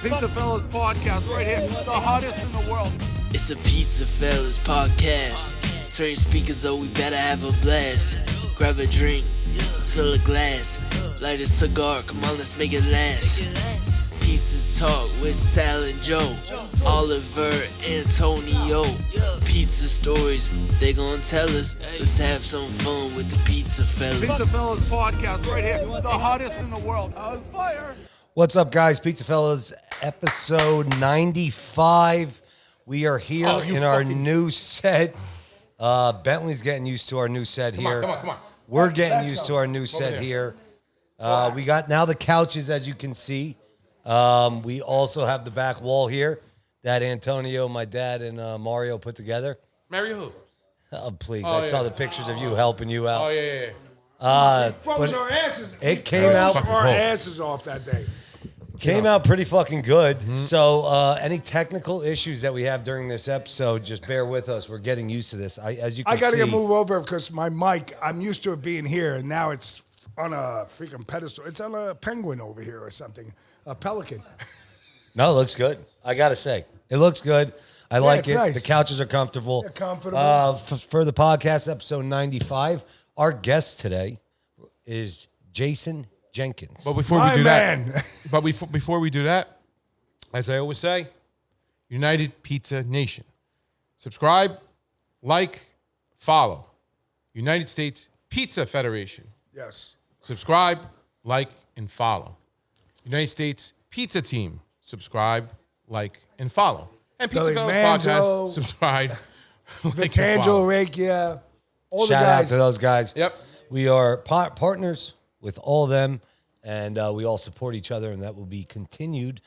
PizzaFellas podcast right here, the hottest in the world. It's a PizzaFellas podcast. Turn your speakers up, we better have a blast. Grab a drink, fill a glass, light a cigar, come on, let's make it last. Pizza talk with Sal and Joe, Oliver, Antonio. Pizza stories, they gon' tell us. Let's have some fun with the PizzaFellas. PizzaFellas podcast right here, the hottest in the world. How's fire? What's up, guys? PizzaFellas, episode 95. We are here in our new set. Bentley's getting used to our new set here. Come on. We're getting used to our new set here. We got now the couches, as you can see. We also have the back wall here that Antonio, my dad, and Mario put together. Marry who? Oh, please. I saw the pictures of you helping you out. Oh, yeah. Froze our asses. It came out our asses off that day. Came out pretty fucking good. So any technical issues that we have during this episode, just bear with us. We're getting used to this. As you can I got to see, get moved over because my mic, I'm used to it being here, and now it's on a freaking pedestal. It's on a penguin over here or something, a pelican. No, it looks good. I got to say. It looks good. I like it's it. nice. The couches are comfortable. They're comfortable. For the podcast, episode 95, our guest today is Jason Jenkins. But before My we do man. that, before we do that, as I always say, United Pizza Nation. Subscribe, like, follow. United States Pizza Federation. Yes. Subscribe, like, and follow. United States Pizza Team. Subscribe, like, and follow. And Pizza Billy Fellas Manzo, Podcast. Subscribe, like, and Tangelo follow. Rakia, all the Shout out guys. to those guys. Yep. We are partners with all of them, and we all support each other, and that will be continued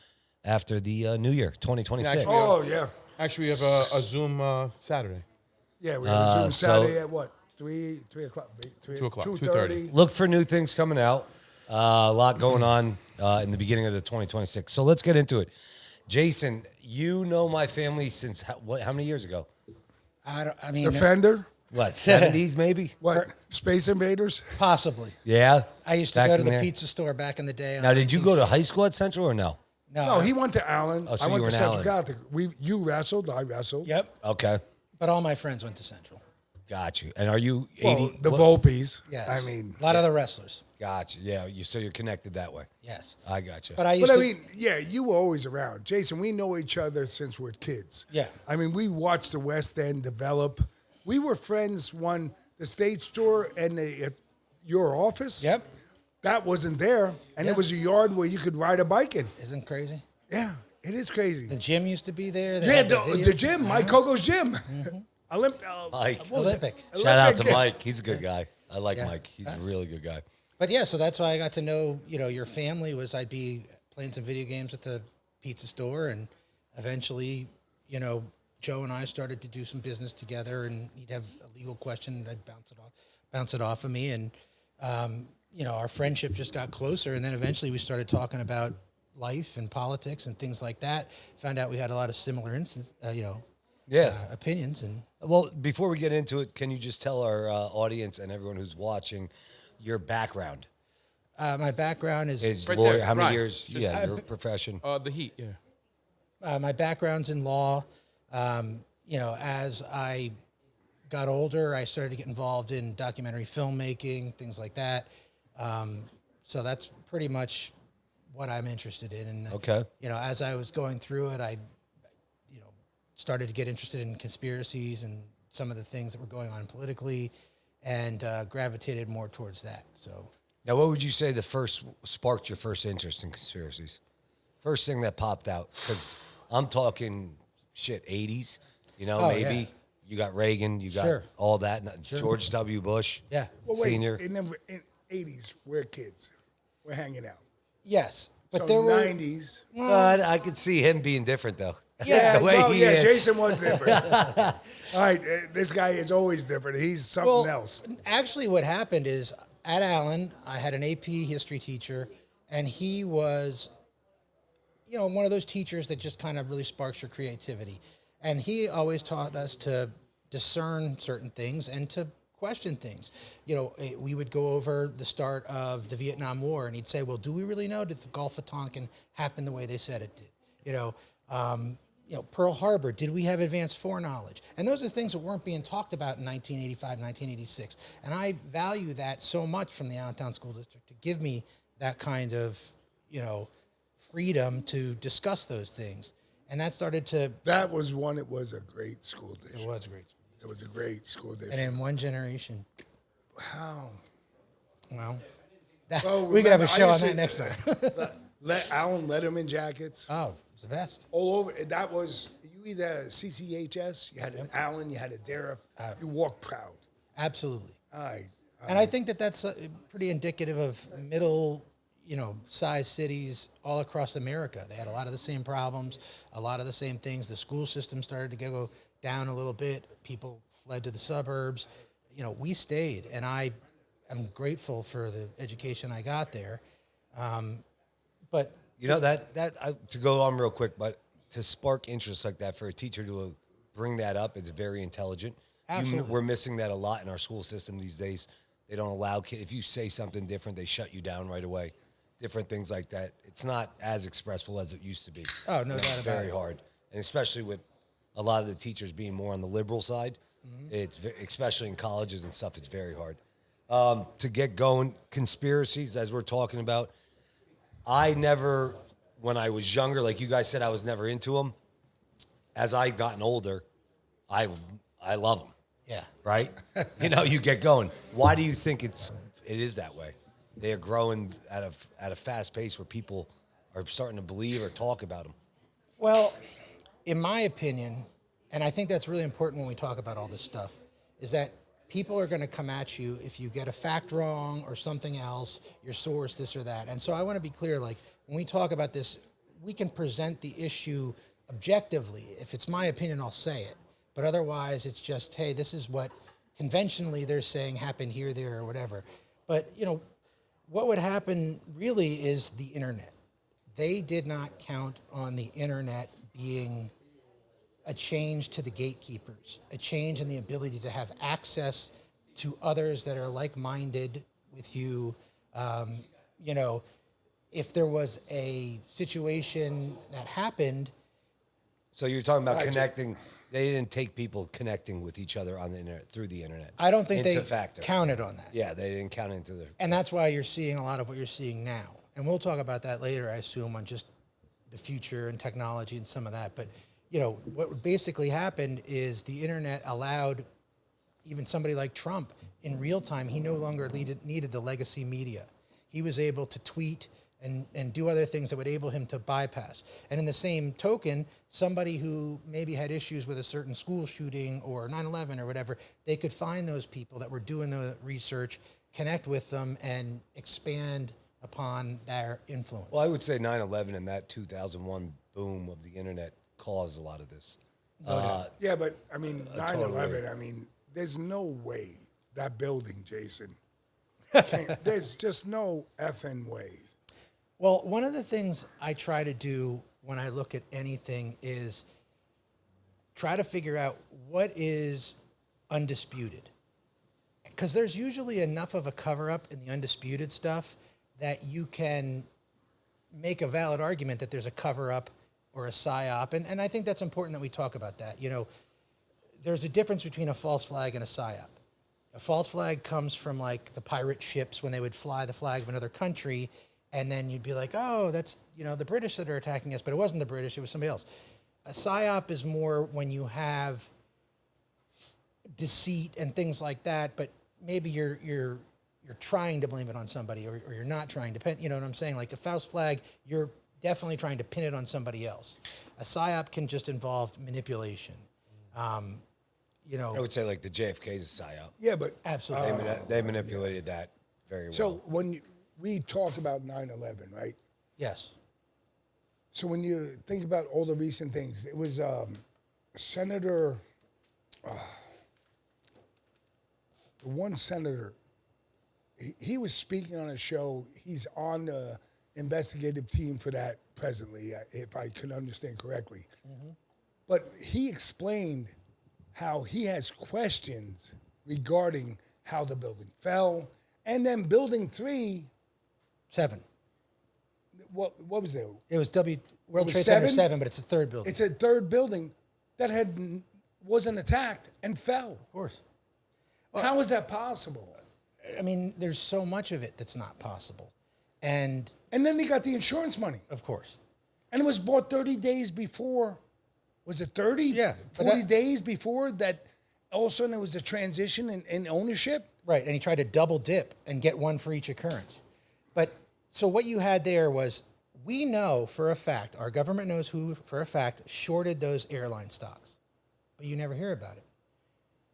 after the new year, 2026. Actually, Oh, yeah. Actually, we have a Zoom Saturday. Yeah, we have a Zoom so- Saturday at what? 3 o'clock? 2 o'clock, 2:30. Look for new things coming out. A lot going on in the beginning of the 2026. So let's get into it. Jason, you know my family since how many years ago? I mean, Defender? What, 70s maybe? What? Space Invaders? possibly. Yeah. I used to Back go to in the there. pizza store back in the day. Now, did you go to high school at Central or no? No, he went to Allen. Oh, so I you went were to in Central Allen. Catholic. You wrestled, I wrestled. Yep. Okay. But all my friends went to Central. Got you. And are you 80? Well, the what- Volpes. Yes. I mean, a lot of the wrestlers. Got you. Yeah. So you're connected that way. Yes. I got you. But I used but I to. mean, yeah, you were always around. Jason, we know each other since we're kids. Yeah. I mean, we watched the West End develop. We were friends the state store and your office. Yep. That wasn't there. And Yeah. it was a yard where you could ride a bike in. Isn't crazy? Yeah, it is crazy. The gym used to be there. They Yeah, had video. the gym, Mike Kogo's gym. Mike. what was it? Olympic. Shout out to Olympic. Mike. He's a good guy. I like Yeah. Mike. He's a really good guy. But yeah, so that's why I got to know, your family I'd be playing some video games at the pizza store, and eventually, Joe and I started to do some business together, and he'd have a legal question, and I'd bounce it off of me, and our friendship just got closer, and then eventually we started talking about life and politics and things like that. Found out we had a lot of similar opinions, and Well, before we get into it, can you just tell our audience and everyone who's watching your background? my background Is Right lawyer? there, How many right. years? Just- Yeah, your profession. The Heat, yeah. My background's in law. As I got older, I started to get involved in documentary filmmaking, things like that. So that's pretty much what I'm interested in. And, Okay. as I was going through it, I, started to get interested in conspiracies and some of the things that were going on politically, and gravitated more towards that. So Now, what would you say sparked your first interest in conspiracies? First thing that popped out, because I'm talking 80s, maybe. yeah. You got Reagan, you got Sure. all that, George W. Bush, yeah, Well, wait, Senior. in the 80s, we're kids. We're hanging out. yes, but So there were 90s. But I could see him being different, though. Yeah, the way he is. Jason was different. All right, this guy is always different. He's something else. Actually, what happened is at Allen, I had an AP history teacher, and he was, one of those teachers that just kind of really sparks your creativity. And he always taught us to discern certain things and to question things. We would go over the start of the Vietnam War, and he'd say, well, do we really know? Did the Gulf of Tonkin happen the way they said it did? Pearl Harbor, did we have advanced foreknowledge? And those are things that weren't being talked about in 1985, 1986. And I value that so much from the Allentown School District to give me that kind of, freedom to discuss those things. And that started to... That was one, it was a great school district. It was a great school district. It was a great school district. And in one generation. How? Well, we could have a show on that next time. Let Alan Letterman jackets. Oh, it's the best. All over. That was, you either CCHS, you had an Allen, you had a Dara. You walked proud. Absolutely. And I think that that's pretty indicative of middle, size cities all across America. They had a lot of the same problems, a lot of the same things. The school system started to go down a little bit. People fled to the suburbs. We stayed, and I am grateful for the education I got there. But to go on real quick, but to spark interest like that for a teacher to bring that up is very intelligent. Absolutely. We're missing that a lot in our school system these days. They don't allow kids. If you say something different, they shut you down right away. Different things like that. It's not as expressful as it used to be. Oh, no doubt about it. Very hard, and especially with a lot of the teachers being more on the liberal side, it's especially in colleges and stuff. It's very hard to get going. Conspiracies, as we're talking about. I never, when I was younger, like you guys said, I was never into them. As I've gotten older, I love them. Yeah. Right? You get going. Why do you think it is that way? They are growing at a fast pace where people are starting to believe or talk about them. Well, in my opinion, and I think that's really important when we talk about all this stuff, is that people are going to come at you if you get a fact wrong or something else, your source, this or that. And so I want to be clear, like, when we talk about this, we can present the issue objectively. If it's my opinion, I'll say it. But otherwise, it's just, hey, this is what conventionally they're saying happened here, there, or whatever. But, what would happen really is the internet. They did not count on the internet being a change to the gatekeepers, a change in the ability to have access to others that are like-minded with you. If there was a situation that happened. So you're talking about connecting. They didn't take people connecting with each other on the internet, through the internet. I don't think they factor. counted on that. Yeah, they didn't count into the... And that's why you're seeing a lot of what you're seeing now. And we'll talk about that later, I assume, on just the future and technology and some of that. But, what basically happened is the internet allowed even somebody like Trump in real time. He no longer needed the legacy media. He was able to tweet and do other things that would enable him to bypass. And in the same token, somebody who maybe had issues with a certain school shooting or 9/11 or whatever, they could find those people that were doing the research, connect with them, and expand upon their influence. Well, I would say 9/11 and that 2001 boom of the internet caused a lot of this. Yeah, but, 9/11, there's no way that building, Jason, there's just no effing way. Well, one of the things I try to do when I look at anything is try to figure out what is undisputed. Because there's usually enough of a cover-up in the undisputed stuff that you can make a valid argument that there's a cover-up or a psyop. And I think that's important that we talk about that. There's a difference between a false flag and a psyop. A false flag comes from, like, the pirate ships when they would fly the flag of another country, and then you'd be like, oh, that's, the British that are attacking us, but it wasn't the British, it was somebody else. A psyop is more when you have deceit and things like that, but maybe you're trying to blame it on somebody, or you're not trying to pin, you know what I'm saying? Like a false flag, you're definitely trying to pin it on somebody else. A psyop can just involve manipulation. I would say like the JFK is a psyop. Yeah, but... Absolutely. They manipulated that very well. So when we talk about 9/11, right? Yes. So when you think about all the recent things, it was Senator... one senator, he was speaking on a show. He's on the investigative team for that presently, if I can understand correctly. Mm-hmm. But he explained how he has questions regarding how the building fell, and then building 3... 7. what was there? It was World was Trade Center 7? 7, but it's the third building. It's a third building that wasn't attacked and fell. Of course. How is that possible? I mean, there's so much of it that's not possible. And then they got the insurance money. of course. And it was bought 30 days before. Was it 30? Yeah, but 40 that- days before that all of a sudden there was a transition in ownership? Right, and he tried to double dip and get one for each occurrence. But so what you had there was, we know for a fact, our government knows who for a fact shorted those airline stocks, but you never hear about it.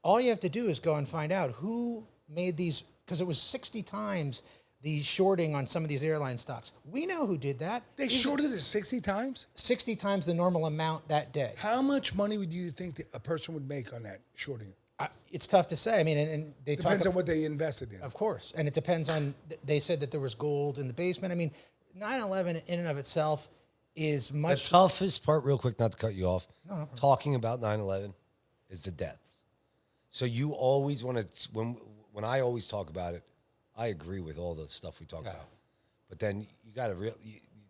All you have to do is go and find out who made these, because it was 60 times the shorting on some of these airline stocks. We know who did that. They shorted it 60 times? 60 times the normal amount that day. How much money would you think that a person would make on that shorting? It's tough to say. I mean, and they Depends talk on what they invested in. Of course. And it depends on, they said that there was gold in the basement. I mean, 9/11 in and of itself is The much. toughest part, real quick, not to cut you off, talking about 9/11 is the deaths. So you always want to, when I always talk about it, I agree with all the stuff we talk about. But then you got to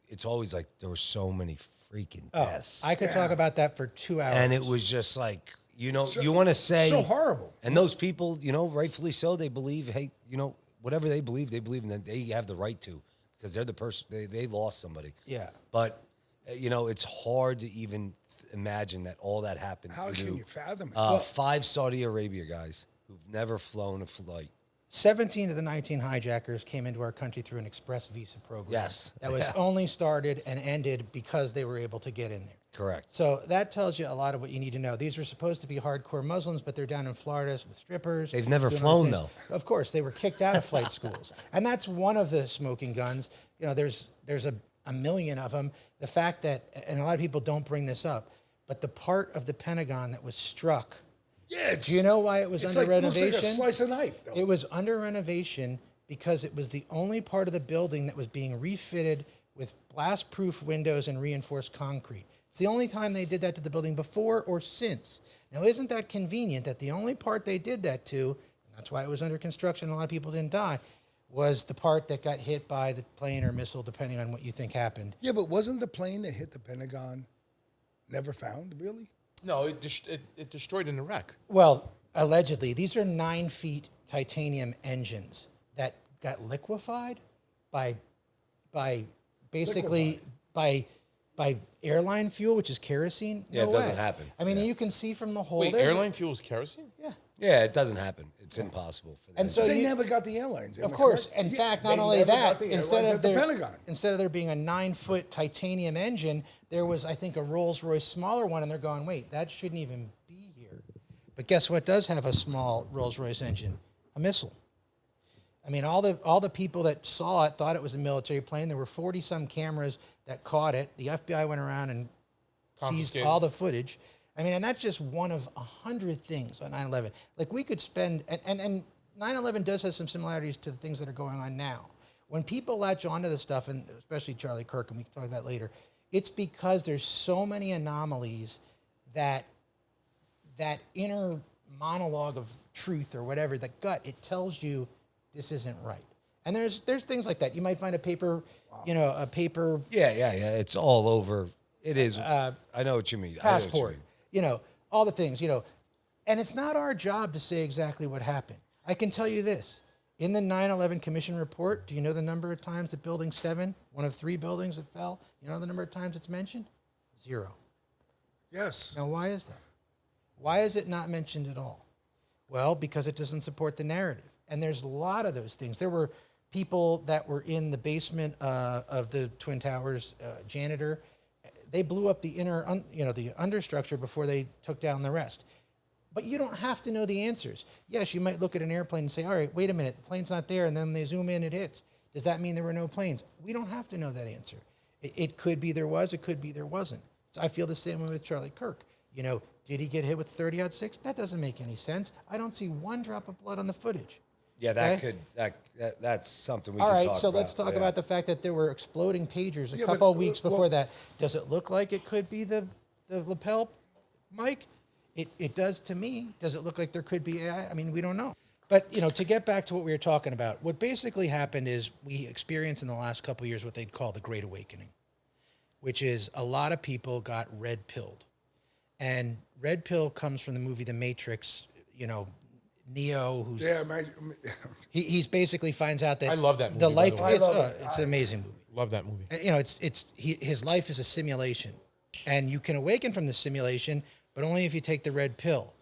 it's always like there were so many freaking deaths. I could talk about that for 2 hours. And it was just like, you know, you want to say. So horrible. And those people, you know, rightfully so, they believe, hey, you know, whatever they believe, and then they have the right to, because they're the person, they lost somebody. Yeah. But, you know, it's hard to even imagine that all that happened. How to can you fathom it? 5 Saudi Arabia guys who've never flown a flight. 17 of the 19 hijackers came into our country through an express visa program. Yes. That was only started and ended because they were able to get in there. Correct. So that tells you a lot of what you need to know. These were supposed to be hardcore Muslims, but they're down in Florida with strippers. They've never doing all these flown, things. Of course, they were kicked out of flight schools. And that's one of the smoking guns. You know, there's a million of them. The fact that, and a lot of people don't bring this up, but the part of the Pentagon that was struck. Yeah, Do you know why it was under renovation? Looks like a slice of knife. Though. It was under renovation because it was the only part of the building that was being refitted with blast-proof windows and reinforced concrete. It's the only time they did that to the building before or since. Now, isn't that convenient that the only part they did that to, and that's why it was under construction and a lot of people didn't die, was the part that got hit by the plane or missile, depending on what you think happened. Yeah, but wasn't the plane that hit the Pentagon never found, really? No, it destroyed in Iraq. Well, allegedly, these are 9 feet titanium engines that got liquefied by basically by airline fuel, which is kerosene. Yeah, No it doesn't way. happen. I mean, you can see from the hole. Wait, there's- airline fuel is kerosene? Yeah. Yeah, it doesn't happen. It's impossible for them. And so They you- never got the airlines. am Of I course. correct? In Yeah, fact, they not only never that, got the instead airlines of at the there Pentagon. being a 9-foot titanium engine, there was, I think, a Rolls-Royce smaller one, and they're going, wait, that shouldn't even be here. But guess what does have a small Rolls-Royce engine? A missile. I mean, all the people that saw it thought it was a military plane. There were 40-some cameras that caught it. The FBI went around and seized Confiscated. all the footage. I mean, and that's just one of 100 things on 9/11. Like, we could spend, and 9/11 does have some similarities to the things that are going on now. When people latch onto this stuff, and especially Charlie Kirk, and we can talk about that later, it's because there's so many anomalies that inner monologue of truth or whatever, the gut, it tells you this isn't right. And there's things like that. You might find a paper, a paper yeah, it's all over. It is. I know what you mean. I know what you passport, mean. all the things, and it's not our job to say exactly what happened. I can tell you this. In the 9/11 Commission report, do you know the number of times that Building 7, one of 3 buildings that fell, you know the number of times it's mentioned? 0. Yes. Now, why is that? Why is it not mentioned at all? Well, because it doesn't support the narrative. And there's a lot of those things. There were people that were in the basement of the Twin Towers, janitor. They blew up the the understructure before they took down the rest. But you don't have to know the answers. Yes, you might look at an airplane and say, all right, wait a minute, the plane's not there, and then they zoom in, it hits. Does that mean there were no planes? We don't have to know that answer. It could be there was, it could be there wasn't. So I feel the same way with Charlie Kirk. Did he get hit with 30-06? That doesn't make any sense. I don't see one drop of blood on the footage. Yeah, that's something we All can right, talk so about. let's talk Yeah. about the fact that there were exploding pagers a Yeah, couple but, of weeks before that. Does it look like it could be the lapel, Mike? It does to me. Does it look like there could be AI? I mean, we don't know. But, to get back to what we were talking about, what basically happened is we experienced in the last couple of years what they'd call the Great Awakening, which is a lot of people got red-pilled. And red pill comes from the movie The Matrix, Neo, who's... Yeah, man. He's basically finds out that... I love that movie, The by life, the way. it's an amazing movie. Love that movie. And, his life is a simulation. And you can awaken from the simulation, but only if you take the red pill.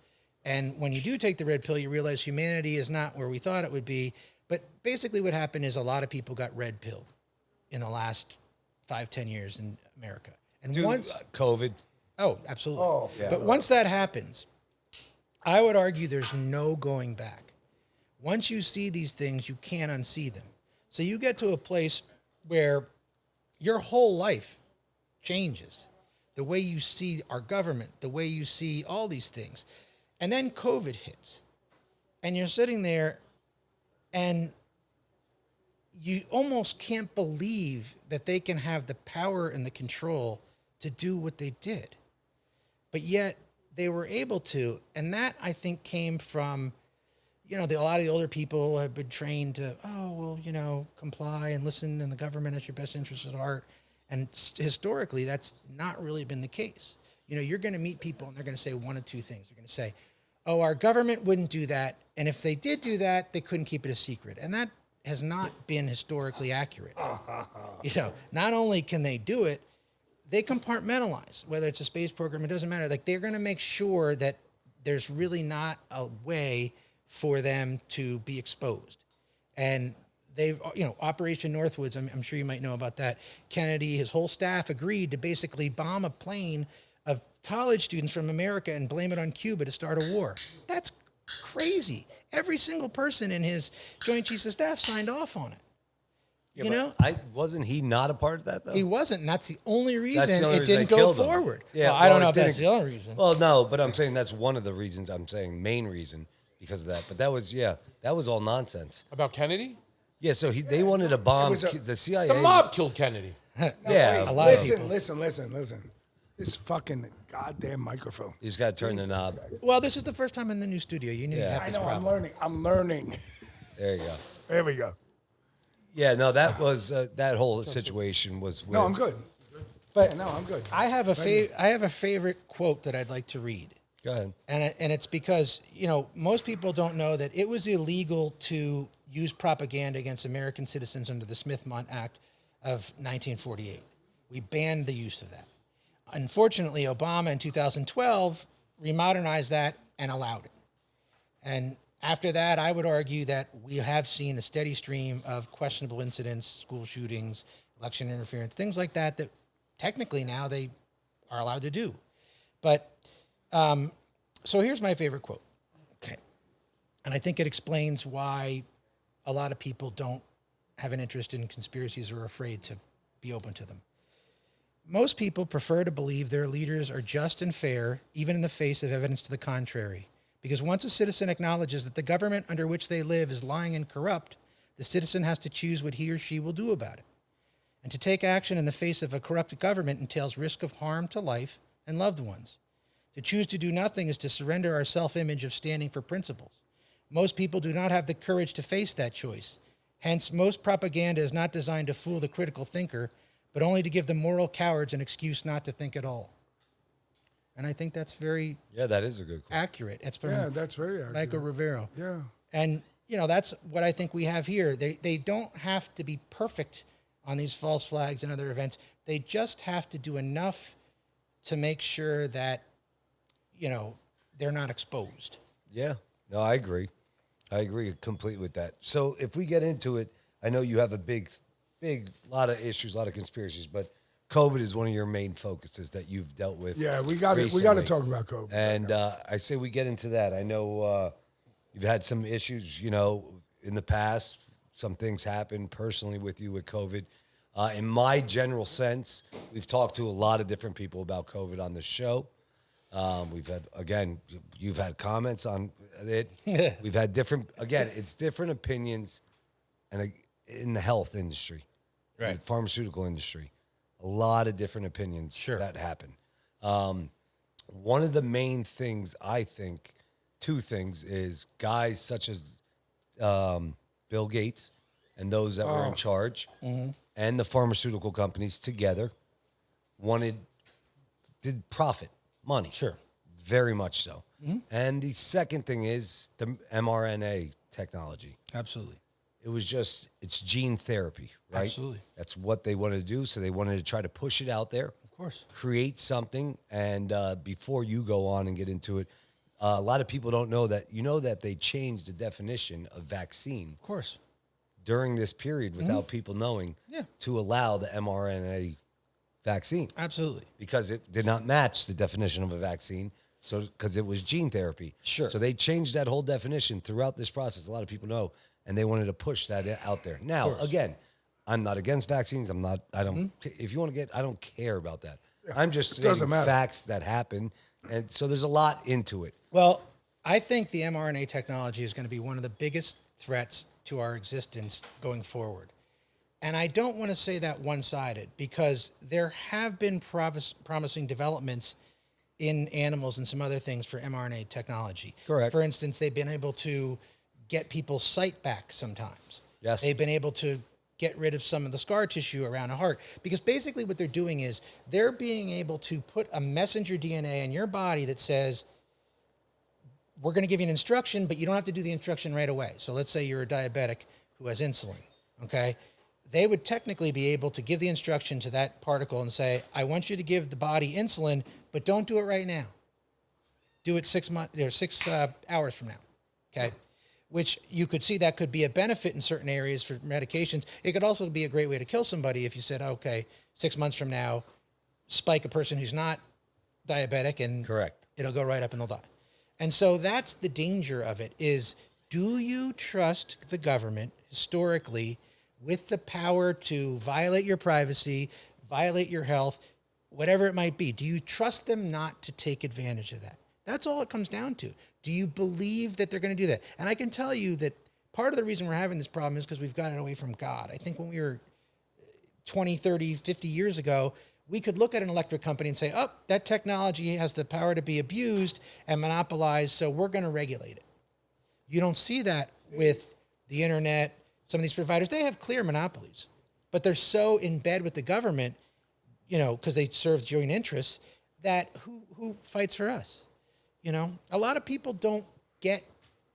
And when you do take the red pill, you realize humanity is not where we thought it would be. But basically what happened is a lot of people got red pilled in the last 5-10 years in America. And once COVID. Oh, absolutely. Oh, yeah. But once that happens, I would argue there's no going back. Once you see these things, you can't unsee them. So you get to a place where your whole life changes. The way you see our government, the way you see all these things. And then COVID hits. And you're sitting there and you almost can't believe that they can have the power and the control to do what they did. But yet they were able to. And that, I think, came from, a lot of the older people have been trained to, comply and listen, and the government has your best interests at heart. And historically, that's not really been the case. You're going to meet people and they're going to say one of two things. They're going to say, oh, our government wouldn't do that. And if they did do that, they couldn't keep it a secret. And that has not been historically accurate. Not only can they do it, they compartmentalize, whether it's a space program, it doesn't matter. Like, they're going to make sure that there's really not a way for them to be exposed. And they've, Operation Northwoods, I'm sure you might know about that. Kennedy, his whole staff agreed to basically bomb a plane of college students from America and blame it on Cuba to start a war. That's crazy. Every single person in his Joint Chiefs of Staff signed off on it. Wasn't he not a part of that, though? He wasn't, and that's the only reason It didn't go forward. Yeah, I don't know it if that's didn't. the only reason. Well, no, but I'm saying that's one of the reasons. I'm saying main reason because of that. But that was all nonsense. About Kennedy? Yeah, so they wanted to bomb the CIA. The mob killed Kennedy. Yeah, a lot of people. Listen. This fucking goddamn microphone. You just got to turn the knob. Well, this is the first time in the new studio. You knew you'd have I this know, problem. I'm learning. There you go. There we go. Yeah, no, that was that whole situation was. No, I'm good. But no, I'm good. I have a favorite quote that I'd like to read. Go ahead. And it's because, most people don't know that it was illegal to use propaganda against American citizens under the Smith-Mont Act of 1948. We banned the use of that. Unfortunately, Obama in 2012 remodernized that and allowed it. And after that, I would argue that we have seen a steady stream of questionable incidents, school shootings, election interference, things like that technically now they are allowed to do. But so here's my favorite quote. Okay. And I think it explains why a lot of people don't have an interest in conspiracies or are afraid to be open to them. Most people prefer to believe their leaders are just and fair, even in the face of evidence to the contrary. Because once a citizen acknowledges that the government under which they live is lying and corrupt, the citizen has to choose what he or she will do about it. And to take action in the face of a corrupt government entails risk of harm to life and loved ones. To choose to do nothing is to surrender our self-image of standing for principles. Most people do not have the courage to face that choice. Hence, most propaganda is not designed to fool the critical thinker, but only to give the moral cowards an excuse not to think at all. And I think that's very that is a good quote. accurate. It's from That's very accurate. Michael Rivero. Yeah. And, that's what I think we have here. They don't have to be perfect on these false flags and other events. They just have to do enough to make sure that, they're not exposed. Yeah. No, I agree. I agree completely with that. So if we get into it, I know you have a big lot of issues, a lot of conspiracies, but COVID is one of your main focuses that you've dealt with. Yeah, we got to talk about COVID. And I say we get into that. I know you've had some issues, in the past. Some things happened personally with you with COVID. In my general sense, we've talked to a lot of different people about COVID on the show. We've had, again, you've had comments on it. We've had it's different opinions and in the health industry, Right. the pharmaceutical industry. A lot of different opinions that happen. One of the main things, I think, two things, is guys such as Bill Gates and those that were in charge and the pharmaceutical companies together did profit, money. Sure. Very much so. And the second thing is the mRNA technology. Absolutely. It was it's gene therapy, right? Absolutely. That's what they wanted to do. So they wanted to try to push it out there. Of course. Create something. And before you go on and get into it, a lot of people don't know that, that they changed the definition of vaccine Of course. during this period without people knowing to allow the mRNA vaccine. Absolutely. Because it did not match the definition of a vaccine. So, because it was gene therapy. Sure. So they changed that whole definition throughout this process. A lot of people know, and they wanted to push that out there. Now, again, I'm not against vaccines. If you want to get, I don't care about that. I'm just stating facts that happen. And so there's a lot into it. Well, I think the mRNA technology is going to be one of the biggest threats to our existence going forward. And I don't want to say that one-sided, because there have been promising developments in animals and some other things for mRNA technology. Correct. For instance, they've been able to get people's sight back sometimes. Yes. They've been able to get rid of some of the scar tissue around a heart, because basically what they're doing is they're being able to put a messenger DNA in your body that says, we're going to give you an instruction, but you don't have to do the instruction right away. So let's say you're a diabetic who has insulin, okay? They would technically be able to give the instruction to that particle and say, I want you to give the body insulin, but don't do it right now. Do it 6 hours from now, okay? Which you could see that could be a benefit in certain areas for medications. It could also be a great way to kill somebody if you said, okay, 6 months from now, spike a person who's not diabetic and Correct. It'll go right up and they'll die. And so that's the danger of it is, do you trust the government historically with the power to violate your privacy, violate your health, whatever it might be? Do you trust them not to take advantage of that? That's all it comes down to. Do you believe that they're going to do that? And I can tell you that part of the reason we're having this problem is because we've got it away from God. I think when we were 20, 30, 50 years ago, we could look at an electric company and say, oh, that technology has the power to be abused and monopolized, so we're going to regulate it. You don't see that with the internet. Some of these providers, they have clear monopolies, but they're so in bed with the government, because they serve joint interests, that who fights for us? A lot of people don't get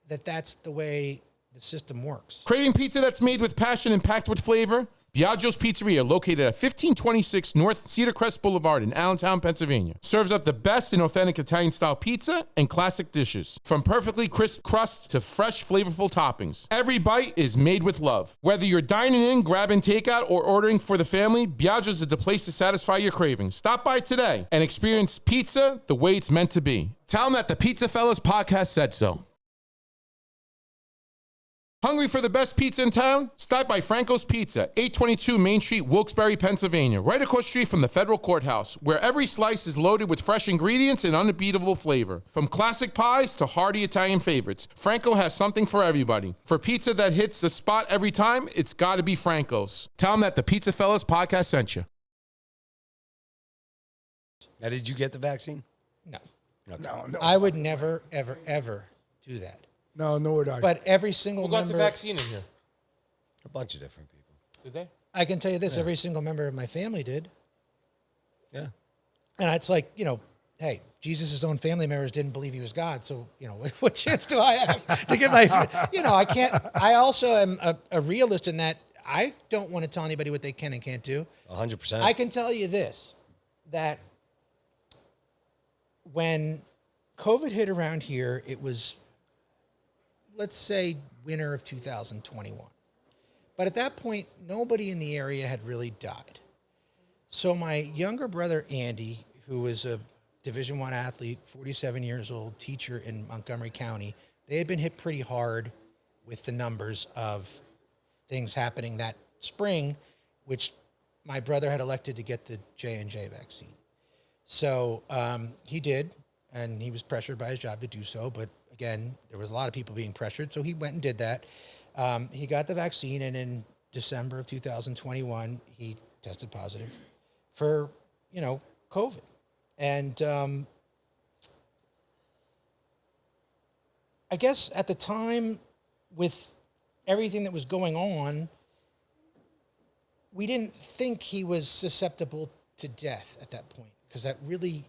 that that's the way the system works. Craving pizza that's made with passion and packed with flavor? Biagio's Pizzeria, located at 1526 North Cedar Crest Boulevard in Allentown, Pennsylvania, serves up the best in authentic Italian-style pizza and classic dishes. From perfectly crisp crust to fresh, flavorful toppings, every bite is made with love. Whether you're dining in, grabbing takeout, or ordering for the family, Biagio's is the place to satisfy your cravings. Stop by today and experience pizza the way it's meant to be. Tell them that the PizzaFellas podcast said so. Hungry for the best pizza in town? Stop by Franco's Pizza, 822 Main Street, Wilkes-Barre, Pennsylvania, right across the street from the federal courthouse, where every slice is loaded with fresh ingredients and unbeatable flavor. From classic pies to hearty Italian favorites, Franco has something for everybody. For pizza that hits the spot every time, it's got to be Franco's. Tell them that the PizzaFellas podcast sent you. Now, did you get the vaccine? No. Okay. No. I would never, ever, ever do that. No, nor would I. But every single Who got member... the vaccine in here? A bunch of different people. Did they? I can tell you this, every single member of my family did. Yeah. And it's like, hey, Jesus' own family members didn't believe he was God. So, what chance do I have to get my, I can't, I also am a realist in that I don't want to tell anybody what they can and can't do. 100%. I can tell you this, that when COVID hit around here, it was, let's say, winter of 2021. But at that point, nobody in the area had really died. So my younger brother, Andy, who was a Division I athlete, 47 years old, teacher in Montgomery County, they had been hit pretty hard with the numbers of things happening that spring, which my brother had elected to get the J&J vaccine. So he did, and he was pressured by his job to do so. But again, there was a lot of people being pressured, so he went and did that. He got the vaccine, and in December of 2021, he tested positive for, COVID. And I guess at the time, with everything that was going on, we didn't think he was susceptible to death at that point. Because that really,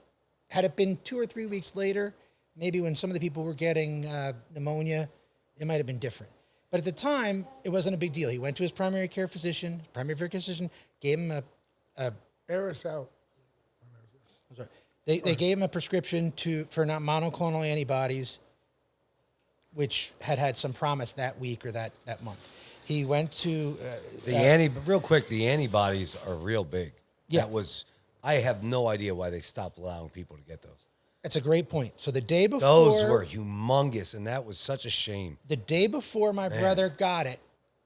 had it been 2 or 3 weeks later, maybe when some of the people were getting pneumonia, it might have been different. But at the time, it wasn't a big deal. He went to his primary care physician, gave him Air us out. I'm sorry. They gave him a prescription for not monoclonal antibodies, which had some promise that week or that month. He went to real quick. The antibodies are real big. Yeah. I have no idea why they stopped allowing people to get those. That's a great point. So the day before, Those were humongous, and that was such a shame. the day before my brother got it,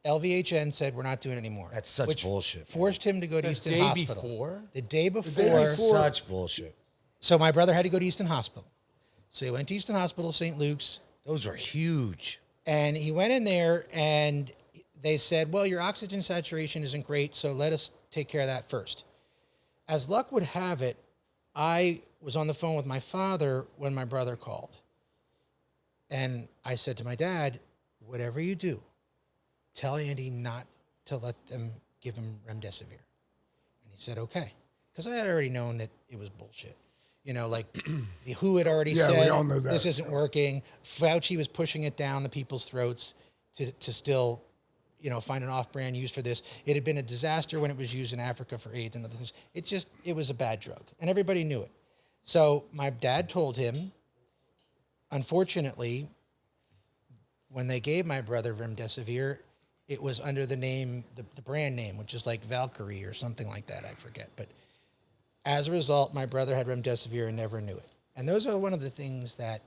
LVHN said we're not doing it anymore. That's such which bullshit, man. Forced him to go to Easton day Hospital. before? The day before. That's such bullshit. So my brother had to go to Easton Hospital. So he went to Easton Hospital, St. Luke's, Those were huge. and he went in there and they said, well, your oxygen saturation isn't great, so let us take care of that first. As luck would have it, I was on the phone with my father when my brother called. And I said to my dad, whatever you do, tell Andy not to let them give him remdesivir. And he said, okay. Because I had already known that it was bullshit. You know, like the WHO had already Yeah, we said, all know that. this isn't working. Fauci was pushing it down the people's throats to still, you know, find an off-brand use for this. It had been a disaster when it was used in Africa for AIDS and other things. It was a bad drug. And everybody knew it. So my dad told him, unfortunately, when they gave my brother remdesivir, it was under the name, the brand name, which is like Valkyrie or something like that. I forget. But as a result, my brother had remdesivir and never knew it. And those are one of the things that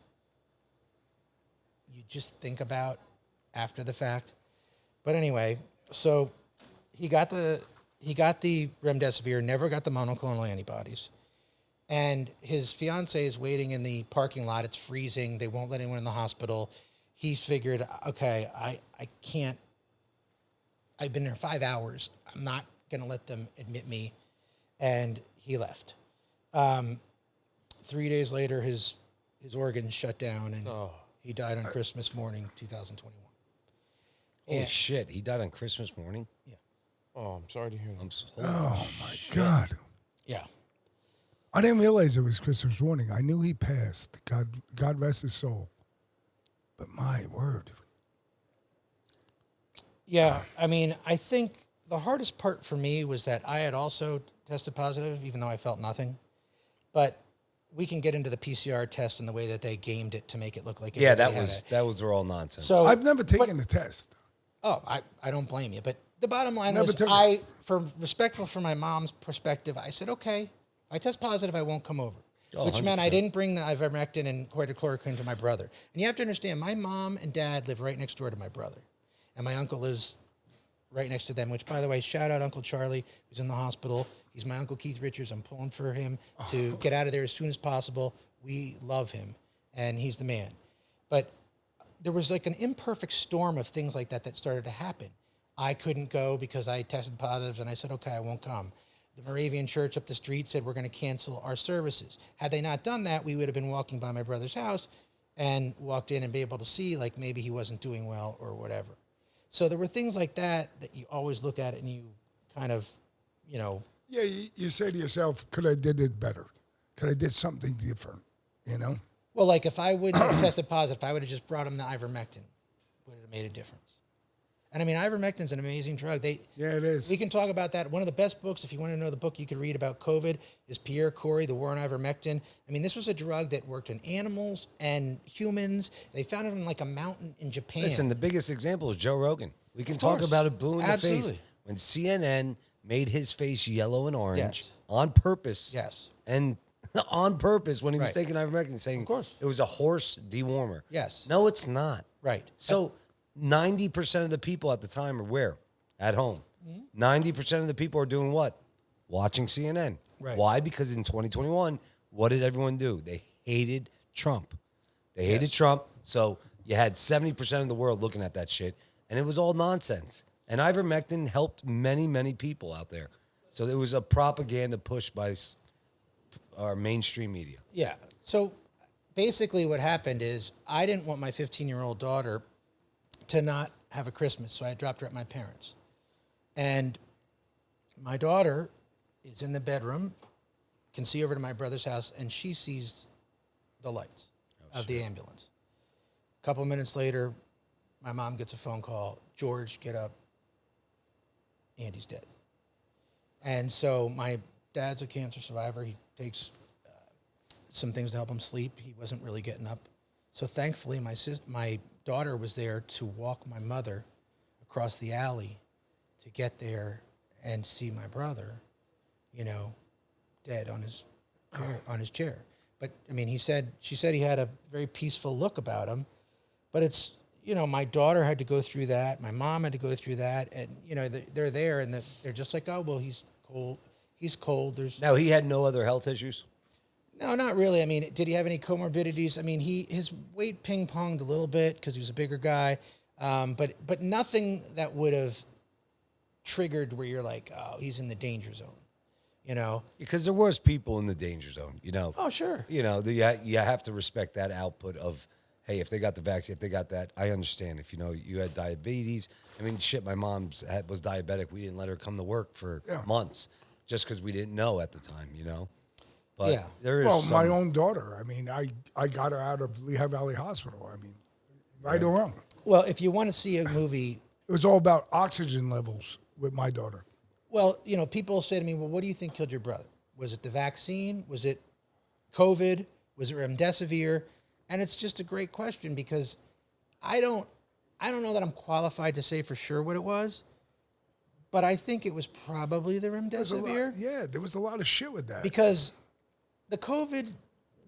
you just think about after the fact. But anyway, so he got the remdesivir, never got the monoclonal antibodies. And his fiance is waiting in the parking lot. It's freezing. They won't let anyone in the hospital. He figured, okay, I can't. I've been there 5 hours. I'm not going to let them admit me. And he left. 3 days later, his organs shut down, and he died on Christmas morning, 2021. Holy shit! He died on Christmas morning. Yeah. Oh, I'm sorry to hear that. Oh, my God. Yeah. I didn't realize it was Christmas morning. I knew he passed. God rest his soul. But my word. Yeah, I mean, I think the hardest part for me was that I had also tested positive, even though I felt nothing. But we can get into the PCR test and the way that they gamed it to make it look like Yeah, everybody that had was it. that was all nonsense. So I've never taken the test. Oh, I don't blame you. But the bottom line Never was, took it. respectful from my mom's perspective, I said, okay, if I test positive, I won't come over. Oh, Which meant I 100%. didn't bring the ivermectin and hydrochloroquine to my brother. And you have to understand, my mom and dad live right next door to my brother. And my uncle lives right next to them, which, by the way, shout out Uncle Charlie, who's in the hospital. He's my Uncle Keith Richards. I'm pulling for him to get out of there as soon as possible. We love him, and he's the man. But there was like an imperfect storm of things like that started to happen. I couldn't go because I tested positive, and I said, okay, I won't come. The Moravian church up the street said, we're going to cancel our services. Had they not done that, we would have been walking by my brother's house and walked in and be able to see, like, maybe he wasn't doing well or whatever. So there were things like that you always look at it and you kind of, you know. Yeah, you say to yourself, could I did it better? Could I did something different, you know? Well, like if I wouldn't have tested positive, if I would have just brought him the ivermectin, would it have made a difference? And I mean, ivermectin's an amazing drug. Yeah, it is. We can talk about that. One of the best books, if you want to know the book you could read about COVID, is Pierre Corey, The War on Ivermectin. I mean, this was a drug that worked in animals and humans. They found it in like a mountain in Japan. Listen, the biggest example is Joe Rogan. We can talk course. about it blue in the Absolutely. face. When CNN made his face yellow and orange Yes. on purpose. Yes. And on purpose when he was Right. taking ivermectin, saying Of course. it was a horse dewormer. Yes. No, it's not. Right. So 90% of the people at the time are where? At home. 90% of the people are doing what? Watching CNN. Right. Why? Because in 2021, what did everyone do? They hated Trump. They hated Trump. So you had 70% of the world looking at that shit, and it was all nonsense. And ivermectin helped many, many people out there. So it was a propaganda push by our mainstream media. Yeah. So basically what happened is I didn't want my 15-year-old daughter to not have a Christmas, so I dropped her at my parents. And my daughter is in the bedroom, can see over to my brother's house, and she sees the lights of the ambulance. A couple minutes later, my mom gets a phone call. George, get up. Andy's dead. And so my dad's a cancer survivor. He takes some things to help him sleep. He wasn't really getting up. So thankfully, my daughter was there to walk my mother across the alley to get there and see my brother, dead on his chair. But I mean, she said he had a very peaceful look about him. But it's, my daughter had to go through that. My mom had to go through that. And, they're there and they're just like, oh, well, he's cold. He's cold. Now, he had no other health issues? No, not really. I mean, did he have any comorbidities? I mean, his weight ping-ponged a little bit because he was a bigger guy. But nothing that would have triggered where you're like, oh, he's in the danger zone, Because there was people in the danger zone, Oh, sure. You have to respect that output of, hey, if they got the vaccine, if they got that, I understand. If, you had diabetes. I mean, shit, my mom was diabetic. We didn't let her come to work for months just because we didn't know at the time, But there is my own daughter. I mean, I got her out of Lehigh Valley Hospital. I mean, right or wrong. Well, if you want to see a movie... It was all about oxygen levels with my daughter. Well, people say to me, well, what do you think killed your brother? Was it the vaccine? Was it COVID? Was it remdesivir? And it's just a great question because I don't know that I'm qualified to say for sure what it was, but I think it was probably the remdesivir. There was a lot of shit with that. Because the COVID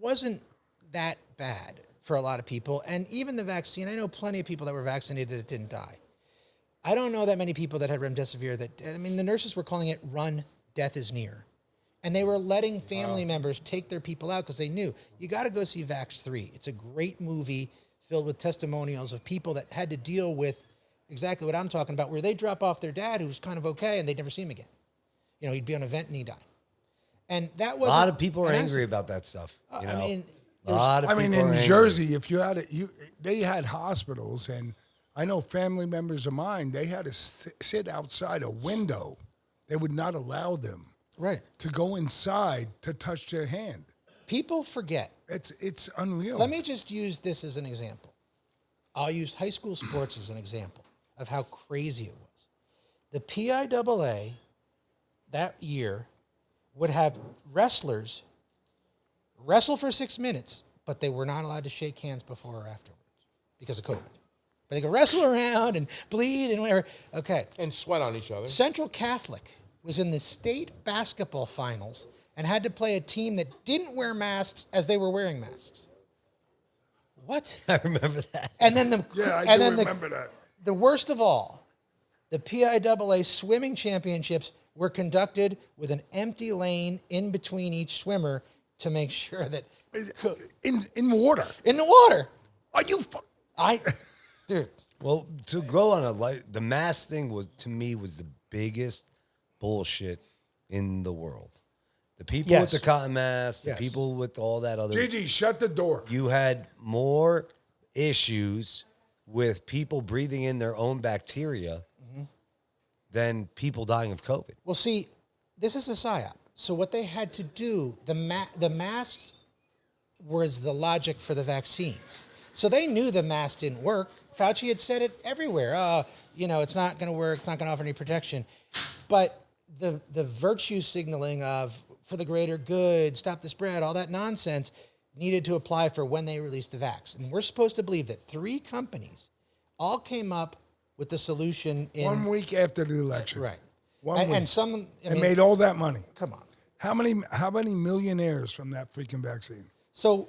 wasn't that bad for a lot of people. And even the vaccine, I know plenty of people that were vaccinated that didn't die. I don't know that many people that had remdesivir the nurses were calling it run, death is near. And they were letting family members take their people out because they knew, you got to go see Vax 3. It's a great movie filled with testimonials of people that had to deal with exactly what I'm talking about, where they drop off their dad who was kind of okay and they'd never see him again. He'd be on an event and he'd die. And that was a lot of people are angry about that stuff. In Jersey, if you had they had hospitals, and I know family members of mine, they had to sit outside a window. They would not allow them to go inside to touch their hand. People forget. It's unreal. Let me just use this as an example. I'll use high school sports as an example of how crazy it was. The PIAA that year would have wrestlers wrestle for 6 minutes, but they were not allowed to shake hands before or afterwards because of COVID. But they could wrestle around and bleed and whatever. Okay. And sweat on each other. Central Catholic was in the state basketball finals and had to play a team that didn't wear masks as they were wearing masks. What? I remember that. And then I remember that. The worst of all, the PIAA swimming championships were conducted with an empty lane in between each swimmer to make sure that in water. In the water. Are you? Dude. Well, to go on a light, the mask thing was the biggest bullshit in the world. The people with the cotton masks, the people with all that other. Gigi, shut the door. You had more issues with people breathing in their own bacteria than people dying of COVID. Well, see, this is a psyop. So what they had to do, the masks was the logic for the vaccines. So they knew the mask didn't work. Fauci had said it everywhere. It's not going to work. It's not going to offer any protection. But the virtue signaling of for the greater good, stop the spread, all that nonsense needed to apply for when they released the vax. And we're supposed to believe that 3 companies all came up with the solution in 1 week after the election. Right. 1 week. And some made all that money. Come on. How many millionaires from that freaking vaccine? So,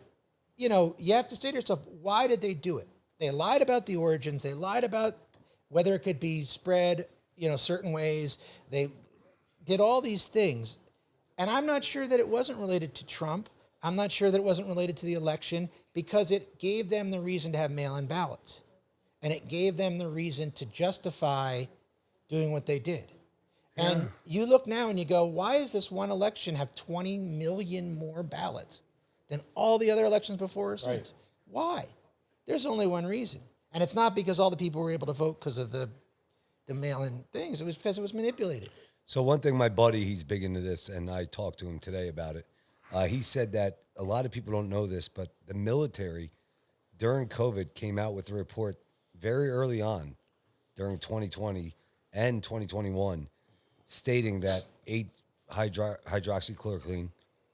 you have to say to yourself, why did they do it? They lied about the origins. They lied about whether it could be spread, certain ways. They did all these things. And I'm not sure that it wasn't related to Trump. I'm not sure that it wasn't related to the election because it gave them the reason to have mail-in ballots. And it gave them the reason to justify doing what they did. Yeah. And you look now and you go, why does this one election have 20 million more ballots than all the other elections before or since? Why? There's only one reason. And it's not because all the people were able to vote because of the mail-in things. It was because it was manipulated. So one thing, my buddy, he's big into this, and I talked to him today about it. He said that a lot of people don't know this, but the military during COVID came out with a report very early on during 2020 and 2021 stating that 8-hydroxychloroquine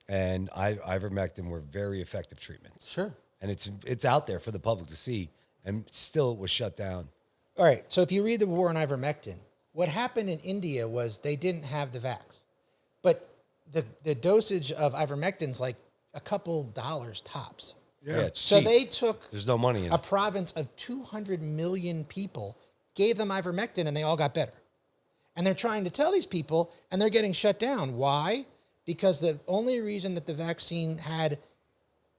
and ivermectin were very effective treatments. Sure. And it's out there for the public to see, and still it was shut down. All right, so if you read the war on ivermectin, what happened in India was they didn't have the vax. But the dosage of ivermectin's like a couple dollars tops. Yeah, it's So cheap. they took There's no money in a it. province of 200 million people, gave them ivermectin, and they all got better. And they're trying to tell these people, and they're getting shut down. Why? Because the only reason that the vaccine had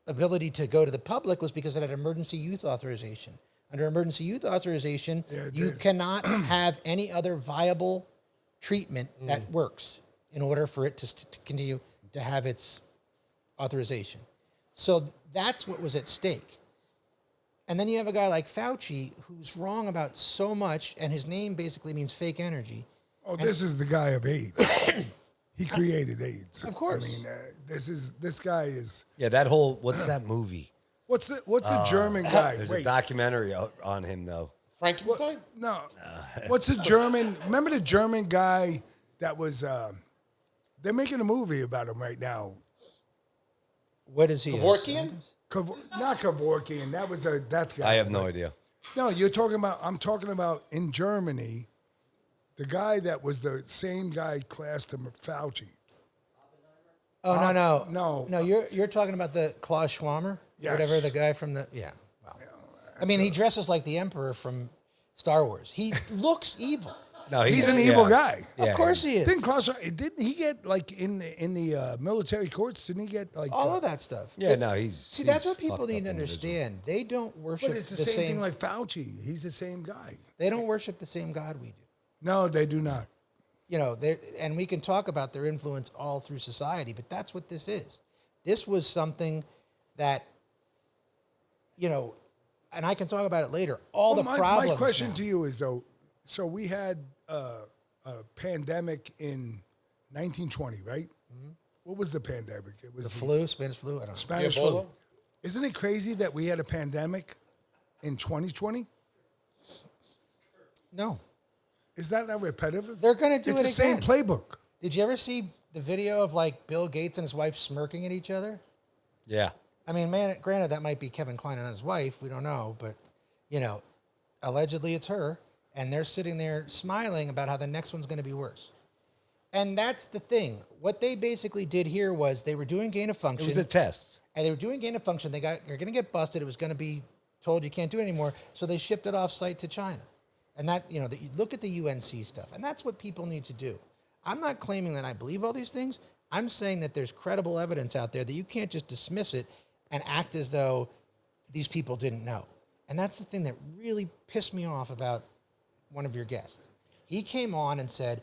ability to go to the public was because it had emergency use authorization. Under emergency use authorization, you cannot have any other viable treatment that works in order for it to continue to have its authorization. So that's what was at stake. And then you have a guy like Fauci who's wrong about so much, and his name basically means fake energy. Oh, this is the guy of AIDS. He created AIDS. Of course. I mean, this guy is. Yeah, that whole, what's that movie? What's the German guy? There's a documentary on him, though. Frankenstein? No. What's the German? Remember the German guy that was? They're making a movie about him right now. What is he? Kevorkian? Not Kevorkian. That was that guy. I have no idea. No, you're talking about. I'm talking about in Germany. The guy that was the same guy classed him Fauci. Oh no. No. You're talking about the Klaus Schwammer, Yes. whatever the guy from the Wow. I mean, he dresses like the Emperor from Star Wars. He looks evil. No, He's an evil guy. Of course he is. Didn't he get like in the military courts? Didn't he get like All of that stuff. Yeah, no, he's. See, he's that's what people fucked need up to individual. understand. They don't worship But it's the same thing like Fauci. He's the same guy. they don't worship the same God we do. No, they do not. You know, and we can talk about their influence all through society, but that's what this is. This was something that, and I can talk about it later. My problems. My question now. to you is though, so we had a pandemic in 1920, right? Mm-hmm. What was the pandemic? It was The flu, Spanish flu. I don't know. Spanish flu. Isn't it crazy that we had a pandemic in 2020? No, Is that not repetitive? they're going to do it again. It's the same playbook. Did you ever see the video of like Bill Gates and his wife smirking at each other? Yeah. I mean, man, granted, that might be Kevin Kline and his wife. We don't know, but allegedly it's her, and they're sitting there smiling about how the next one's going to be worse. And that's the thing. What they basically did here was they were doing gain of It function. was a test. And they were doing gain of function. They're going to get busted. It was going to be told you can't do it anymore. So they shipped it off site to China. And that, you look at the UNC stuff. And that's what people need to do. I'm not claiming that I believe all these things. I'm saying that there's credible evidence out there that you can't just dismiss it and act as though these people didn't know. And that's the thing that really pissed me off about one of your guests. He came on and said,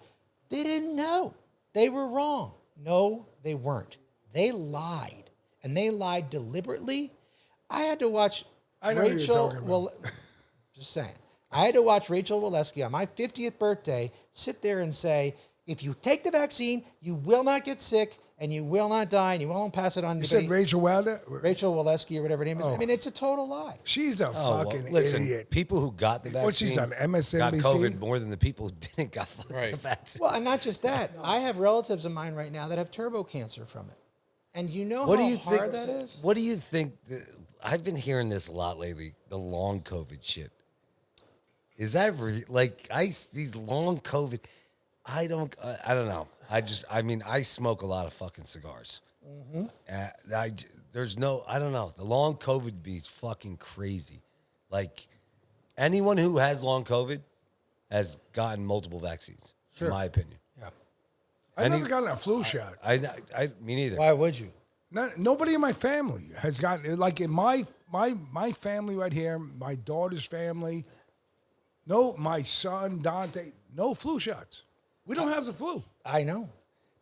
they didn't know. They were wrong. No, they weren't. They lied. And they lied deliberately. I had to watch I know who you're Rachel. talking about. Well, just saying. I had to watch Rachel Waleski on my 50th birthday sit there and say, if you take the vaccine, you will not get sick and you will not die and you won't pass it on to You said anybody. Rachel Wilder? Rachel Waleski or whatever her name is. I mean, it's a total lie. She's a Oh, fucking well, listen, idiot. people who got the vaccine What she's on, got MSNBC? COVID more than the people who didn't got fucking Right. the vaccine. Well, and not just that. I have relatives of mine right now that have turbo cancer from it. And you know What how do you hard think? that is? What do you think? I've been hearing this a lot lately. The long COVID shit. Is that these long COVID? I don't know. I smoke a lot of fucking cigars. Mm-hmm. I don't know. The long COVID be's fucking crazy. Like anyone who has long COVID has gotten multiple vaccines. Sure. In my opinion. Yeah. I've never gotten a flu shot. Me neither. Why would you? Nobody in my family has gotten, like in my family right here, my daughter's family, my son, Dante, no flu shots. We don't have the flu. I know.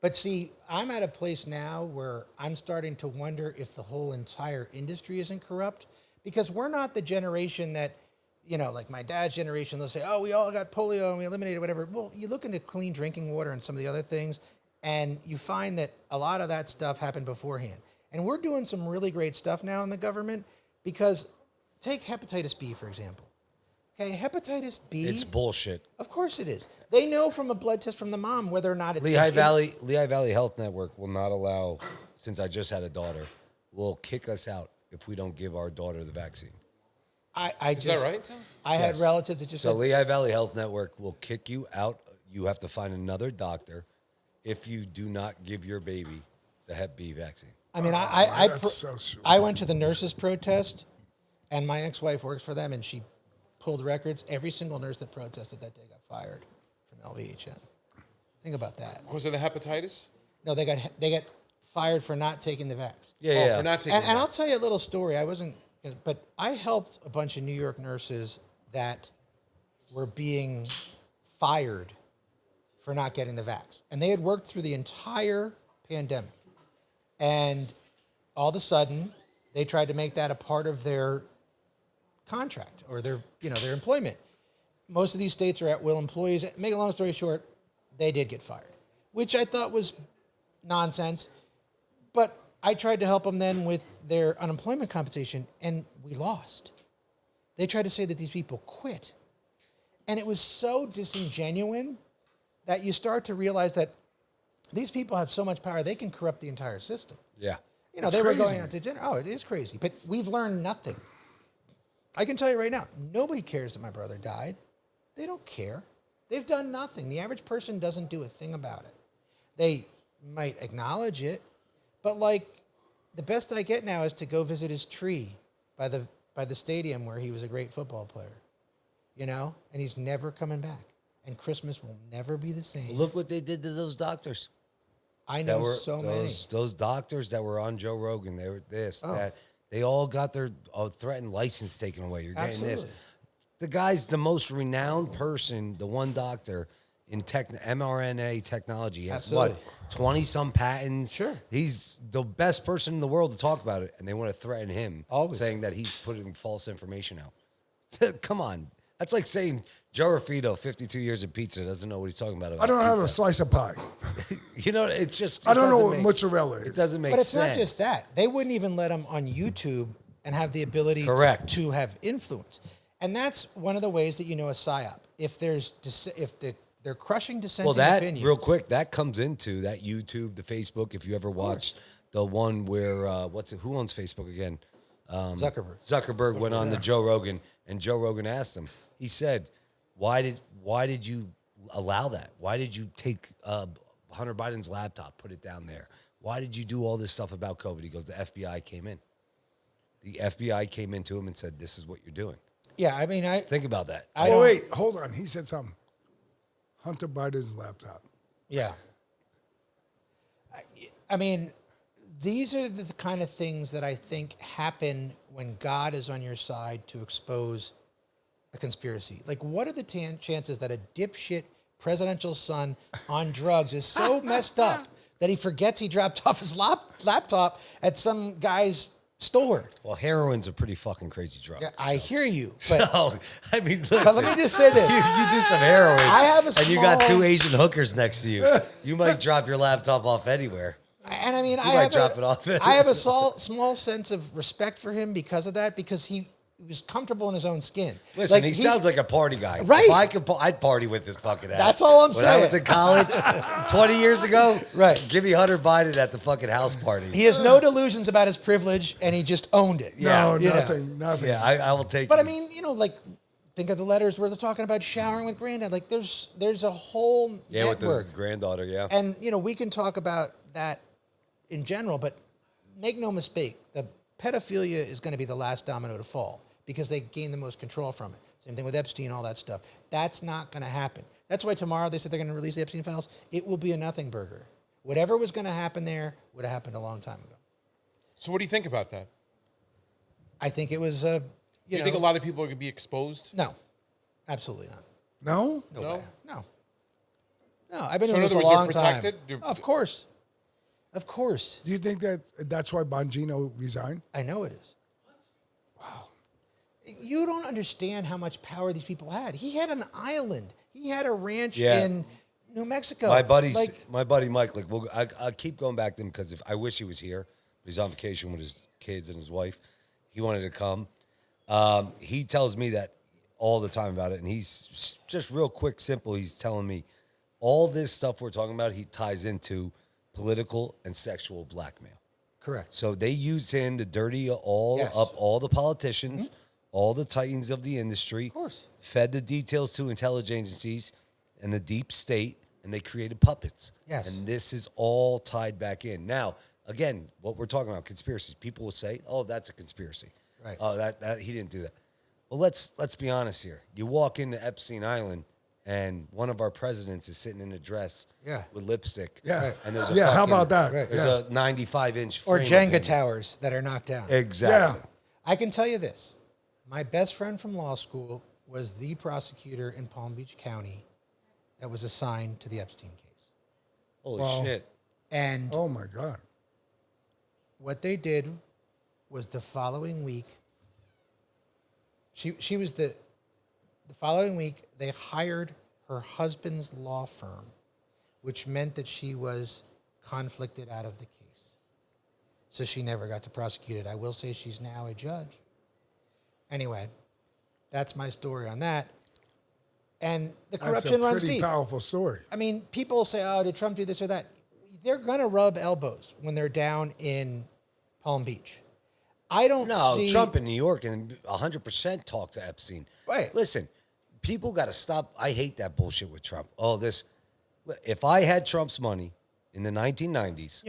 But see, I'm at a place now where I'm starting to wonder if the whole entire industry isn't corrupt because we're not the generation that, like my dad's generation, they'll say, oh, we all got polio and we eliminated whatever. Well, you look into clean drinking water and some of the other things, and you find that a lot of that stuff happened beforehand. And we're doing some really great stuff now in the government because take hepatitis B, for example. Okay, hepatitis B. It's bullshit. Of course it is. They know from a blood test from the mom whether or not it's Lehigh Valley Health Network will not allow, since I just had a daughter, will kick us out if we don't give our daughter the vaccine. Is that right, Tom? I had relatives that just So said, Lehigh Valley Health Network will kick you out. You have to find another doctor if you do not give your baby the Hep B vaccine. I mean, That's so stupid. I went to the nurses' protest, and my ex-wife works for them, and she pulled records. Every single nurse that protested that day got fired from LVHN. Think about that. Was it the hepatitis? No, they got fired for not taking the vax. Yeah. For not taking And I'll tell you a little story. But I helped a bunch of New York nurses that were being fired for not getting the vax. And they had worked through the entire pandemic. And all of a sudden, they tried to make that a part of their contract or their employment. Most of these states are at-will employees. Make a long story short, they did get fired, which I thought was nonsense. But I tried to help them then with their unemployment compensation, and we lost. They tried to say that these people quit. And it was so disingenuous that you start to realize that these people have so much power, they can corrupt the entire system. Yeah. They were going out to dinner. Oh, it is crazy. But we've learned nothing. I can tell you right now, nobody cares that my brother died. They don't care. They've done nothing. The average person doesn't do a thing about it. They might acknowledge it, but the best I get now is to go visit his tree by the stadium where he was a great football player, and he's never coming back. And Christmas will never be the same. Look what they did to those doctors. I know so many. Those doctors that were on Joe Rogan, they were that. They all got their threatened license taken away. You're getting this. The guy's the most renowned person, the one doctor in mRNA technology. He has what, 20-some patents? Sure. He's the best person in the world to talk about it, and they want to threaten him, Always. saying that he's putting false information out. Come on. That's like saying Joe Rafito, 52 years of pizza, doesn't know what he's talking about I don't have a pizza. slice of pie. It's just... I don't know what make- mozzarella is. It doesn't make sense. But it's not just that. They wouldn't even let him on YouTube and have the ability Correct. to have influence. And that's one of the ways that you know a psyop. If they're crushing dissenting opinions. Real quick, that comes into that YouTube, the Facebook. If you ever watched the one where who owns Facebook again? Zuckerberg. Zuckerberg went on to Joe Rogan, and Joe Rogan asked him. He said, "Why did you allow that? Why did you take Hunter Biden's laptop, put it down there? Why did you do all this stuff about COVID?" He goes, "The FBI came in. The FBI came into him and said, 'This is what you're doing.'" Yeah, I mean, Think about that. Wait, hold on. He said something. Hunter Biden's laptop. Yeah. I mean, these are the kind of things that I think happen when God is on your side to expose a conspiracy. What are the chances that a dipshit presidential son on drugs is so messed up that he forgets he dropped off his laptop at some guy's store? Well, heroin's a pretty fucking crazy drug. Yeah, I hear you, but No, I mean, listen. but let me just say this. You do some heroin, I have a and you got small- 2 Asian hookers next to you. You might drop your laptop off anywhere. And I mean, might drop it off. I have a small sense of respect for him because of that, because he was comfortable in his own skin. Listen, he sounds like a party guy. Right. If I could, I'd party with this fucking ass. That's all I'm when I was saying. in college 20 years ago, Right. give me Hunter Biden at the fucking house party. He has no delusions about his privilege, and he just owned it. No, You know. nothing. Yeah, I will take But it. I mean, think of the letters where they're talking about showering with granddad. There's a whole with network. the granddaughter, yeah. And, we can talk about that in general, but make no mistake, the pedophilia is going to be the last domino to fall because they gain the most control from it. Same thing with Epstein, all that stuff. That's not going to happen. That's why tomorrow they said they're going to release the Epstein files. It will be a nothing burger. Whatever was going to happen there would have happened a long time ago. So what do you think about that? I think it was, Do you think a lot of people are going to be exposed? No, absolutely not. No? No No? way. No. I've been So doing in this other a words, you're long time. protected? You're- Of course. Of course. Do you think that's why Bongino resigned? I know it is. You don't understand how much power these people had. He had an island. He had a ranch Yeah. in New Mexico. My buddy Mike, like, I keep going back to him because I wish he was here. He's on vacation with his kids and his wife. He wanted to come. He tells me that all the time about it, and he's just real quick, simple. He's telling me all this stuff we're talking about, he ties into political and sexual blackmail. Correct. So they used him to dirty up all the politicians, all the titans of the industry. Of course. Fed the details to intelligence agencies and the deep state, and they created puppets. Yes. And this is all tied back in. Now, again, what we're talking about, conspiracies. People will say, "Oh, that's a conspiracy." Right. Oh, that he didn't do that. Well, let's be honest here. You walk into Epstein Island, and one of our presidents is sitting in a dress with lipstick. Yeah. And there's How about that? Right. There's a 95-inch Or frame Jenga of him. towers that are knocked down. Exactly. Yeah. I can tell you this. My best friend from law school was the prosecutor in Palm Beach County that was assigned to the Epstein case. Holy shit. And Oh my God. what they did was the following week, she was the following week, they hired her husband's law firm, which meant that she was conflicted out of the case. So she never got to prosecute it. I will say she's now a judge. Anyway, that's my story on that. And the corruption runs That's a pretty deep. powerful story. I mean, people say, "Oh, did Trump do this or that?" They're gonna rub elbows when they're down in Palm Beach. I don't see Trump in New York and 100% talk to Epstein. Right. Listen, people got to stop. I hate that bullshit with Trump. If I had Trump's money in the 1990s,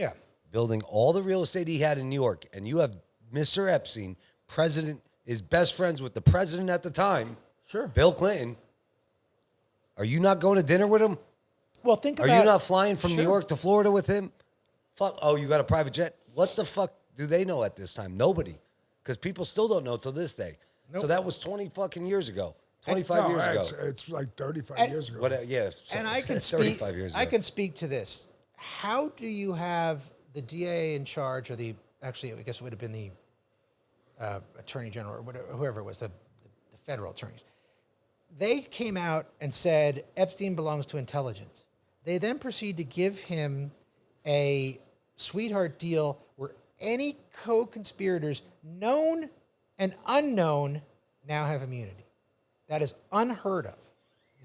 building all the real estate he had in New York, and you have Mr. Epstein, president, is best friends with the president at the time, Bill Clinton. Are you not going to dinner with him? Well, think about. Are you not flying from New York to Florida with him? Fuck. Oh, you got a private jet? What the fuck do they know at this time? Nobody. Because people still don't know till this day. Nope. So that was 20 fucking years ago. 25 years ago. It's like 35 years ago. Yes. And I can 35 years ago. I can speak to this. How do you have the DA in charge, or actually, I guess it would have been the Attorney General, or whatever, whoever it was, the federal attorneys. They came out and said Epstein belongs to intelligence. They then proceed to give him a sweetheart deal where any co-conspirators, known and unknown, now have immunity. That is unheard of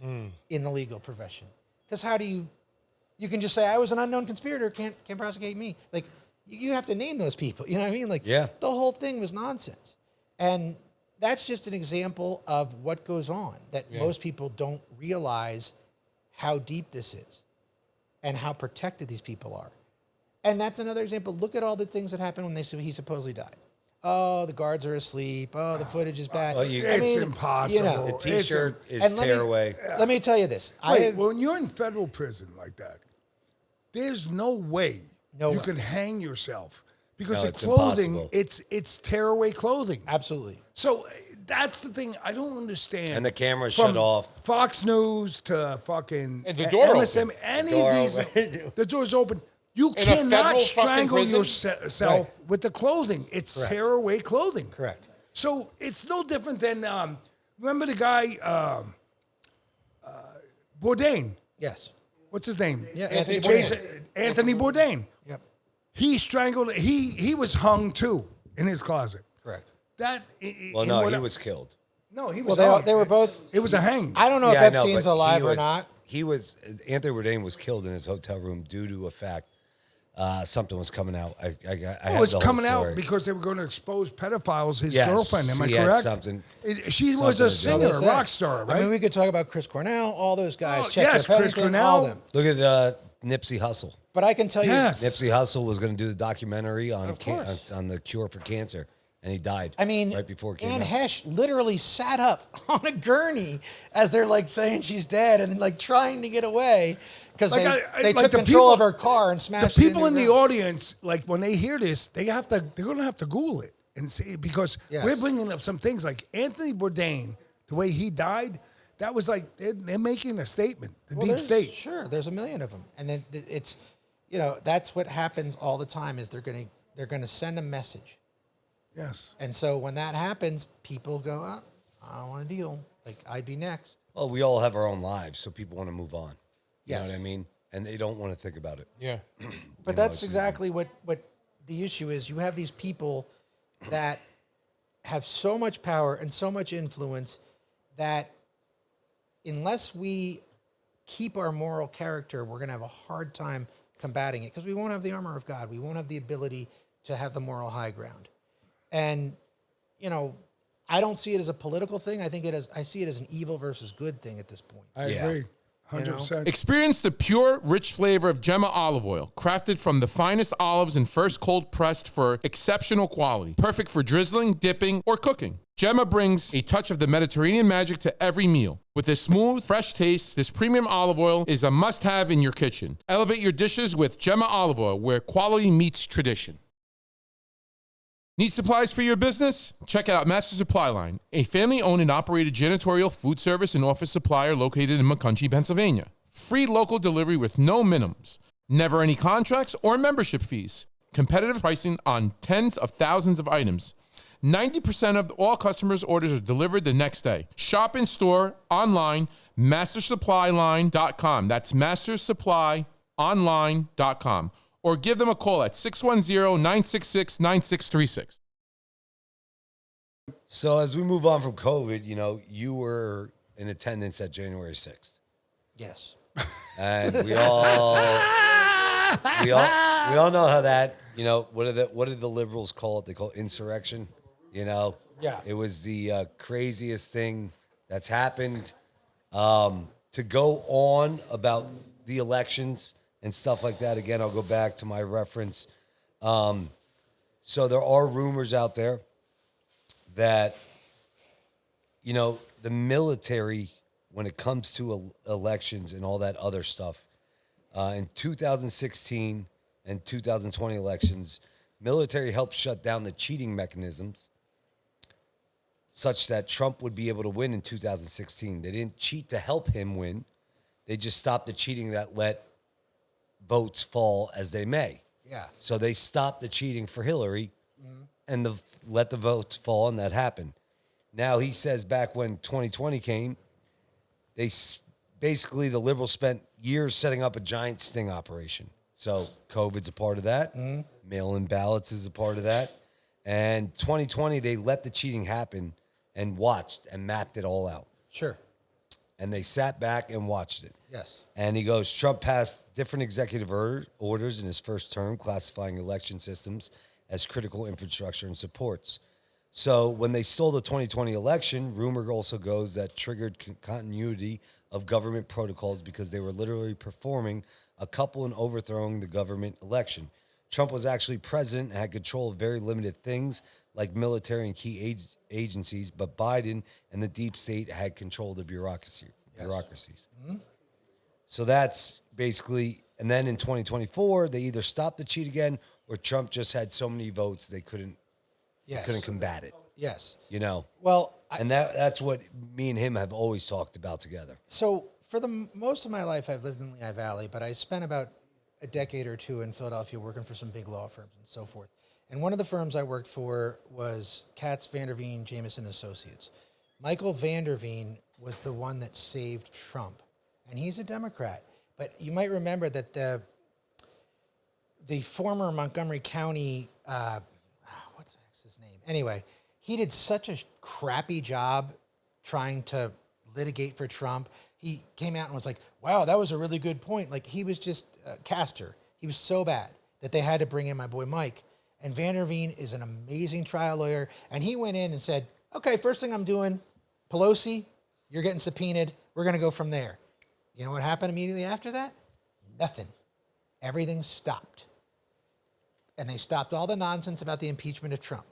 in the legal profession. Because how do you can just say, I was an unknown conspirator, can't prosecute me. Like, you have to name those people. You know what I mean? Like, the whole thing was nonsense. And that's just an example of what goes on, that most people don't realize how deep this is and how protected these people are. And that's another example. Look at all the things that happened when he supposedly died. Oh, the guards are asleep. Oh, the footage is bad. It's impossible. You know, the T-shirt is tearaway. Let me tell you this. When you're in federal prison like that, there's no way you can hang yourself. Because the clothing, it's tearaway clothing. Absolutely. So that's the thing I don't understand. And the camera shut off. Fox News to fucking and the door MSM, open. any of these, the door's open. You cannot strangle yourself with the clothing. It's tearaway clothing. Correct. So it's no different than, remember the guy, Bourdain? Yes. What's his name? Yeah, Anthony Bourdain. Yep. He strangled, he was hung too in his closet. Correct. He was killed. No, he was Well, hung. they were both. It was a hang. I don't know if Epstein's alive or not. Anthony Bourdain was killed in his hotel room due to a fact. Something was coming out. It was coming out because they were going to expose pedophiles, his girlfriend. Am I correct? She was a singer, a rock star, right? I mean, we could talk about Chris Cornell, all those guys. Chester Yes, Chris Bennington, Cornell. all of them. Look at Nipsey Hussle. But I can tell you, Nipsey Hussle was going to do the documentary on the cure for cancer, and he died. I mean, right before it came Anne out. Hesh literally sat up on a gurney as they're like saying she's dead and like trying to get away because they took control of her car and smashed. The people in the audience, like when they hear this, they're going to have to Google it and see, because we're bringing up some things like Anthony Bourdain, the way he died. That was like they're making a statement. The deep state. Sure, there's a million of them, and then it's, that's what happens all the time. Is they're going to send a message Yes. And so when that happens, people go, oh, I don't want to deal. Like, I'd be next. Well, we all have our own lives, so people want to move on. You know Yes. what I mean? And they don't want to think about it. Yeah. But that's exactly what the issue is. You have these people that have so much power and so much influence that unless we keep our moral character, we're going to have a hard time combating it because we won't have the armor of God. We won't have the ability to have the moral high ground. And, you know, I don't see it as a political thing. I see it as an evil versus good thing at this point. I agree. 100%. Experience the pure, rich flavor of Gemma olive oil, crafted from the finest olives and first cold pressed for exceptional quality. Perfect for drizzling, dipping, or cooking. Gemma brings a touch of the Mediterranean magic to every meal. With a smooth, fresh taste, this premium olive oil is a must-have in your kitchen. Elevate your dishes with Gemma olive oil, where quality meets tradition. Need supplies for your business? Check out Master Supply Line, a family-owned and operated janitorial, food service, and office supplier located in McCunchy, Pennsylvania. Free local delivery with no minimums. Never any contracts or membership fees. Competitive pricing on tens of thousands of items. 90% of all customers' orders are delivered the next day. Shop in store, online, mastersupplyline.com. That's mastersupplyonline.com. Or give them a call at 610-966-9636. So as we move on from COVID, you know, you were in attendance at January 6th. Yes. And we all know how that, you know, what did the liberals call it? They call it insurrection, you know? Yeah. It was the craziest thing that's happened. To go on about the elections and stuff like that, again, I'll go back to my reference. So there are rumors out there that, you know, the military, when it comes to elections and all that other stuff, in 2016 and 2020 elections, military helped shut down the cheating mechanisms such that Trump would be able to win in 2016. They didn't cheat to help him win. They just stopped the cheating that let votes fall as they may. Yeah. So they stopped the cheating for Hillary and let the votes fall, and that happened. Now he says back when 2020 came, basically the liberals spent years setting up a giant sting operation. So COVID's a part of that. Mail-in ballots is a part of that. And 2020, they let the cheating happen and watched and mapped it all out. Sure. And they sat back and watched it. Yes. And he goes, Trump passed different executive orders in his first term, classifying election systems as critical infrastructure and supports. So when they stole the 2020 election, rumor also goes that triggered continuity of government protocols because they were literally performing a couple and overthrowing the government election. Trump was actually president and had control of very limited things like military and key agencies, but Biden and the deep state had control of the bureaucracies. So that's basically, and then in 2024, they either stopped the cheat again or Trump just had so many votes they couldn't combat it. Yes. You know? Well, And that's what me and him have always talked about together. so for the most of my life, I've lived in Lehigh Valley, but I spent about a decade or two in Philadelphia working for some big law firms and so forth. And one of the firms I worked for was Katz, Vanderveen, Jameson Associates. Michael Vanderveen was the one that saved Trump, and he's a Democrat. But you might remember that the former Montgomery County, what the heck's his name? Anyway, he did such a crappy job trying to litigate for Trump. He came out and was like, wow, that was a really good point. Like, he was just Castor. He was so bad that they had to bring in my boy Mike. And Vanderveen is an amazing trial lawyer. And he went in and said, okay, first thing I'm doing, Pelosi, you're getting subpoenaed. We're going to go from there. You know what happened immediately after that? Nothing. Everything stopped. And they stopped all the nonsense about the impeachment of Trump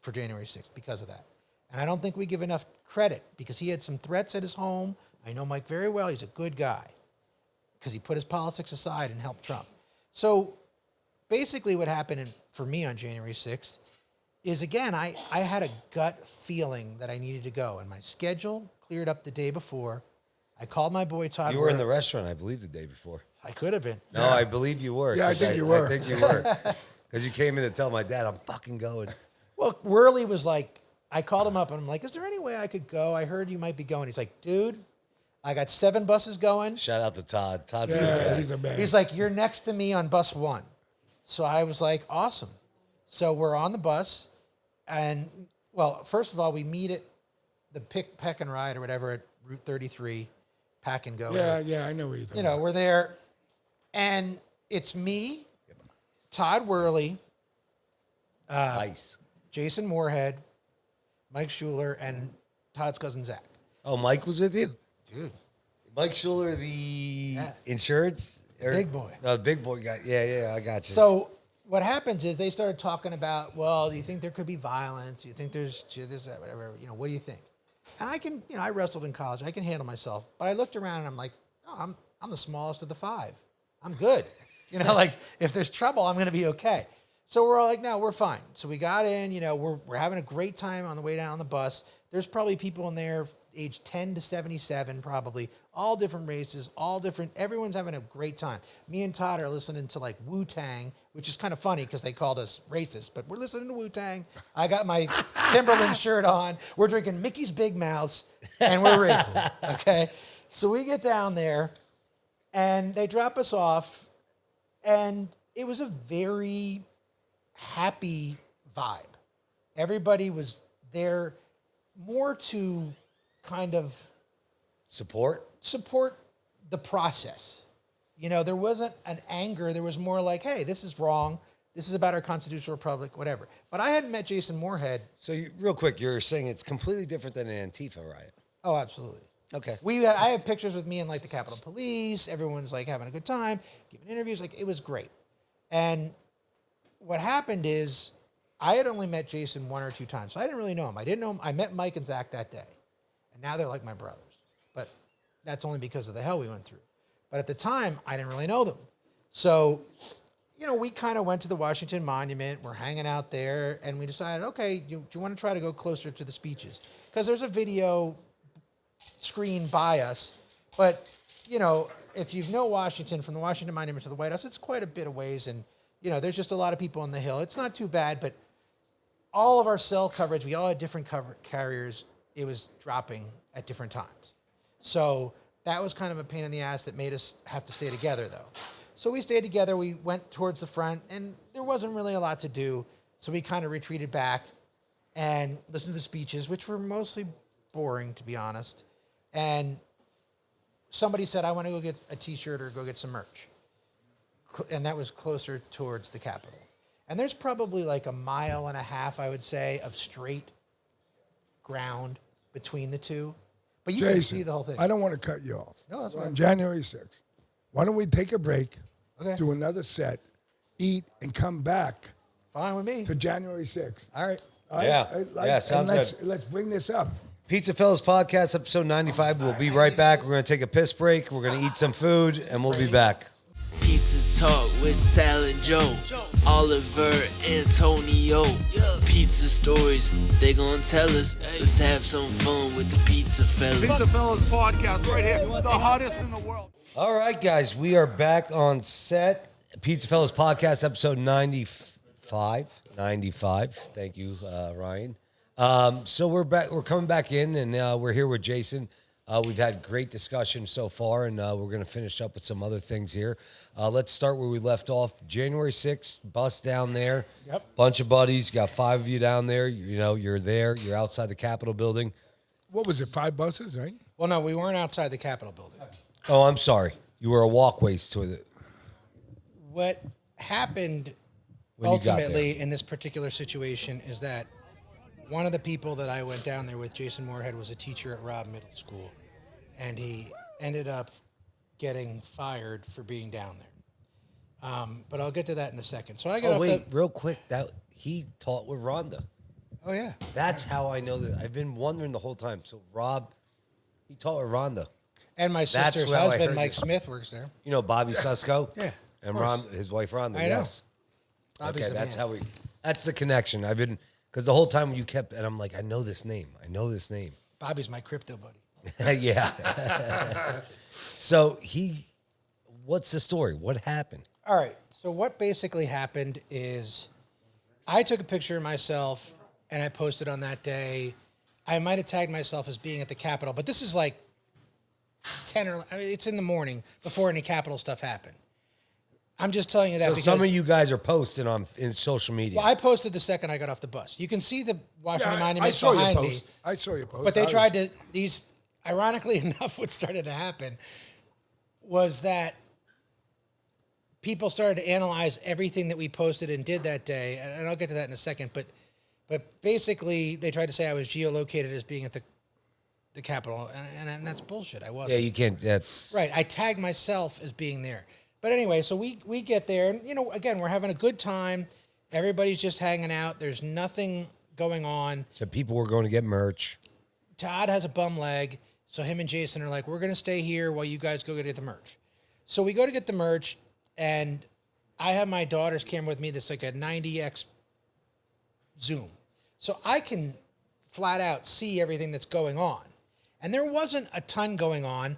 for January 6th because of that. And I don't think we give enough credit because he had some threats at his home. I know Mike very well. He's a good guy because he put his politics aside and helped Trump. So basically what happened for me on January 6th is, again, I had a gut feeling that I needed to go. And my schedule cleared up the day before. I called my boy Todd. You were in the restaurant, I believe, the day before. I could have been. No, I believe you were. Yeah, I think you were. I think you were. Because you came in to tell my dad, I'm fucking going. Well, Worley was like, I called him up and I'm like, is there any way I could go? I heard you might be going. He's like, dude, I got 7 buses going. Shout out to Todd. Todd's Yeah, he's a man. He's like, you're next to me on bus 1. So I was like, awesome. So we're on the bus. And, well, first of all, we meet at the Peck and Ride or whatever at Route 33, Pack and Go. Yeah, I know what you're talking about. We're there. And it's me, Todd Worley, nice. Jason Moorhead, Mike Schuler, and Todd's cousin Zach. Oh, Mike was with you? Dude. Mike Schuler, the insurance? Big boy. No, big boy guy. Yeah, I got you. So what happens is they started talking about, well, do you think there could be violence? Do you think there's this, that, whatever? What do you think? And I wrestled in college. I can handle myself. But I looked around and I'm like, oh, I'm the smallest of the 5. I'm good. Like if there's trouble, I'm going to be okay. So we're all like, no, we're fine. So we got in, we're having a great time on the way down on the bus. There's probably people in there age 10 to 77, probably all different races, everyone's having a great time. Me and Todd are listening to like Wu-Tang, which is kind of funny because they called us racist, but we're listening to Wu-Tang. I got my Timberland shirt on. We're drinking Mickey's Big Mouths and we're racing. Okay. So we get down there and they drop us off and it was a very happy vibe. Everybody was there more to kind of support the process. There wasn't an anger. There was more like, hey, this is wrong. This is about our constitutional republic, whatever. But I hadn't met Jason Moorhead. So real quick, you're saying it's completely different than an Antifa riot. Oh, absolutely. Okay. I have pictures with me and like the Capitol Police. Everyone's like having a good time, giving interviews. Like it was great. And what happened is I had only met Jason 1 or 2 times. So I didn't really know him. I didn't know him. I met Mike and Zach that day. And now they're like my brothers. But that's only because of the hell we went through. But at the time, I didn't really know them. So, we kind of went to the Washington Monument. We're hanging out there. And we decided, okay, do you want to try to go closer to the speeches? Because there's a video screen by us. But, if you know Washington, from the Washington Monument to the White House, it's quite a bit of ways. And, there's just a lot of people on the Hill. It's not too bad, but all of our cell coverage, we all had different carriers. It was dropping at different times. So that was kind of a pain in the ass that made us have to stay together, though. So we stayed together. We went towards the front, and there wasn't really a lot to do. So we kind of retreated back and listened to the speeches, which were mostly boring, to be honest. And somebody said, I want to go get a T-shirt or go get some merch. And that was closer towards the Capitol. And there's probably like 1.5 miles, I would say, of straight ground between the two. But you can see the whole thing. I don't want to cut you off. No, that's On fine. January 6th, why don't we take a break, Okay. do another set, eat, and come back Fine with me. to January 6th? All right. All right? Yeah, sounds good. Let's bring this up. PizzaFellas podcast, episode 95. We'll be right back. We're going to take a piss break. We're going to eat some food, and we'll be back. Pizza Talk with Sal and Joe, Oliver, Antonio. Pizza stories, they gon' tell us. Let's have some fun with the PizzaFellas. PizzaFellas podcast right here, the hottest in the world. All right, guys, we are back on set. PizzaFellas podcast, episode 95. Thank you, Ryan. So we're back. We're coming back in, and we're here with Jason. We've had great discussion so far, and we're going to finish up with some other things here. Let's start where we left off. January 6th, bus down there. Yep. Bunch of buddies. Got 5 of you down there. You're there. You're outside the Capitol building. What was it, 5 buses, right? Well, no, we weren't outside the Capitol building. Oh, I'm sorry. You were a walkways to it. What happened When you got there. ultimately in this particular situation is that one of the people that I went down there with, Jason Moorhead, was a teacher at Robb Middle School. And he ended up getting fired for being down there. But I'll get to that in a second. So I got Oh, wait, real quick. That he taught with Rhonda. Oh, yeah. That's how I know that. I've been wondering the whole time. So Rob, he taught with Rhonda. And my That's sister's how I husband, heard Mike it. Smith, works there. You know Bobby Susko? Yeah, And of course. his wife Rhonda, I know. yes. Bobby's Okay, the that's man. how that's the connection. I've been, because the whole time you kept, and I'm like, I know this name. Bobby's my crypto buddy. Yeah. So what's the story? What happened? All right. So what basically happened is I took a picture of myself and I posted on that day. I might have tagged myself as being at the Capitol, but this is like 10 or it's in the morning before any Capitol stuff happened. I'm just telling you that So because some of you guys are posting in social media. well, I posted the second I got off the bus. You can see the Washington I Monument saw your behind me. post. I saw your post. But they I tried to, ironically enough, what started to happen was that people started to analyze everything that we posted and did that day. And I'll get to that in a second. But basically, they tried to say I was geolocated as being at the Capitol. And that's bullshit. I wasn't. Yeah, you can't. That's Right. I tagged myself as being there. But anyway, so we get there. And, again, we're having a good time. Everybody's just hanging out. There's nothing going on. So people were going to get merch. Todd has a bum leg, so him and Jason are like, we're going to stay here while you guys go get the merch. So we go to get the merch, and I have my daughter's camera with me that's like a 90x zoom. So I can flat out see everything that's going on. And there wasn't a ton going on.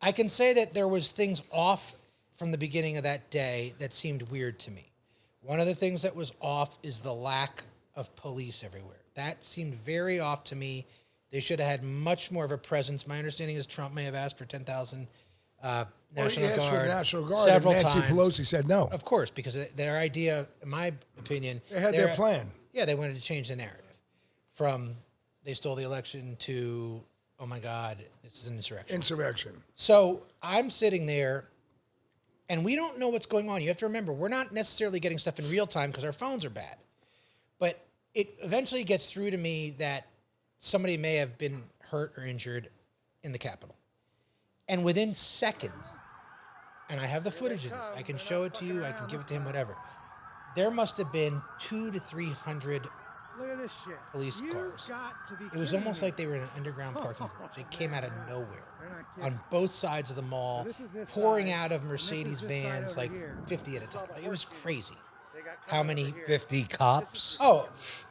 I can say that there was things off from the beginning of that day that seemed weird to me. One of the things that was off is the lack of police everywhere. That seemed very off to me. They should have had much more of a presence. My understanding is Trump may have asked for 10,000 National he asked for Guard the National Guard, several and Nancy times. Pelosi said no. Of course, because their idea, in my opinion, They had their plan. Yeah, they wanted to change the narrative from they stole the election to, oh my God, this is an insurrection. Insurrection. So I'm sitting there, and we don't know what's going on. You have to remember, we're not necessarily getting stuff in real time because our phones are bad. But it eventually gets through to me that somebody may have been hurt or injured in the Capitol. And within seconds, and I have the footage of this, I can show it to you, I can give it to him, whatever. There must have been 200 to 300 Look at this shit. police You cars. got to be It was kidding almost me. like they were in an underground parking garage. They came out of nowhere They're not kidding. on both sides of the mall, So this is this pouring side, out of and this is Mercedes this side vans, over like here. 50 at a time. It was crazy. They got How cars many? over here. 50 cops, Oh,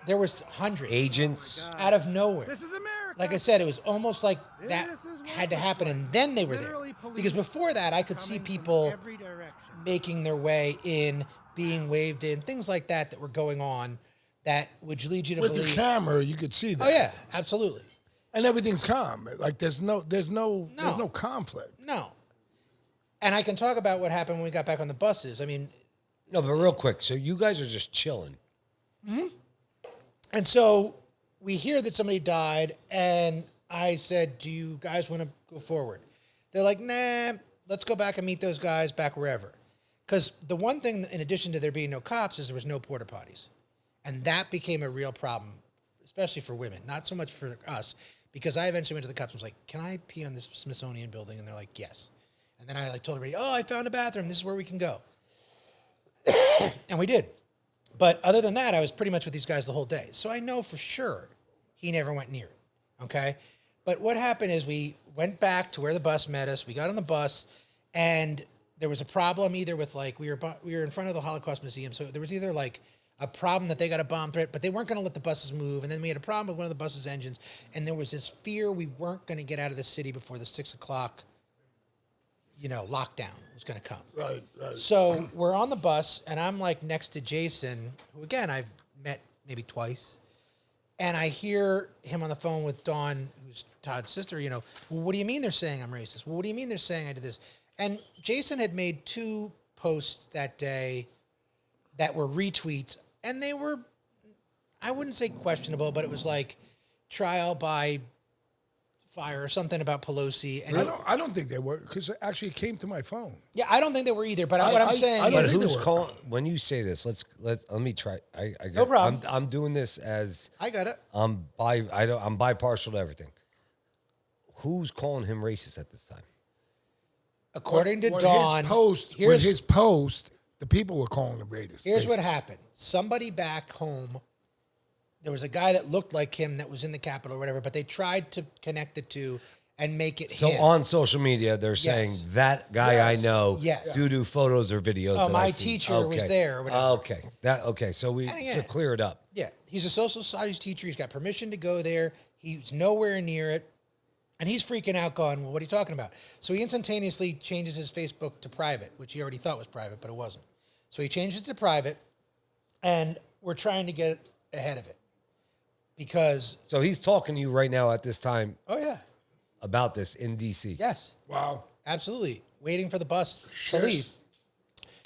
there was hundreds agents. out of nowhere. This is America. Like I said, it was almost like that This is what had to it happen, looks and like. then they were there. Literally police Because before that, I could see coming from people every direction. making their way in, being waved in, things like that were going on that would lead you to With the believe. camera, you could see that. Oh yeah, absolutely. And everything's calm. Like there's no conflict. No. And I can talk about what happened when we got back on the buses. I mean, No, but real quick. So you guys are just chilling. and so we hear that somebody died, and I said, do you guys want to go forward? They're like, nah, let's go back and meet those guys back wherever. Because the one thing, in addition to there being no cops, is there was no porta potties. And that became a real problem, especially for women, not so much for us, because I eventually went to the cops and was like, can I pee on this Smithsonian building? And they're like, yes. And then I told everybody, oh, I found a bathroom. This is where we can go. And we did. But other than that, I was pretty much with these guys the whole day. So I know for sure he never went near it, okay? But what happened is we went back to where the bus met us. We got on the bus, and there was a problem either with, like, we were in front of the Holocaust Museum, so there was either, like, a problem that they got a bomb threat, but they weren't going to let the buses move. And then we had a problem with one of the bus's engines. And there was this fear we weren't going to get out of the city before the 6 o'clock, lockdown was going to come. Right. So we're on the bus, and I'm like next to Jason, who again I've met maybe twice. And I hear him on the phone with Dawn, who's Todd's sister, well, what do you mean they're saying I'm racist? Well, what do you mean they're saying I did this? And Jason had made 2 posts that day that were retweets. And they were, I wouldn't say questionable, but it was like trial by fire or something about Pelosi. And I don't think they were, because actually it came to my phone. yeah, I don't think they were either. But what I'm saying I don't But is, think who's they were. calling? When you say this, let me try. I No problem. I'm doing this as I got it. I'm bipartial to everything. Who's calling him racist at this time? According to When Dawn, his post, the people were calling him racist. here's what happened. Somebody back home, there was a guy that looked like him that was in the Capitol or whatever, but they tried to connect the two and make it So him. on social media, they're saying that guy Yes. I know Yes. due to photos or videos. Oh, that my I've seen. teacher was there or whatever. Okay. So we And again- to clear it up. Yeah, he's a social studies teacher. He's got permission to go there. He's nowhere near it. And he's freaking out going, well, what are you talking about? So he instantaneously changes his Facebook to private, which he already thought was private, but it wasn't. So he changed it to private, and we're trying to get ahead of it. because So he's talking to you right now at this time oh yeah, about this in D.C. yes, Wow. absolutely, waiting for the bus to leave.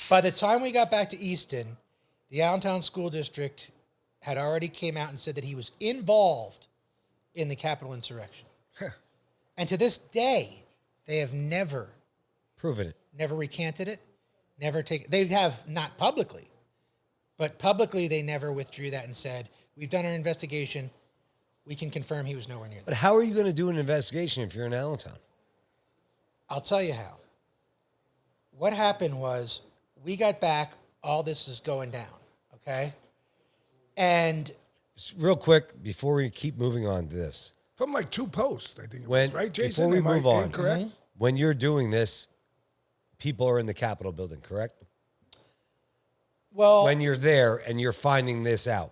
By the time we got back to Easton, the Allentown School District had already came out and said that he was involved in the Capitol insurrection. And to this day, they have never Proving it. recanted it, never taken. They have not publicly, but publicly they never withdrew that and said, "We've done our investigation. We can confirm he was nowhere near But there." how are you going to do an investigation if you're in Allentown? I'll tell you how. What happened was we got back. All this is going down, okay? And Just real quick, before we keep moving on to this, From like 2 posts, I think it when was, right, Jason? before we Am I move on, incorrect? when you're doing this, people are in the Capitol building, correct? well, When you're there and you're finding this out,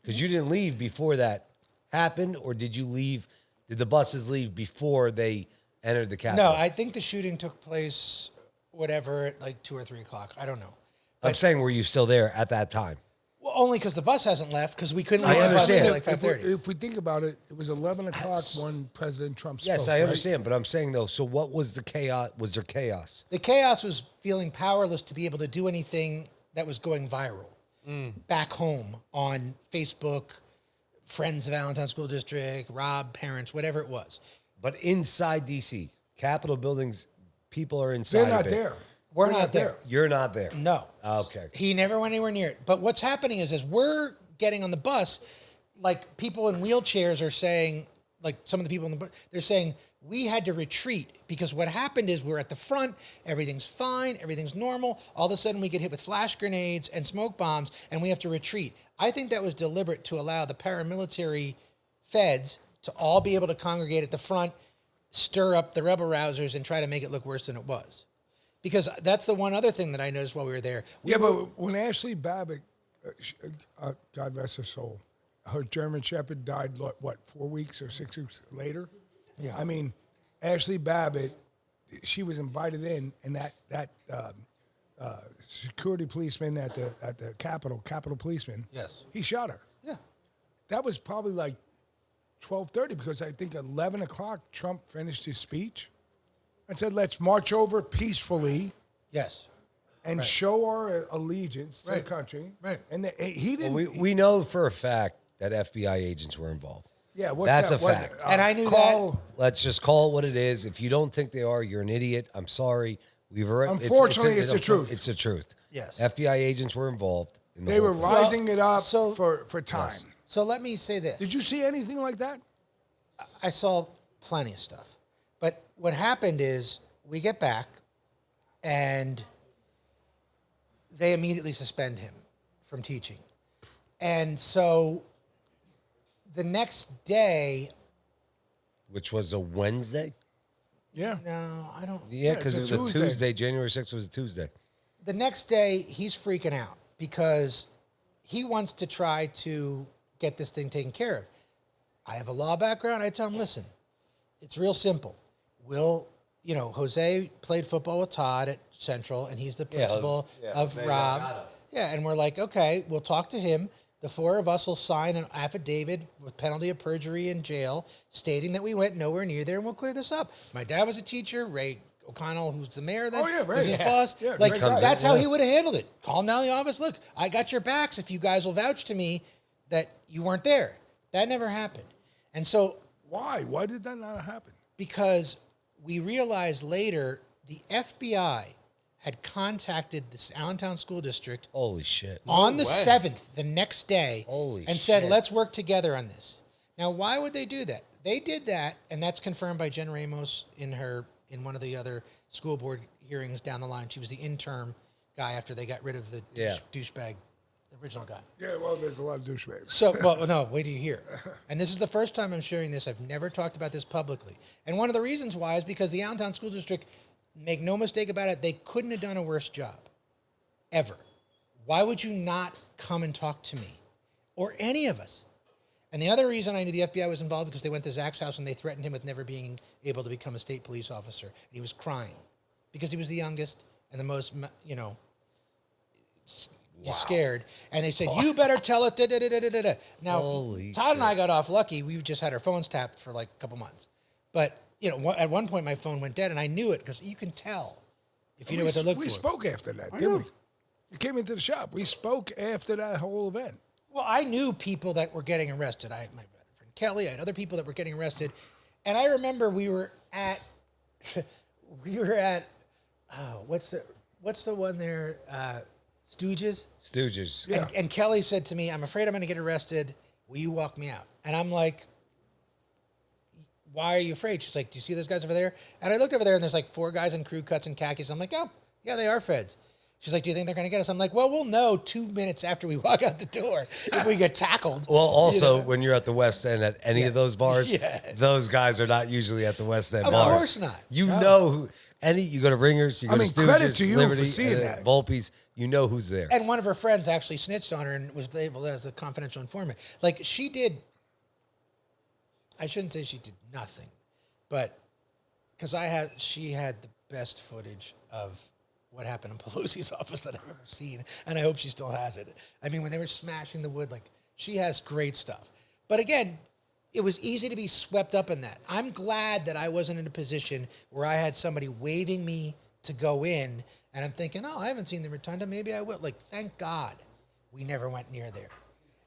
because you didn't leave before that happened, or did you leave? Did the buses leave before they entered the Capitol? no, I think the shooting took place, whatever, at like 2 or 3 o'clock. I don't know. I'm saying, were you still there at that time? Well, only because the bus hasn't left because we couldn't I leave the bus understand. until like If we- 5:30. If we think about it, it was 11 o'clock when President Trump spoke. Yes, I right? understand, but I'm saying though. So what was the chaos? Was there chaos? The chaos was feeling powerless to be able to do anything that was going viral back home on Facebook, Friends of Allentown School District, Rob, parents, whatever it was. But inside DC, Capitol buildings, people are inside. They're not of it. there. We're not there. You're not there. No. Okay. He never went anywhere near it. But what's happening is, as we're getting on the bus, like people in wheelchairs are saying, like some of the people in the bus, they're saying, we had to retreat because what happened is we're at the front, everything's fine, everything's normal. All of a sudden we get hit with flash grenades and smoke bombs and we have to retreat. I think that was deliberate to allow the paramilitary feds to all be able to congregate at the front, stir up the rebel rousers and try to make it look worse than it was. Because that's the one other thing that I noticed while we were there. But when Ashley Babbitt, God rest her soul, her German Shepherd died, what, 4 weeks or 6 weeks later? Yeah. I mean, Ashley Babbitt, she was invited in, and that security policeman at the Capitol policeman, Yes. he shot her. Yeah. That was probably like 12:30 because I think 11 o'clock Trump finished his speech and said, let's march over peacefully Yes. and show our allegiance to Right. the country. Right. And he didn't. We know for a fact that FBI agents were involved. yeah, what's That's that? a fact. And I knew call, Let's just call it what it is. If you don't think they are, you're an idiot. I'm sorry. We've already. Unfortunately, it's the truth. It's the truth. Yes. FBI agents were involved. In the They whole were thing. rising it up so- for time. Yes. So let me say this. Did you see anything like that? I saw plenty of stuff. But what happened is we get back and they immediately suspend him from teaching. And so the next day, Which was a Wednesday. Yeah. no, I don't. Yeah, it's because a it was a Tuesday. Tuesday. January 6th was a Tuesday. The next day, he's freaking out because he wants to try to get this thing taken care of. I have a law background. I tell him, listen, it's real simple. Jose played football with Todd at Central, and he's the principal of Rob. Yeah, and we're like, okay, we'll talk to him. The four of us will sign an affidavit with penalty of perjury in jail stating that we went nowhere near there, and we'll clear this up. My dad was a teacher. Ray O'Connell, who's the mayor then, Oh, yeah, Ray. was his Yeah. boss. Yeah, like, great guy. that's how Yeah. he would have handled it. Call him down to the office. Look, I got your backs if you guys will vouch to me that you weren't there. That never happened. And so Why? Why did that not happen? because we realized later the FBI had contacted this Allentown School District Holy shit. on the way. 7th, the next day, Holy and said, shit. let's work together on this. Now, why would they do that? They did that, and that's confirmed by Jen Ramos in one of the other school board hearings down the line. She was the interim guy after they got rid of the douchebag, the original guy. Yeah, well, there's a lot of douchebags. So, well, no, wait till you hear. And this is the first time I'm sharing this. I've never talked about this publicly. And one of the reasons why is because the Allentown School District, make no mistake about it, they couldn't have done a worse job. Ever. Why would you not come and talk to me? Or any of us? And the other reason I knew the FBI was involved because they went to Zach's house and they threatened him with never being able to become a state police officer. And he was crying because he was the youngest and the most, You're scared. And they said, you better tell it. Da, da, da, da, da, da. Now, Holy Todd and I got off lucky. We just had our phones tapped for like a couple months. But, you know, at one point my phone went dead, and I knew it because you can tell if you know what to look for. We spoke after that, didn't we? You came into the shop. We spoke after that whole event. Well, I knew people that were getting arrested. I had my friend Kelly. I had other people that were getting arrested. And I remember we were at, what's the one there? Stooges. Stooges. Yeah. And Kelly said to me, I'm afraid I'm going to get arrested. Will you walk me out? And I'm like, why are you afraid? She's like, do you see those guys over there? And I looked over there, and there's like 4 guys in crew cuts and khakis. I'm like, oh, yeah, they are feds. She's like, do you think they're going to get us? I'm like, well, we'll know 2 minutes after we walk out the door if we get tackled. Well, also, when you're at the West End at any of those bars, Yeah. those guys are not usually at the West End Of bars. course not. You know who, you go to Ringers, you go to Stooges, credit to you Liberty, for seeing and that. Volpe's, you know who's there. And one of her friends actually snitched on her and was labeled as a confidential informant. Like, she did, I shouldn't say she did nothing, but because she had the best footage of what happened in Pelosi's office that I've ever seen, and I hope she still has it. I mean, when they were smashing the wood, like, she has great stuff. But again, it was easy to be swept up in that. I'm glad that I wasn't in a position where I had somebody waving me to go in, and I'm thinking, oh, I haven't seen the rotunda, maybe I will. Like, thank God we never went near there.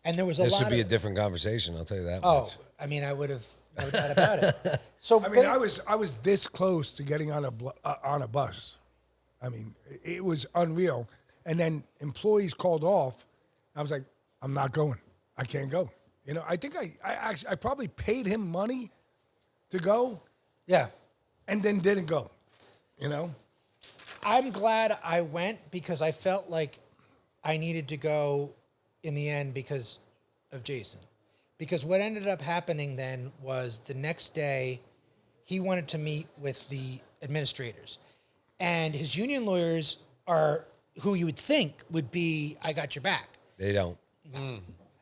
And there was a This lot should be of, a different conversation, I'll tell you that oh, much. I mean, I would have no doubt about it. So I mean, I was this close to getting on a bus. I mean, it was unreal. And then employees called off. I was like, I'm not going. I can't go. You know, I think I probably paid him money to go, yeah. and then didn't go. You know, I'm glad I went because I felt like I needed to go in the end because of Jason. Because what ended up happening then was the next day he wanted to meet with the administrators. And his union lawyers are who you would think would be, I got your back. They don't.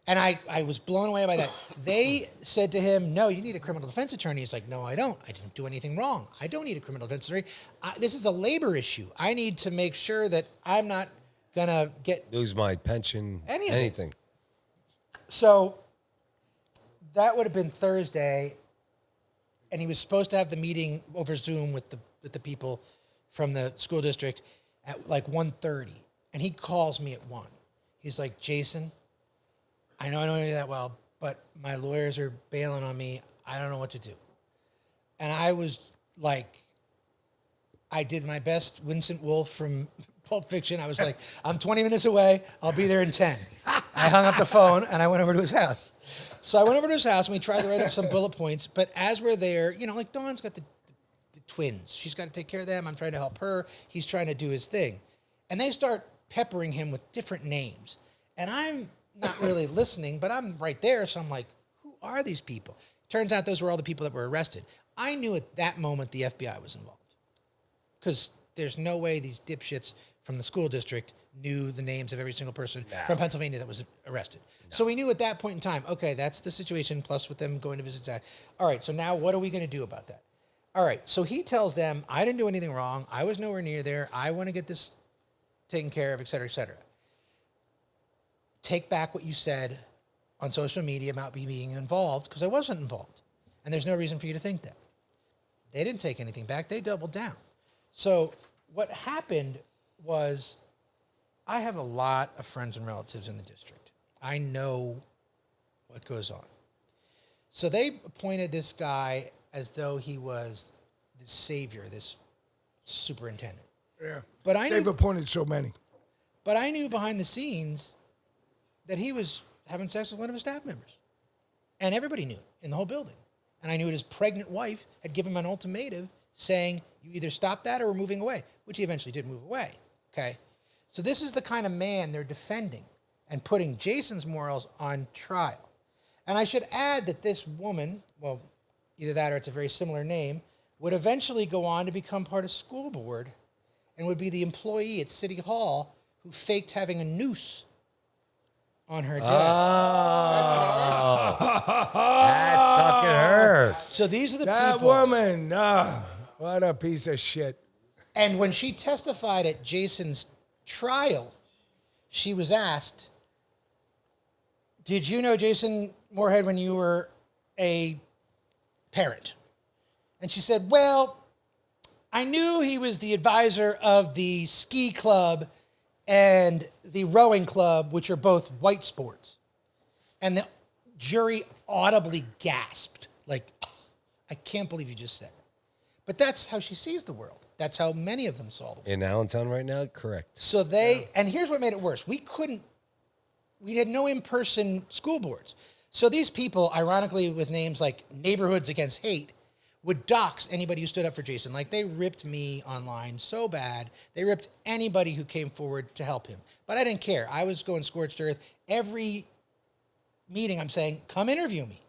And I was blown away by that. They said to him, no, you need a criminal defense attorney. He's like, no, I don't. I didn't do anything wrong. I don't need a criminal defense attorney. This is a labor issue. I need to make sure that I'm not going to get... Lose my pension, anything. So that would have been Thursday, and he was supposed to have the meeting over Zoom with the people from the school district at like 1:30, and he calls me at 1. He's like, Jason, I know you that well, but my lawyers are bailing on me. I don't know what to do. And I was like, I did my best Vincent Wolf from Pulp Fiction. I was like, I'm 20 minutes away. I'll be there in 10. I hung up the phone, and I went over to his house. So I went over to his house, and we tried to write up some bullet points. But as we're there, you know, like Dawn's got the twins. She's got to take care of them. I'm trying to help her. He's trying to do his thing. And they start peppering him with different names. And I'm not really listening, but I'm right there. So I'm like, who are these people? Turns out those were all the people that were arrested. I knew at that moment the FBI was involved. Because there's no way these dipshits from the school district knew the names of every single person from Pennsylvania that was arrested. No. So we knew at that point in time, okay, that's the situation, plus with them going to visit Zach. All right, so now what are we going to do about that? All right, so he tells them, I didn't do anything wrong. I was nowhere near there. I want to get this taken care of, et cetera, et cetera. Take back what you said on social media about me being involved, because I wasn't involved. And there's no reason for you to think that. They didn't take anything back. They doubled down. So what happened was I have a lot of friends and relatives in the district. I know what goes on. So they appointed this guy as though he was the savior, this superintendent. yeah. But They've appointed so many. But I knew behind the scenes that he was having sex with one of his staff members. And everybody knew in the whole building. And I knew his pregnant wife had given him an ultimatum saying, you either stop that or we're moving away, which he eventually did move away. Okay? So this is the kind of man they're defending and putting Jason's morals on trial. And I should add that this woman, well, either that or it's a very similar name, would eventually go on to become part of school board and would be the employee at City Hall who faked having a noose on her dress. That's sucking her. So these are the That people. woman, what a piece of shit. And when she testified at Jason's trial, she was asked, did you know Jason Moorhead when you were a parent? And she said, well, I knew he was the advisor of the ski club and the rowing club, which are both white sports. And the jury audibly gasped, like, I can't believe you just said that. But that's how she sees the world. That's how many of them saw the world. In Allentown right now? Correct. So and here's what made it worse. We had no in-person school boards. So these people, ironically, with names like Neighborhoods Against Hate, would dox anybody who stood up for Jason. Like, they ripped me online so bad. They ripped anybody who came forward to help him. But I didn't care. I was going scorched earth. Every meeting, I'm saying, come interview me.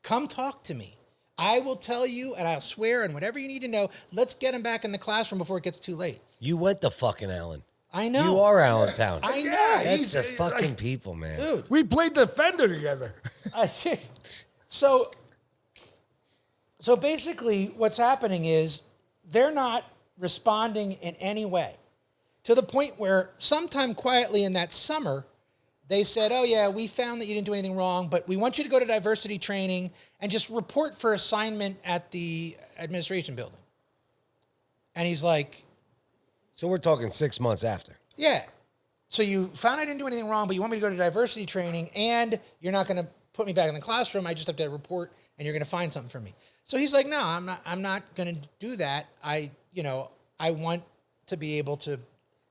Come talk to me. I will tell you, and I'll swear, and whatever you need to know, let's get him back in the classroom before it gets too late. You went to fucking Allen. I know. You are Allentown. I know. That's the fucking people, man. Dude. We played Defender together. So basically what's happening is they're not responding in any way, to the point where sometime quietly in that summer, they said, oh yeah, we found that you didn't do anything wrong, but we want you to go to diversity training and just report for assignment at the administration building. And he's like, So we're talking 6 months after. yeah. So you found I didn't do anything wrong, but you want me to go to diversity training, and you're not going to put me back in the classroom. I just have to report, and you're going to find something for me. So he's like, no, I'm not going to do that. I want to be able to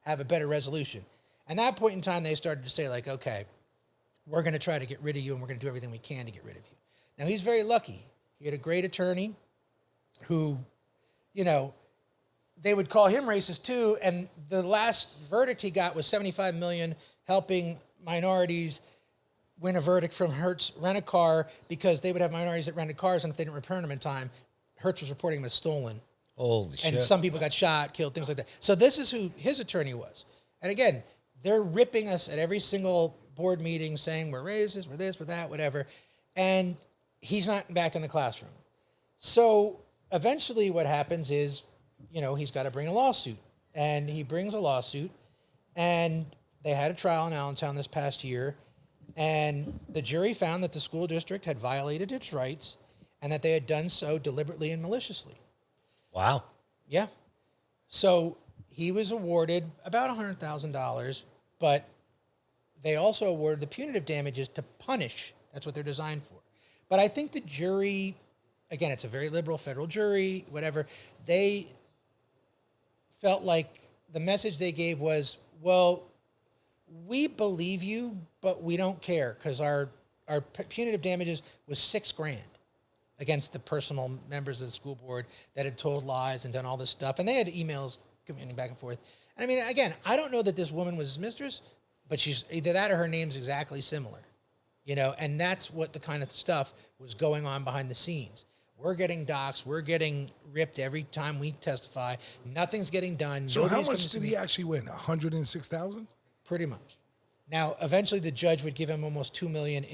have a better resolution. And at that point in time, they started to say, like, okay, we're going to try to get rid of you, and we're going to do everything we can to get rid of you. Now, he's very lucky. He had a great attorney who, they would call him racist too, and the last verdict he got was $75 million, helping minorities win a verdict from Hertz Rent-A-Car, because they would have minorities that rented cars, and if they didn't return them in time, Hertz was reporting them as stolen. Holy shit. And some people got shot, killed, things like that. So this is who his attorney was. And again, they're ripping us at every single board meeting, saying we're racist, we're this, we're that, whatever. And he's not back in the classroom. So eventually what happens is, he's got to bring a lawsuit. And he brings a lawsuit, and they had a trial in Allentown this past year, and the jury found that the school district had violated its rights and that they had done so deliberately and maliciously. Wow. Yeah. So he was awarded about $100,000, but they also awarded the punitive damages to punish. That's what they're designed for. But I think the jury, again, it's a very liberal federal jury, whatever, they felt like the message they gave was, well, we believe you, but we don't care, because our punitive damages was $6,000 against the personal members of the school board that had told lies and done all this stuff. And they had emails communicating back and forth. And I mean, again, I don't know that this woman was his mistress, but she's either that or her name's exactly similar, and that's what the kind of stuff was going on behind the scenes. We're getting doxxed. We're getting ripped every time we testify. Nothing's getting done. So Nobody's how much coming did he actually win? $106,000? Pretty much. Now, eventually, the judge would give him almost $2 million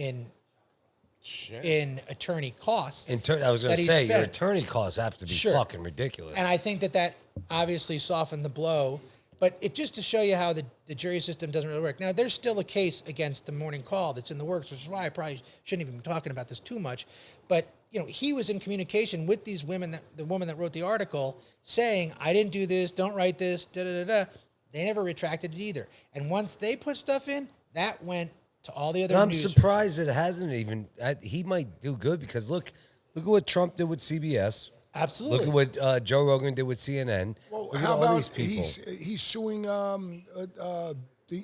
in attorney costs. I was going that to he say, your spent. attorney costs have to be Sure. fucking ridiculous. And I think that obviously softened the blow. But it just to show you how the jury system doesn't really work. Now, there's still a case against the Morning Call that's in the works, which is why I probably shouldn't even be talking about this too much. But, he was in communication with these women, the woman that wrote the article, saying, I didn't do this, don't write this, da-da-da-da. They never retracted it either. And once they put stuff in, that went to all the other I'm news surprised it hasn't even. He might do good, because look at what Trump did with CBS. Absolutely. Look at what Joe Rogan did with CNN. Well, Look at how all about these people. he's suing the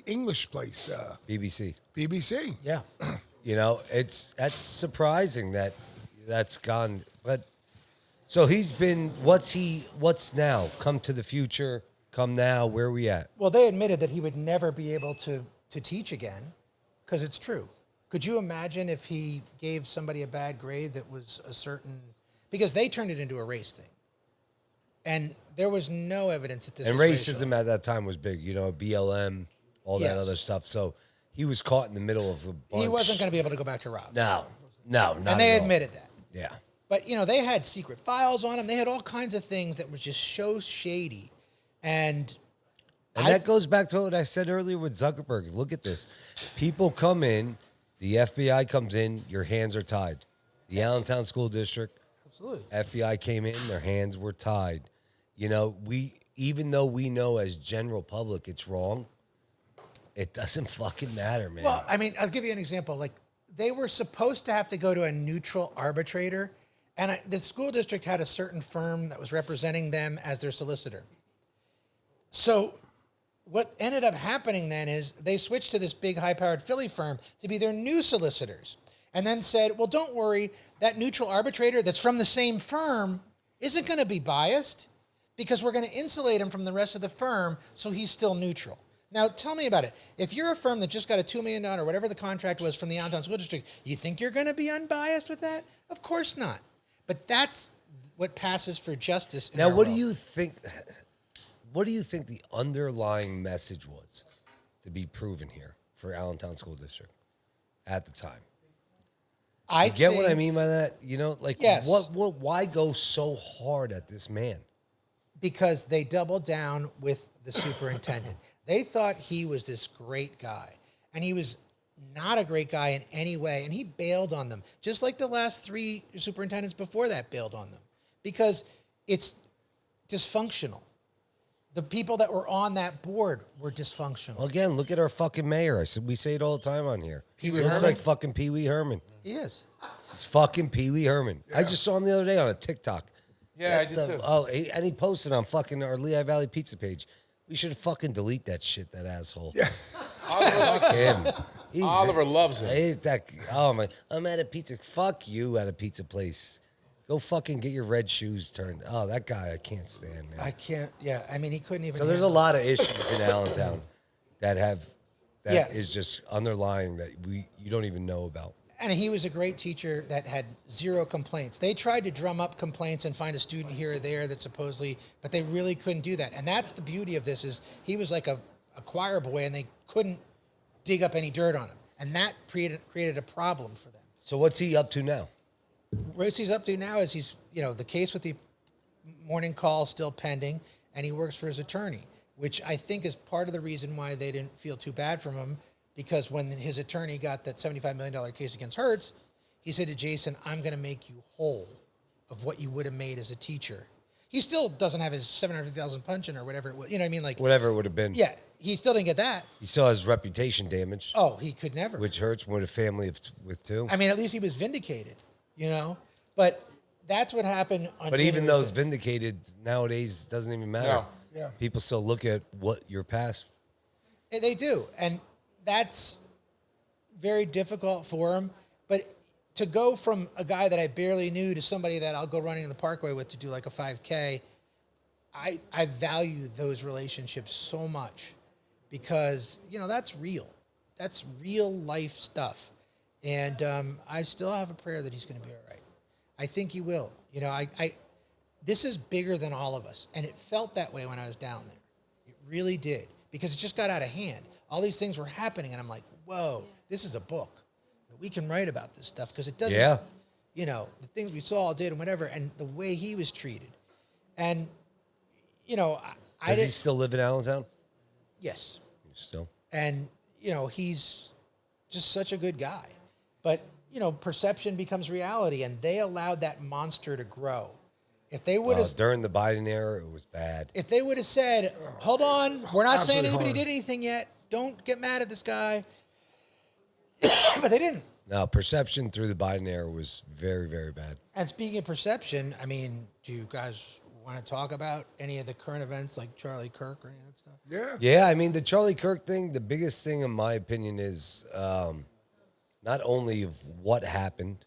English place, BBC. BBC. Yeah. That's surprising that's gone. But so he's been. What's now? Come to the future. Come now. Where are we at? Well, they admitted that he would never be able to teach again, because it's true. Could you imagine if he gave somebody a bad grade that was a certain... Because they turned it into a race thing. And there was no evidence that this And was racism racial. at that time was big. BLM, all that Yes. other stuff. So he was caught in the middle of a bunch. He wasn't going to be able to go back to Rob. No, not And they at all. admitted that. Yeah. But, they had secret files on him. They had all kinds of things that were just so shady. And And that goes back to what I said earlier with Zuckerberg. Look at this. People come in, the FBI comes in, your hands are tied. The Allentown School District, Absolutely. FBI came in, their hands were tied. You know, even though we know as general public it's wrong, it doesn't fucking matter, man. Well, I mean, I'll give you an example. Like, they were supposed to have to go to a neutral arbitrator, and the school district had a certain firm that was representing them as their solicitor. So what ended up happening then is they switched to this big high-powered Philly firm to be their new solicitors, and then said, well, don't worry, that neutral arbitrator that's from the same firm isn't going to be biased because we're going to insulate him from the rest of the firm so he's still neutral. Now, tell me about it. If you're a firm that just got a $2 million or whatever the contract was from the Allentown School District, you think you're going to be unbiased with that? Of course not. But that's what passes for justice. Now, what do you think? What do you think the underlying message was to be proven here for Allentown School District at the time? I Get what I mean by that? You know, like, Yes. why go so hard at this man? Because they doubled down with the superintendent. They thought he was this great guy, and he was not a great guy in any way, and he bailed on them, just like the last 3 superintendents before that bailed on them, because it's dysfunctional. The people that were on that board were dysfunctional. Well, again, look at our fucking mayor. We say it all the time on here. Pee Wee He looks Herman? like fucking Pee Wee Herman. He is. It's fucking Pee Wee Herman. I just saw him the other day on a TikTok. Yeah, I did too. Oh, and he posted on fucking our Lehigh Valley Pizza page. We should fucking delete that shit, that asshole. Yeah. Fuck him. Oliver loves him. I hate that. Oh my! I'm at a pizza. Fuck you at a pizza place. Go fucking get your red shoes turned. Oh, that guy I can't stand, man. I can't. Yeah, I mean, he couldn't even. So there's a handle lot of issues in Allentown that Yes. is just underlying that you don't even know about. And he was a great teacher that had 0 complaints. They tried to drum up complaints and find a student here or there that supposedly, but they really couldn't do that. And that's the beauty of this is he was like a choir boy, and they couldn't dig up any dirt on him. And that created a problem for them. So what's he up to now? What he's up to now is he's, the case with the morning call still pending, and he works for his attorney, which I think is part of the reason why they didn't feel too bad from him, because when his attorney got that $75 million case against Hertz, he said to Jason, I'm going to make you whole of what you would have made as a teacher. He still doesn't have his $750,000 pension or whatever it was. You know what I mean? Like, Whatever it would have been. yeah, he still didn't get that. He still has reputation damage, Oh, he could never. which hurts with a family with 2. I mean, at least he was vindicated, But that's what happened on But even January those 5th. vindicated nowadays doesn't even matter. No. Yeah. People still look at what your past. They do. And that's very difficult for him. But to go from a guy that I barely knew to somebody that I'll go running in the parkway with to do like a 5K, I value those relationships so much because, that's real. That's real life stuff. And I still have a prayer that he's going to be all right. I think he will. This is bigger than all of us. And it felt that way when I was down there. It really did. Because it just got out of hand. All these things were happening. And I'm like, whoa, this is a book. We can write about this stuff. Because it doesn't, Yeah. the things we saw, did, and whatever. And the way he was treated. And, I Does he didn't. still live in Allentown? Yes. Still. And, he's just such a good guy. But, perception becomes reality. And they allowed that monster to grow. If they would have During the Biden era, it was bad. if they would have said, hold on, we're not saying Absolutely anybody hard. did anything yet. Don't get mad at this guy. But they didn't. No, perception through the Biden era was very, very bad. And speaking of perception, I mean, do you guys want to talk about any of the current events like Charlie Kirk or any of that stuff? Yeah. Yeah, I mean, the Charlie Kirk thing, the biggest thing, in my opinion, is not only of what happened,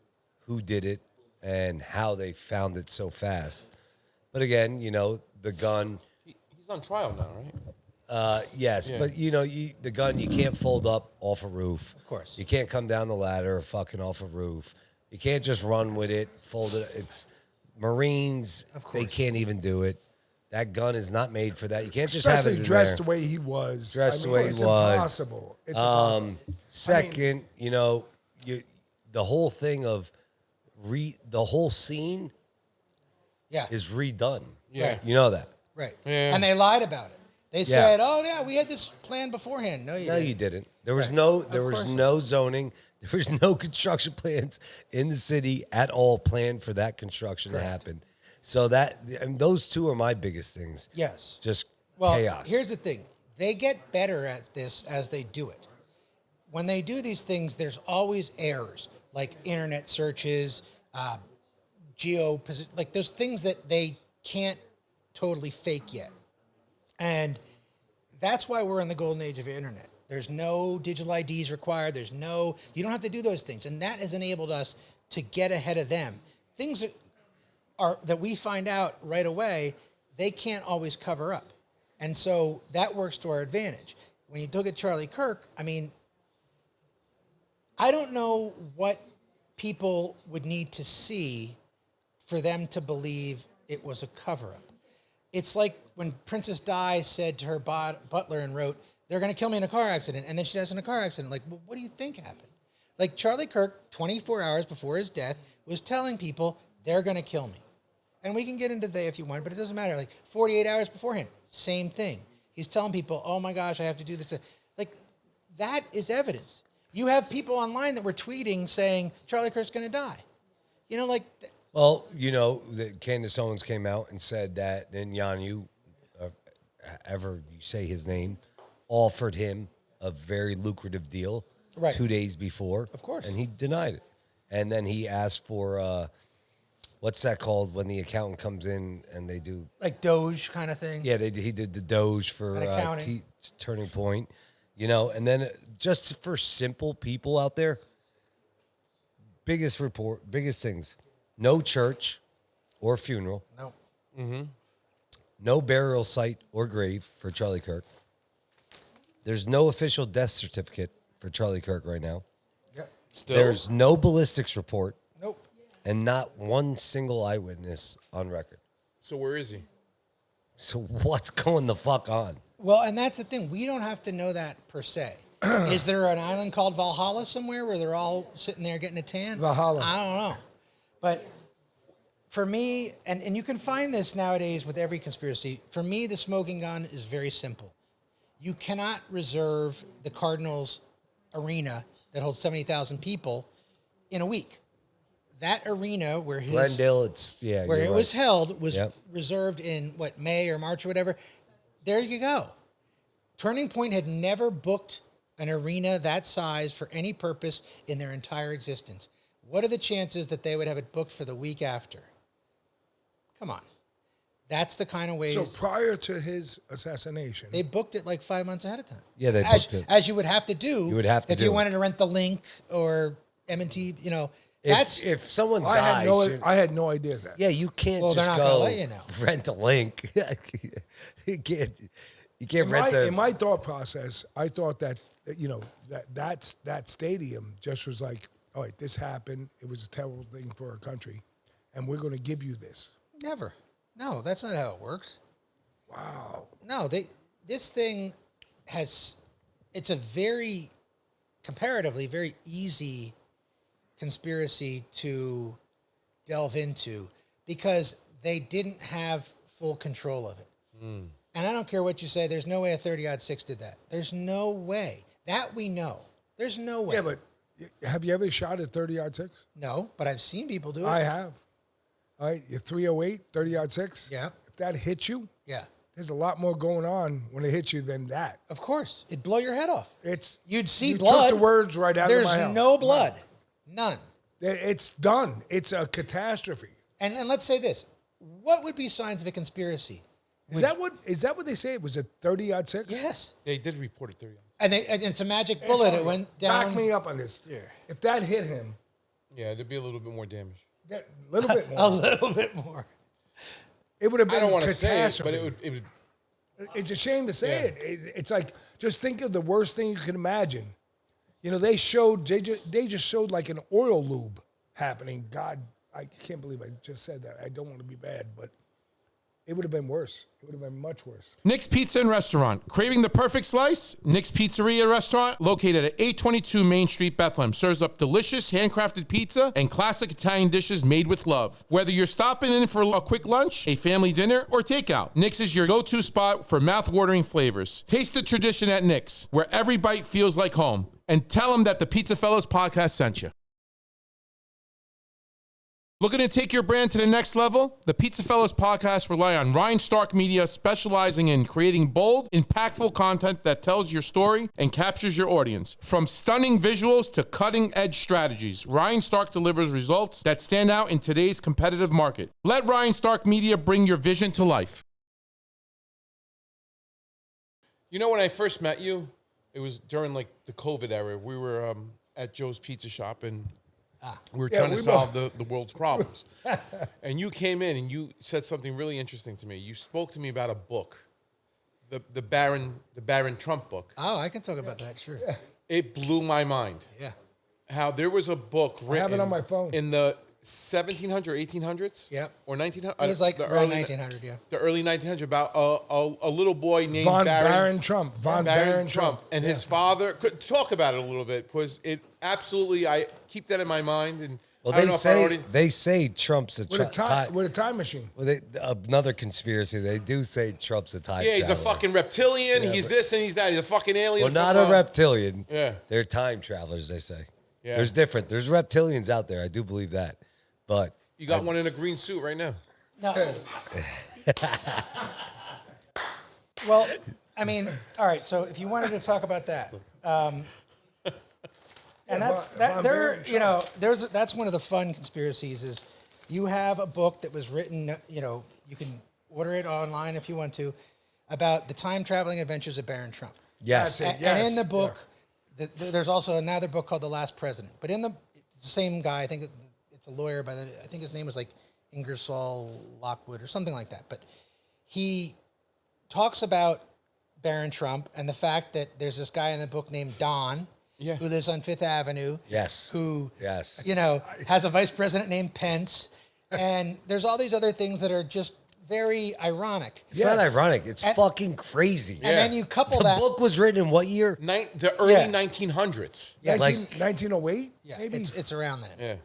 who did it, and how they found it so fast. But again, the gun, He's on trial now, right? yes, Yeah. but the gun, you can't fold up off a roof. Of course. You can't come down the ladder fucking off a roof. You can't just run with it, fold it. It's Marines, Of course. they can't even do it. That gun is not made for that. You can't just have Especially it in dressed there. the way he was. Dressed the way he it's was. Impossible. It's impossible. Second, the whole thing of the whole scene Yeah. is redone. Yeah. You know that. Right. Yeah. And they lied about it. They said, "Oh yeah, we had this plan beforehand." No, You didn't. There was course. no zoning. There was no construction plans in the city at all planned for that construction to happen. So and those two are my biggest things. Yes. Just Well, chaos. here's the thing. They get better at this as they do it. When they do these things, there's always errors, like internet searches, like there's things that they can't totally fake yet. And that's why we're in the golden age of the internet. There's no digital IDs required. You don't have to do those things. And that has enabled us to get ahead of them. Things that we find out right away, they can't always cover up. And so that works to our advantage. When you look at Charlie Kirk, I mean, I don't know what people would need to see for them to believe it was a cover-up. It's like when Princess Di said to her butler and wrote, "They're going to kill me in a car accident," and then she dies in a car accident. Like, well, what do you think happened? Like, Charlie Kirk, 24 hours before his death, was telling people, they're going to kill me. And we can get into they if you want, but it doesn't matter. Like, 48 hours beforehand, same thing. He's telling people, oh my gosh, I have to do this. Like, that is evidence. You have people online that were tweeting saying, Charlie Kirk's going to die. You know, like... Well, you know, Candace Owens came out and said that, and Yanu, ever you say his name, offered him a very lucrative deal 2 days before. Of course. And he denied it. And then he asked for, what's that called when the accountant comes in and they do... Like Doge kind of thing? Yeah, he did the Doge for Turning Point. You know, and then just for simple people out there, biggest things. No church or funeral. No. Mm-hmm. No burial site or grave for Charlie Kirk. There's no official death certificate for Charlie Kirk right now. Yep. Still, There's no ballistics report. Nope. And not one single eyewitness on record. so where is he? So what's going the fuck on? Well, and that's the thing. We don't have to know that per se. Is there an island called Valhalla somewhere where they're all sitting there getting a tan? Valhalla. I don't know. But for me, and you can find this nowadays with every conspiracy, for me, the smoking gun is very simple. You cannot reserve the Cardinals arena that holds 70,000 people in a week. That arena where Glendale, where it was held was Yep. reserved in May or March or whatever. There you go. Turning Point had never booked an arena that size for any purpose in their entire existence. What are the chances that they would have it booked for the week after? Come on. That's the kind of ways. So prior to his assassination, They booked it like 5 months ahead of time. Yeah, they booked it. As you would have to do. You would have to if do you it. wanted to rent the Link or M&T, that's... If someone I dies, had no idea that. yeah, you can't Well, they're just not gonna go let you know. rent the Link. you can't rent In my thought process, I thought that that stadium just was like, all right, this happened. It was a terrible thing for our country, and we're going to give you this. Never. No, that's not how it works. Wow. No, this thing it's a comparatively very easy conspiracy to delve into because they didn't have full control of it. And I don't care what you say, there's no way a 30-06 did that. There's no way. That we know. There's no way. Yeah, but have you ever shot at 30-06? No, but I've seen people do it. I have. All right, you're 308, 30-06. Yeah. If that hits you, Yeah. there's a lot more going on when it hits you than that. Of course. It'd blow your head off. You'd see you blood. took the words right out There's of my mouth. no blood. None. It's done. It's a catastrophe. And let's say this. What would be signs of a conspiracy? Is that what they say? It was a 30-06? Yes. Yeah, he did report it 30 hours. And it's a magic bullet. It went down. Back me up on this. Yeah. If that hit him, Yeah, there'd be a little bit more damage. a little bit more. A little bit more. It would have been I don't a want to say it, catastrophe. but it would. It's a shame to say Yeah. it. It's like, just think of the worst thing you can imagine. They just showed like an oil lube happening. God, I can't believe I just said that. I don't want to be bad, but it would have been worse. It would have been much worse. Nick's Pizza and Restaurant. Craving the perfect slice? Nick's Pizzeria Restaurant, located at 822 Main Street, Bethlehem, serves up delicious handcrafted pizza and classic Italian dishes made with love. Whether you're stopping in for a quick lunch, a family dinner, or takeout, Nick's is your go-to spot for mouth-watering flavors. Taste the tradition at Nick's, where every bite feels like home. And tell them that the PizzaFellas podcast sent you. Looking to take your brand to the next level? The PizzaFellas podcast rely on Ryan Stark Media, specializing in creating bold, impactful content that tells your story and captures your audience. From stunning visuals to cutting-edge strategies, Ryan Stark delivers results that stand out in today's competitive market. Let Ryan Stark Media bring your vision to life. You know, when I first met you, it was during like the COVID era. We were at Joe's Pizza Shop and we were trying to solve the world's problems. And you came in and you said something really interesting to me. You spoke to me about a book, the Barron Trump book. Oh, I can talk about that, sure. Yeah. It blew my mind. Yeah. How there was a book written. I have it on my phone. In the 1700s, 1800s? Yeah. Or 1900s? It was like around 1900, yeah. The early 1900s, about a little boy named Barron Trump. Von Barron Trump. And his father, could talk about it a little bit, because it absolutely, I keep that in my mind. And Well, I don't know if I already, they say Trump's a With a time machine. Well, another conspiracy. They do say Trump's a time. yeah, he's a traveler. fucking reptilian. He's this and he's that. He's a fucking alien. Well, from, not a reptilian. Yeah. They're time travelers. They say. Yeah. There's different. There's reptilians out there. I do believe that, but You got one in a green suit right now. No. Well, I mean, all right. So if you wanted to talk about that, and that's one of the fun conspiracies is you have a book that was written. You know, you can order it online if you want to, about the time traveling adventures of Barron Trump. yes, That's it. And in the book, there's also another book called The Last President. But in the same guy, I think it's a lawyer I think his name was like Ingersoll Lockwood or something like that. But he talks about Barron Trump and the fact that there's this guy in the book named Don, who lives on Fifth Avenue. Yes. Who, Yes. you know, has a vice president named Pence. And there's all these other things that are just very ironic. It's not ironic. It's fucking crazy. And then you couple The that. book was written in what year? The early 1900s. Yeah. 1908? Yeah, Maybe? it's around that. Yeah.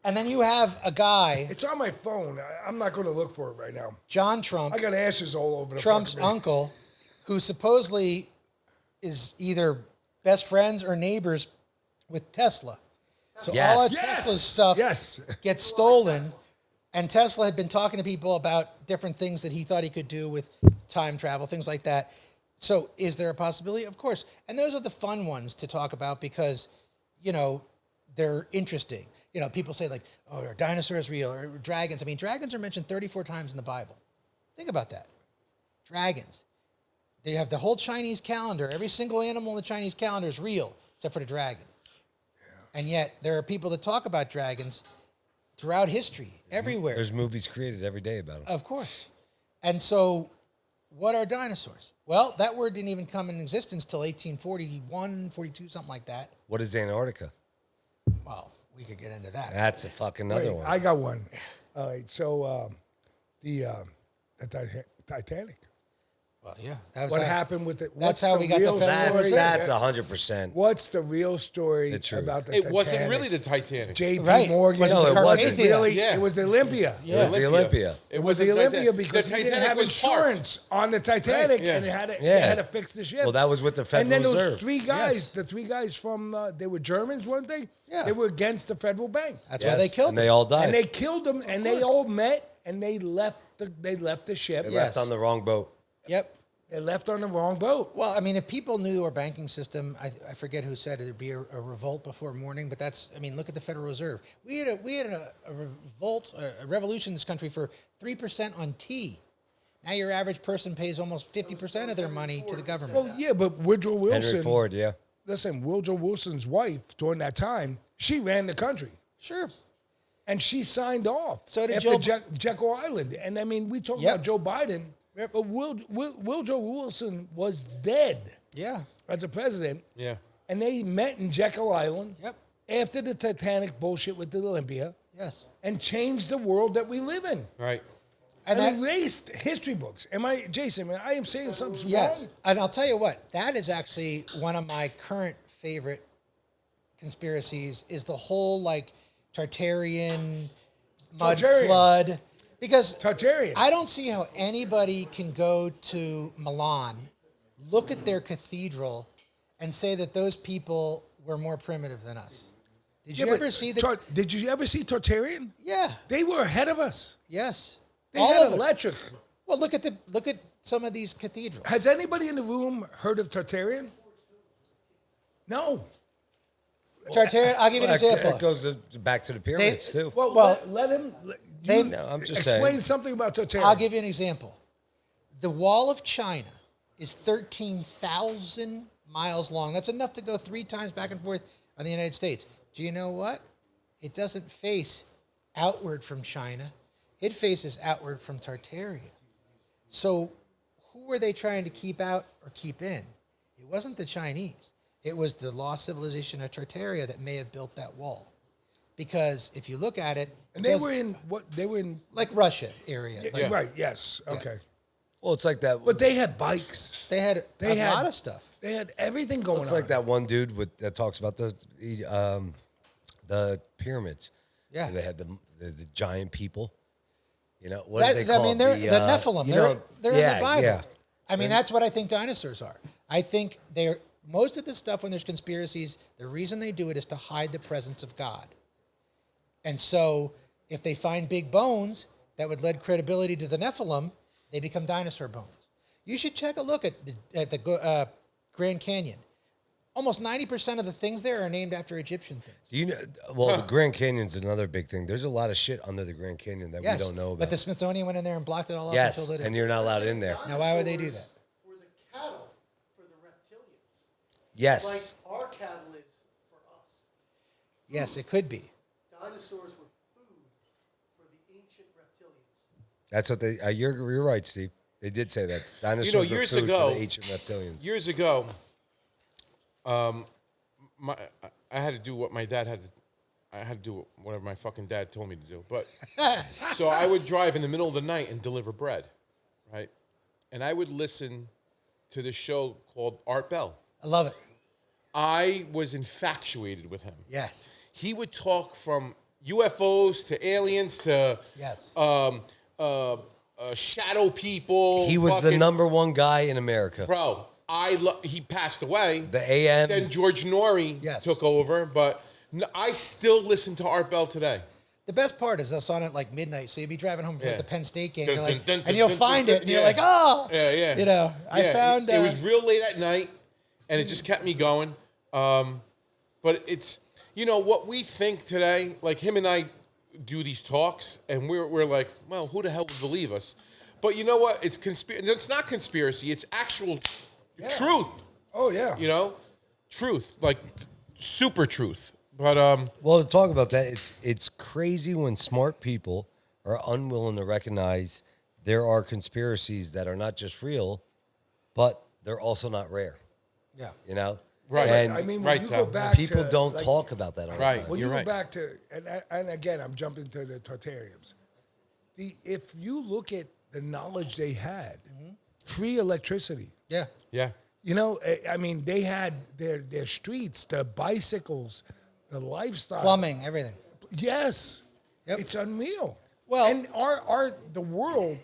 And then you have a guy, It's on my phone. I'm not going to look for it right now. John Trump, I got ashes all over the Trump's fucking place. uncle, who supposedly is either best friends or neighbors with Tesla. So Yes. all of Yes. Tesla's stuff Yes. gets stolen, and Tesla had been talking to people about different things that he thought he could do with time travel, things like that. So is there a possibility? Of course. And those are the fun ones to talk about because, you know, they're interesting. You know, people say like, oh, are dinosaurs real or dragons? I mean, dragons are mentioned 34 times in the Bible. Think about that. Dragons. They have the whole Chinese calendar. Every single animal in the Chinese calendar is real, except for the dragon. Yeah. And yet there are people that talk about dragons throughout history, everywhere. There's movies created every day about them. Of course. And so what are dinosaurs? Well, that word didn't even come in existence till 1841, 42, something like that. What is Antarctica? Well, we could get into that. That's a fucking another Wait, one. I got one. All right. So the Titanic. Well, yeah. That was What how- happened with it? That's how we got the real Federal story? That's 100%. What's the real story The truth. about the It Titanic? wasn't really the Titanic. J.P. Right. Morgan. Was it the it wasn't Carpathia? really. Yeah. It was the Olympia. It was the Olympia. It was the Olympia because the he didn't Titanic have was parked. insurance on the Titanic, Yeah. and they had Yeah. to fix the ship. Well, that was with the Federal And then those Reserve. three guys, the three guys from, they were Germans, weren't they? Yeah. They were against the federal bank. That's why they killed and him. they all died. And they killed them, and they all met, and they left the ship. They Yeah. left on the wrong boat. Yep. They left on the wrong boat. Well, I mean, if people knew our banking system, I forget who said it, it'd be a revolt before morning. But that's, I mean, look at the Federal Reserve. We had a revolt, a revolution in this country for 3% on tea. Now your average person pays almost 50% of their money to the government. Well, yeah, but Woodrow Wilson. Henry Ford, yeah. Listen, Woodrow Wilson's wife during that time, she ran the country. Sure. And she signed off So did after Joe- Jekyll Island. And I mean, we talk Yep. about Joe Biden, but Woodrow Wilson was dead Yeah. as a president. Yeah. And they met in Jekyll Island Yep. after the Titanic bullshit with the Olympia Yes. and changed the world that we live in. Right. And and that- erased history books. Jason, I am saying something Yes, wrong? and I'll tell you what, that is actually one of my current favorite conspiracies is the whole like Tartarian mud Tartarian. flood. Because Tartarian. I don't see how anybody can go to Milan, look at their cathedral, and say that those people were more primitive than us. Did you but ever see the? Did you ever see Tartarian? Yeah. They were ahead of us. Yes. They All had of it. electric. Well, look at some of these cathedrals. Has anybody in the room heard of Tartarian? No. Tartarian. I'll give you an example. It goes back to the pyramids too. Well, Well, let him. they- You No, I'm just explain saying. something about Tartarian. I'll give you an example. The Wall of China is 13,000 miles long. That's enough to go 3 times back and forth on the United States. Do you know what? It doesn't face outward from China. It faces outward from Tartaria. So who were they trying to keep out or keep in? It wasn't the Chinese. It was the lost civilization of Tartaria that may have built that wall. Because if you look at it, And it they does- were in what? They were in. like Russia area. Yeah, Like, Right. Yes. Okay. Well, it's like that. But they had bikes. They had They a had lot of stuff. They had everything going It's on. like that one dude that talks about the pyramids. Yeah. They had the giant people. You know what do they That, call I mean, they're the it? Nephilim. You They're, know, they're yeah, in the Bible. Yeah. I mean, that's what I think dinosaurs are. I think they're most of the stuff when there's conspiracies. The reason they do it is to hide the presence of God. And so, if they find big bones that would lend credibility to the Nephilim, they become dinosaur bones. You should check a look at the Grand Canyon. Almost 90% of the things there are named after Egyptian things. You know, well, the Grand Canyon's another big thing. There's a lot of shit under the Grand Canyon that Yes, we don't know about. but the Smithsonian went in there and blocked it all up yes, until today. and you're not allowed in there. Now, why would they do that? Were the cattle for the reptilians, Yes. like our cattle is for us. Yes, it could be. Dinosaurs were food for the ancient reptilians. That's what they. You're right, Steve. They did say that dinosaurs years were food ago- for the ancient reptilians. Years ago, I had to do what my dad had to. I had to do whatever my fucking dad told me to do. But so I would drive in the middle of the night and deliver bread, right? And I would listen to this show called Art Bell. I love it. I was infatuated with him. Yes. He would talk from UFOs to aliens to Yes. shadow people. He was the fucking- number one guy in America. Bro, he passed away. The AM. Then George Norrie Yes. took over, but I still listen to Art Bell today. The best part is us on at like midnight, so you'd be driving home from Yeah. the Penn State game, Dun, you're like, dun, dun, and you'll dun, find dun, it, and you're yeah. like, oh, Yeah, yeah. You know, I Yeah, found it was real late at night, and it just kept me going. But it's what we think today. Like him and I do these talks, and we're like, well, who the hell would believe us? But you know what? It's It's not conspiracy. It's actual truth. Oh yeah. Truth, like super truth. But Well, to talk about that, it's crazy when smart people are unwilling to recognize there are conspiracies that are not just real, but they're also not rare. yeah. You know, Right. And I mean, when Right, you Sal. go back people to, don't like, talk about that. All the Right. time. When You're you go right. back to, and again, I'm jumping to the Tartarians. If you look at the knowledge they had, free electricity. Yeah. yeah, I mean, they had their streets, the bicycles, the lifestyle. Plumbing, everything. Yes. Yep. It's unreal. Well- and the world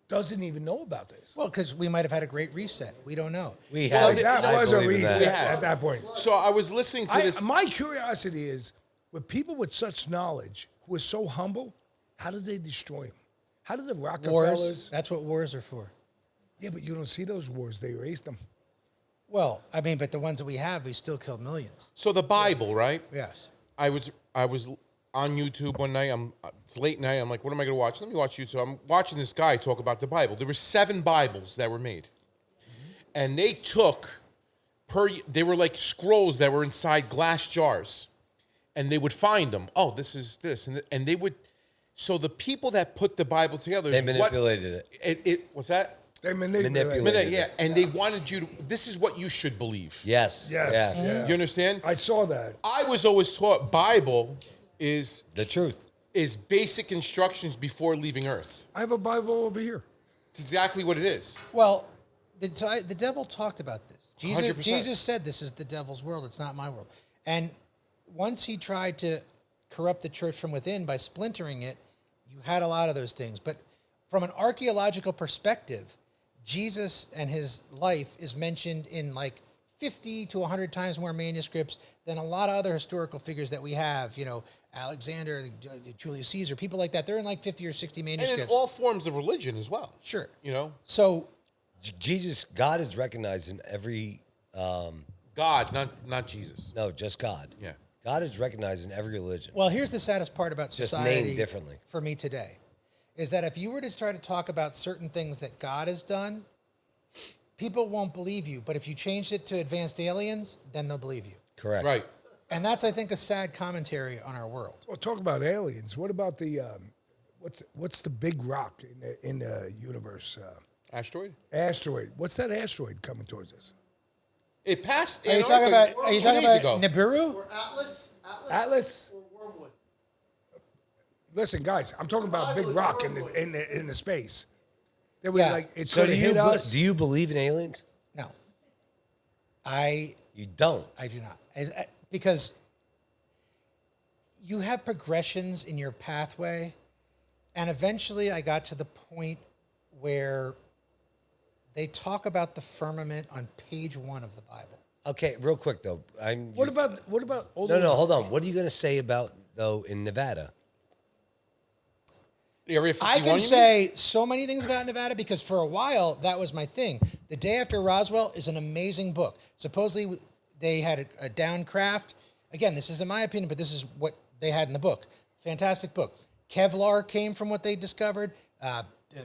doesn't even know about this. Well, because we might have had a great reset. We don't know. We So have. the- That I was a believe in that. reset We have. at that point. So I was listening to this. My curiosity is, with people with such knowledge who are so humble, how did they destroy them? How did the Rockefellers? Wars. That's what wars are for. Yeah, but you don't see those wars. They erased them. Well, I mean, but the ones that we have, we still killed millions. So the Bible, right? Yes. I was on YouTube one night. It's late night. I'm like, what am I going to watch? Let me watch YouTube. I'm watching this guy talk about the Bible. There were 7 Bibles that were made, and they took they were like scrolls that were inside glass jars, and they would find them. Oh, this is this, and they would. So the people that put the Bible together, They is manipulated it. It what's that? They Manipulated. Yeah, and they wanted you to. This is what you should believe. Yes. Yes. Yes. Yeah. You understand? I saw that. I was always taught Bible is The truth. is basic instructions before leaving Earth. I have a Bible over here. It's exactly what it is. Well, the devil talked about this. 100%. Jesus said, "This is the devil's world. It's not my world." And once he tried to corrupt the church from within by splintering it, you had a lot of those things. But from an archaeological perspective, Jesus and his life is mentioned in like 50 to 100 times more manuscripts than a lot of other historical figures that we have. You know, Alexander, Julius Caesar, people like that. They're in like 50 or 60 manuscripts. And in all forms of religion as well. Sure. You know? So God is recognized in every. God, not Jesus. No, just God. Yeah. God is recognized in every religion. Well, here's the saddest part about Just society named differently. for me today, is that if you were to try to talk about certain things that God has done, people won't believe you. But if you changed it to advanced aliens, then they'll believe you. Correct. Right. And that's, I think, a sad commentary on our world. Well, talk about aliens. What about the what's the big rock in the universe? Asteroid? Asteroid. What's that asteroid coming towards us? It passed Are you talking about? Are you 2 talking days about ago. Nibiru? Or Atlas? Atlas? Or Wormwood? Listen, guys, I'm talking about a big rock in the space. That was Yeah. like it's So going to hit us. do you believe in aliens? No, I You don't. do not, because you have progressions in your pathway, and eventually I got to the point where they talk about the firmament on page 1 of the Bible. Okay, real quick though. What about all No, those- no, hold on. What are you going to say about though in Nevada? Area 51, I you can mean? say so many things about Nevada because for a while that was my thing. The Day After Roswell is an amazing book. Supposedly they had a down craft. Again, this isn't my opinion, but this is what they had in the book. Fantastic book. Kevlar came from what they discovered. The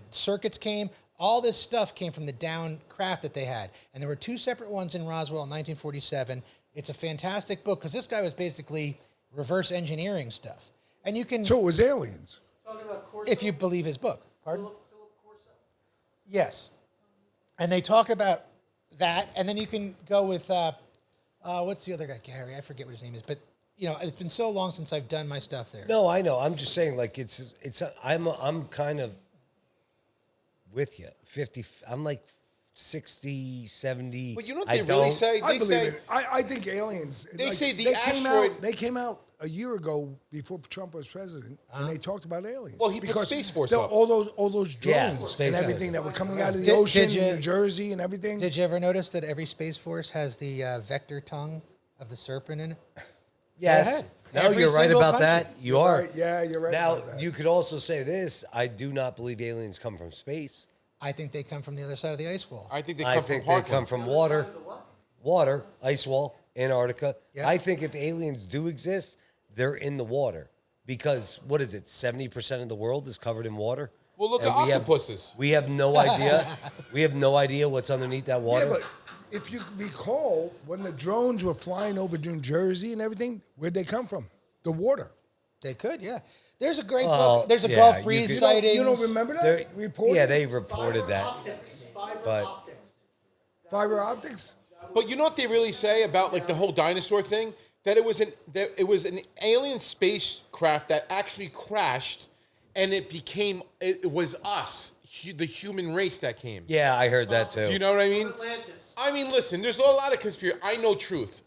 circuits came. All this stuff came from the down craft that they had. And there were 2 separate ones in Roswell in 1947. It's a fantastic book because this guy was basically reverse engineering stuff. And you can, So it was aliens. Talking about Corso? if you believe his book. Pardon? Philip Corso? Yes. And they talk about that, and then you can go with, what's the other guy? Gary, I forget what his name is. But, you know, it's been so long since I've done my stuff there. No, I know. I'm just saying, like I'm kind of with you. 50. I'm like 60, 70. But you know what I they really don't- say? I They believe say it. I think aliens. They say the came asteroid- out. They came out a year ago before Trump was president, and they talked about aliens. Well, he put Space Force up. all those Yeah, drones Space and Force. everything that were coming out of the Did- ocean, did you- in New Jersey, and everything. Did you ever notice that every Space Force has the vector tongue of the serpent in it? Yes. ahead. No, Every you're right single about country. that. You are. right. Yeah, you're right Now, about that. you could also say this. I do not believe aliens come from space. I think they come from the other side of the ice wall. I think they I come think from they Parkland. come from water, ice wall, Antarctica. Yeah. I think if aliens do exist, they're in the water because what is it? 70% of the world is covered in water. Well, look And at we have- octopuses. We have no idea. We have no idea what's underneath that water. Yeah, but if you recall, when the drones were flying over New Jersey and everything, where'd they come from? The water. They could, yeah. There's a great Oh, book. There's a yeah, Gulf you Breeze could- sightings. You don't remember that? They're- Reported? yeah, they reported Fiber that. optics. Fiber But- optics. Fiber optics. But you know what they really say about like the whole dinosaur thing? That it was an alien spacecraft that actually crashed, and it was us, the human race that came. Yeah, I heard that too. Do you know what I mean? Atlantis. I mean, listen. There's a lot of conspiracy. I know truth.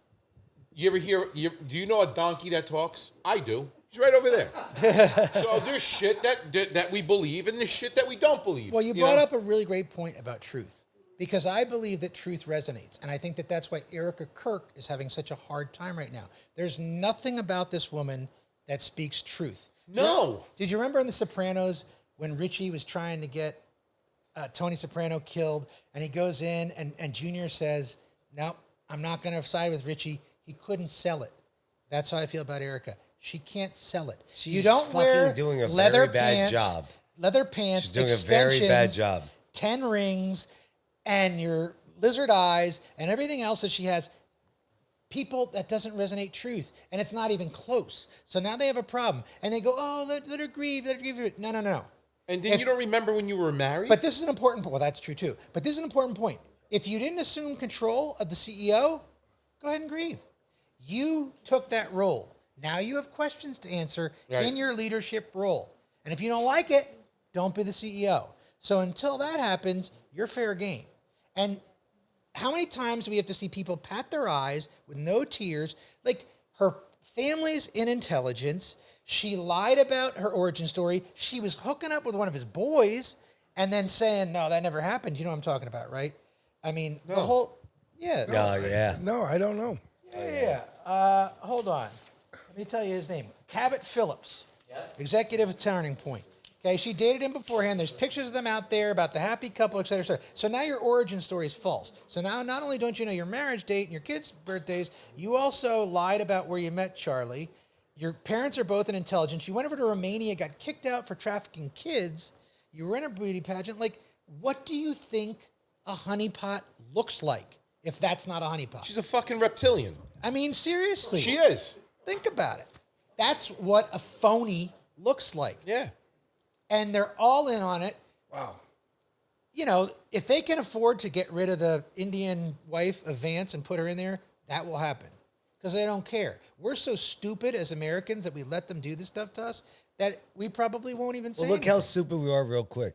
You ever hear? Do you know a donkey that talks? I do. He's right over there. So there's shit that we believe, and there's shit that we don't believe. Well, you brought know? up a really great point about truth, because I believe that truth resonates, and I think that that's why Erica Kirk is having such a hard time right now. There's nothing about this woman that speaks truth. No. Did you remember in The Sopranos when Richie was trying to get Tony Soprano killed, and he goes in, and Junior says, "No, I'm not going to side with Richie. He couldn't sell it." That's how I feel about Erica. She can't sell it. She's you don't fucking wear doing a leather very bad pants, job. leather pants, She's doing a very bad extensions, job. 10 rings, and your lizard eyes, and everything else that she has. People, that doesn't resonate truth, and it's not even close. So now they have a problem, and they go, "Oh, let her grieve, let her grieve." No, no, no. And then If- you don't remember when you were married? But this is an important point. Well, that's true too. But this is an important point. If you didn't assume control of the CEO, go ahead and grieve. You took that role. Now you have questions to answer Right. in your leadership role. And if you don't like it, don't be the CEO. So until that happens, you're fair game. And how many times do we have to see people pat their eyes with no tears? Like, her family's in intelligence. She lied about her origin story. She was hooking up with one of his boys and then saying, no, that never happened. You know what I'm talking about, right? I mean, the whole, yeah. Oh, yeah. No, I don't know. Yeah. Hold on. Let me tell you his name. Cabot Phillips, executive at Turning Point. Okay, she dated him beforehand. There's pictures of them out there about the happy couple, et cetera, et cetera. So now your origin story is false. So now not only don't you know your marriage date and your kids' birthdays, you also lied about where you met Charlie. Your parents are both in intelligence. You went over to Romania, got kicked out for trafficking kids. You were in a beauty pageant. Like, what do you think a honeypot looks like if that's not a honeypot? She's a fucking reptilian. I mean, seriously. She is. Think about it. That's what a phony looks like. Yeah. And they're all in on it. Wow. You know, if they can afford to get rid of the Indian wife of Vance and put her in there, that will happen. Because they don't care. We're so stupid as Americans that we let them do this stuff to us that we probably won't even say Well, look how anything. stupid we are real quick.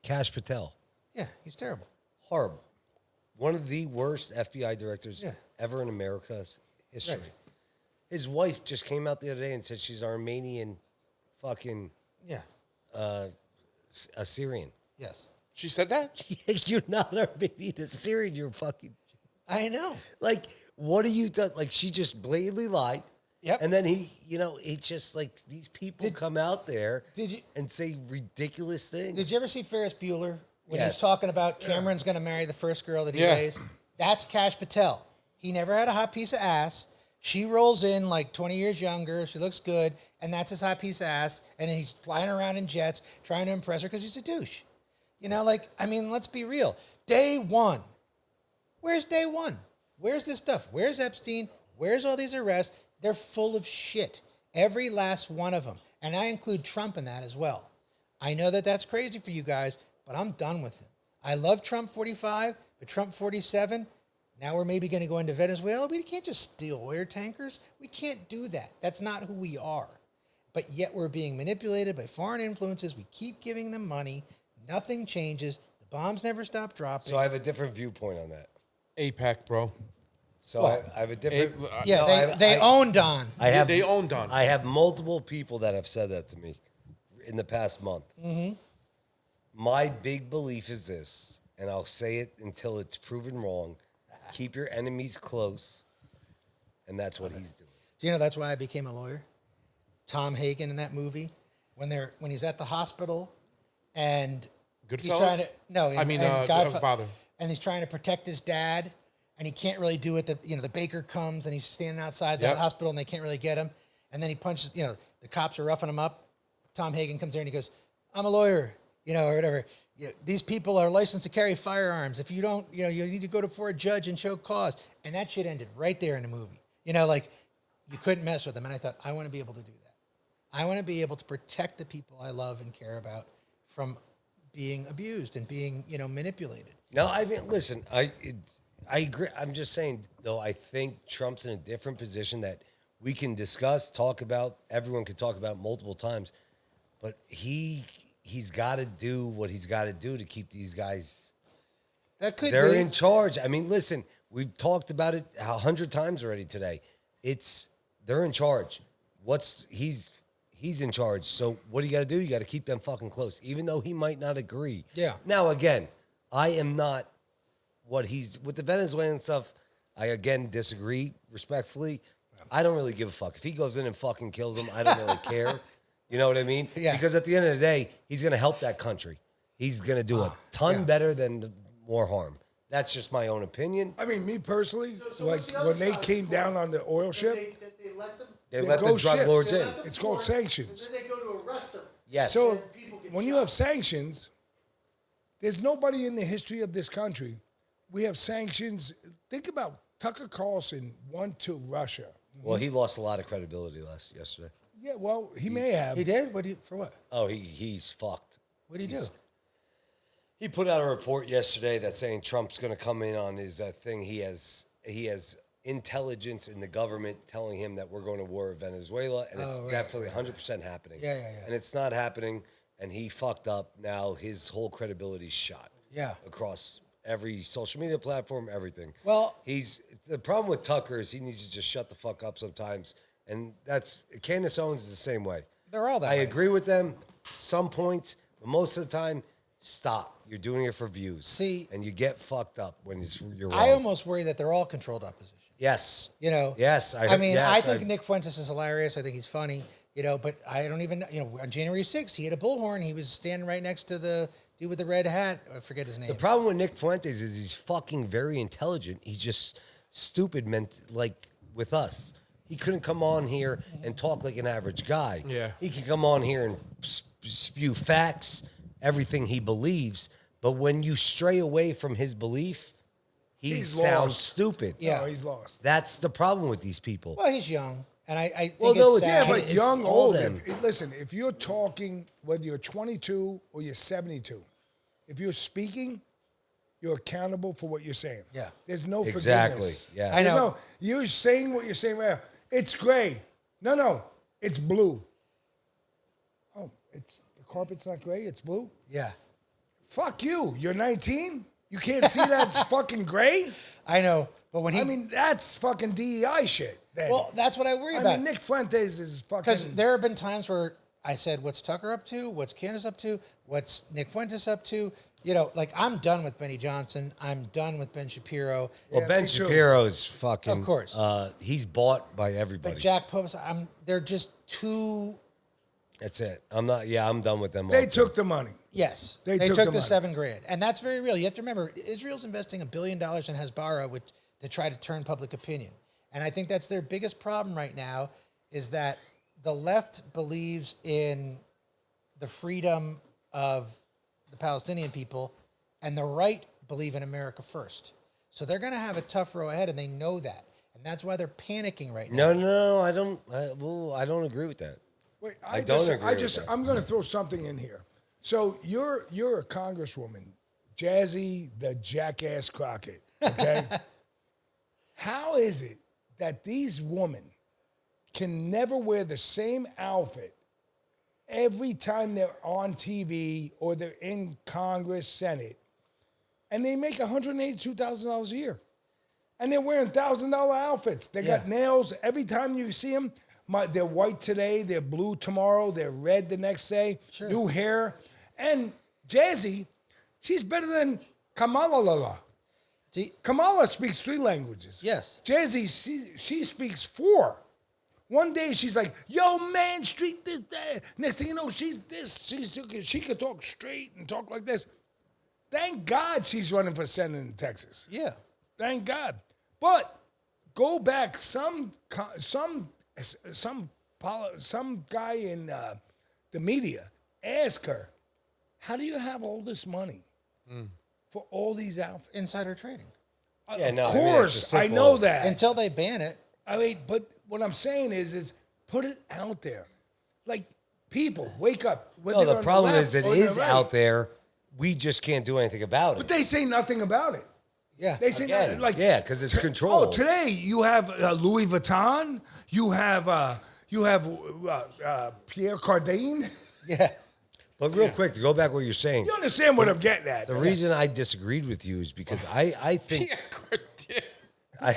Cash Patel. Yeah, he's terrible. Horrible. One of the worst FBI directors Yeah. ever in America's history. Right. His wife just came out the other day and said she's Armenian fucking Yeah. Assyrian. Yes. She said that? You're not Armenian Assyrian. You're fucking... I know. Like, what are you done? Like, she just blatantly lied. Yep. And then it's just like these people come out there did you- and say ridiculous things. Did you ever see Ferris Bueller when Yes. he's talking about Cameron's going to marry the first girl that he Yeah. raised? That's Cash Patel. He never had a hot piece of ass. She rolls in like 20 years younger. She looks good. And that's his hot piece of ass. And he's flying around in jets trying to impress her because he's a douche. You know, like, I mean, let's be real. Day one. Where's day one? Where's this stuff? Where's Epstein? Where's all these arrests? They're full of shit. Every last one of them. And I include Trump in that as well. I know that that's crazy for you guys, but I'm done with him. I love Trump 45, but Trump 47, now we're maybe going to go into Venezuela. We can't just steal oil tankers. We can't do that. That's not who we are. But yet we're being manipulated by foreign influences. We keep giving them money. Nothing changes. The bombs never stop dropping. So I have a different viewpoint on that. APAC, bro. So I have a different... yeah, No, they own Don. They own Don. I have multiple people that have said that to me in the past month. Mm-hmm. My big belief is this, and I'll say it until it's proven wrong. Keep your enemies close, and that's what he's doing. Do you know that's why I became a lawyer? Tom Hagen in that movie, when he's at the hospital and he's Goodfellas? trying to Godfather. and he's trying to protect his dad, and he can't really do it. The baker comes and he's standing outside the hospital and they can't really get him, and then he punches. The cops are roughing him up. Tom Hagen comes there and he goes, "I'm a lawyer," or whatever. These people are licensed to carry firearms. If you don't, you need to go before a judge and show cause. And that shit ended right there in the movie. You couldn't mess with them. And I thought, I want to be able to do that. I want to be able to protect the people I love and care about from being abused and being, manipulated. No, I mean, listen, I agree. I'm just saying, though, I think Trump's in a different position that we can discuss, talk about, everyone can talk about multiple times, but he's got to do what he's got to do to keep these guys. That could They're be. in charge. I mean, listen, we've talked about it 100 times already today. They're in charge. He's in charge. So what do you got to do? You got to keep them fucking close, even though he might not agree. Yeah. Now, again, I am not with the Venezuelan stuff. I again disagree respectfully. I don't really give a fuck if he goes in and fucking kills them. I don't really care. You know what I mean? Yeah. Because at the end of the day, he's going to help that country. He's going to do a ton better than more harm. That's just my own opinion. I mean, me personally, So like what's the other when they side? came down on the oil ship, They let them. They They let the go drug ships. lords They in. let them It's called board, sanctions. And then they go to arrest them. Yes. So And people get when you shot. have sanctions, there's nobody in the history of this country. We have sanctions. Think about Tucker Carlson went to Russia. Well, he lost a lot of credibility yesterday. Yeah, well, he may have. He did? For what? Oh, he's fucked. What did he do? He put out a report yesterday that's saying Trump's going to come in on his thing. He has intelligence in the government telling him that we're going to war with Venezuela, and it's definitely 100% happening. Yeah. And it's not happening, and he fucked up. Now his whole credibility's shot. Yeah. Across every social media platform, everything. Well, The problem with Tucker is he needs to just shut the fuck up sometimes, and that's Candace Owens is the same way. they're all that I way. agree with them some points, but most of the time, stop. You're doing it for views. See, and you get fucked up when you're wrong. I almost worry that they're all controlled opposition. Yes. You know. Yes. I think Nick Fuentes is hilarious. I think he's funny. You know, but I don't even. You know, on January 6th, he had a bullhorn. He was standing right next to the dude with the red hat. I forget his name. The problem with Nick Fuentes is he's fucking very intelligent. He's just stupid, like with us. He couldn't come on here and talk like an average guy. Yeah. He can come on here and spew facts, everything he believes. But when you stray away from his belief, he He's sounds lost. stupid. Yeah. No, he's lost. That's the problem with these people. Well, he's young, and I think Well, no, it's it's- sad. Yeah, but It's young, all old. them. Listen, if you're talking, whether you're 22 or you're 72, if you're speaking, you're accountable for what you're saying. Yeah. There's no Exactly, forgiveness. yeah. I There's know. no- you're saying what you're saying right now. It's gray. No, it's blue. Oh, the carpet's not gray, it's blue? Yeah, Fuck you. You're 19? You can't see that's fucking gray? I know. But when he, I mean, that's fucking DEI shit. Then. well, that's what I worry I about. mean, Nick Fuentes is Because fucking... there have been times where I said, "What's Tucker up to? What's Candace up to? What's Nick Fuentes up to?" You know, like I'm done with Benny Johnson. I'm done with Ben Shapiro. Well, Yeah, Ben me too. Shapiro's fucking... Of course. He's bought by everybody. But Jack Post, they're just too. That's it. I'm done with them. They all took the money. Yes, They they took took the the money. $7,000, and that's very real. You have to remember, Israel's investing $1 billion in Hezbollah to try to turn public opinion, and I think that's their biggest problem right now. Is that the left believes in the freedom of the Palestinian people, and the right believe in America first. So they're going to have a tough row ahead, and they know that, and that's why they're panicking right now. No, I don't. I don't agree with that. Wait, I don't agree with that. I'm going to throw something in here. So you're a congresswoman, Jazzy the Jackass Crockett, okay? How is it that these women can never wear the same outfit every time they're on TV or they're in Congress, Senate, and they make $182,000 a year? And they're wearing $1,000 outfits. They got nails. Every time you see them, they're white today, they're blue tomorrow, they're red the next day, new hair. And Jazzy, she's better than Kamala. See, Kamala speaks 3 languages. Yes. Jazzy, she speaks 4. One day she's like, yo, man, street this, that. Next thing you know, she's this. She can talk straight and talk like this. Thank God she's running for Senate in Texas. yeah. Thank God. But go back, some guy in the media ask her, how do you have all this money for all these outfits? Insider trading. Yeah, no, Of I mean, it's course, a I simple- know that. Until they ban it. I mean, but what I'm saying is put it out there. Like, people, wake up. No, Whether the on problem left is it or is the right. out there. We just can't do anything about But it. they say nothing about it. Yeah. They say Again, nothing. Like, yeah, 'cause it's Oh, controlled. today you have Louis Vuitton. You have Pierre Cardin. Yeah. But real quick, to go back what you're saying, You understand what I'm getting at? the reason I disagreed with you is because I think I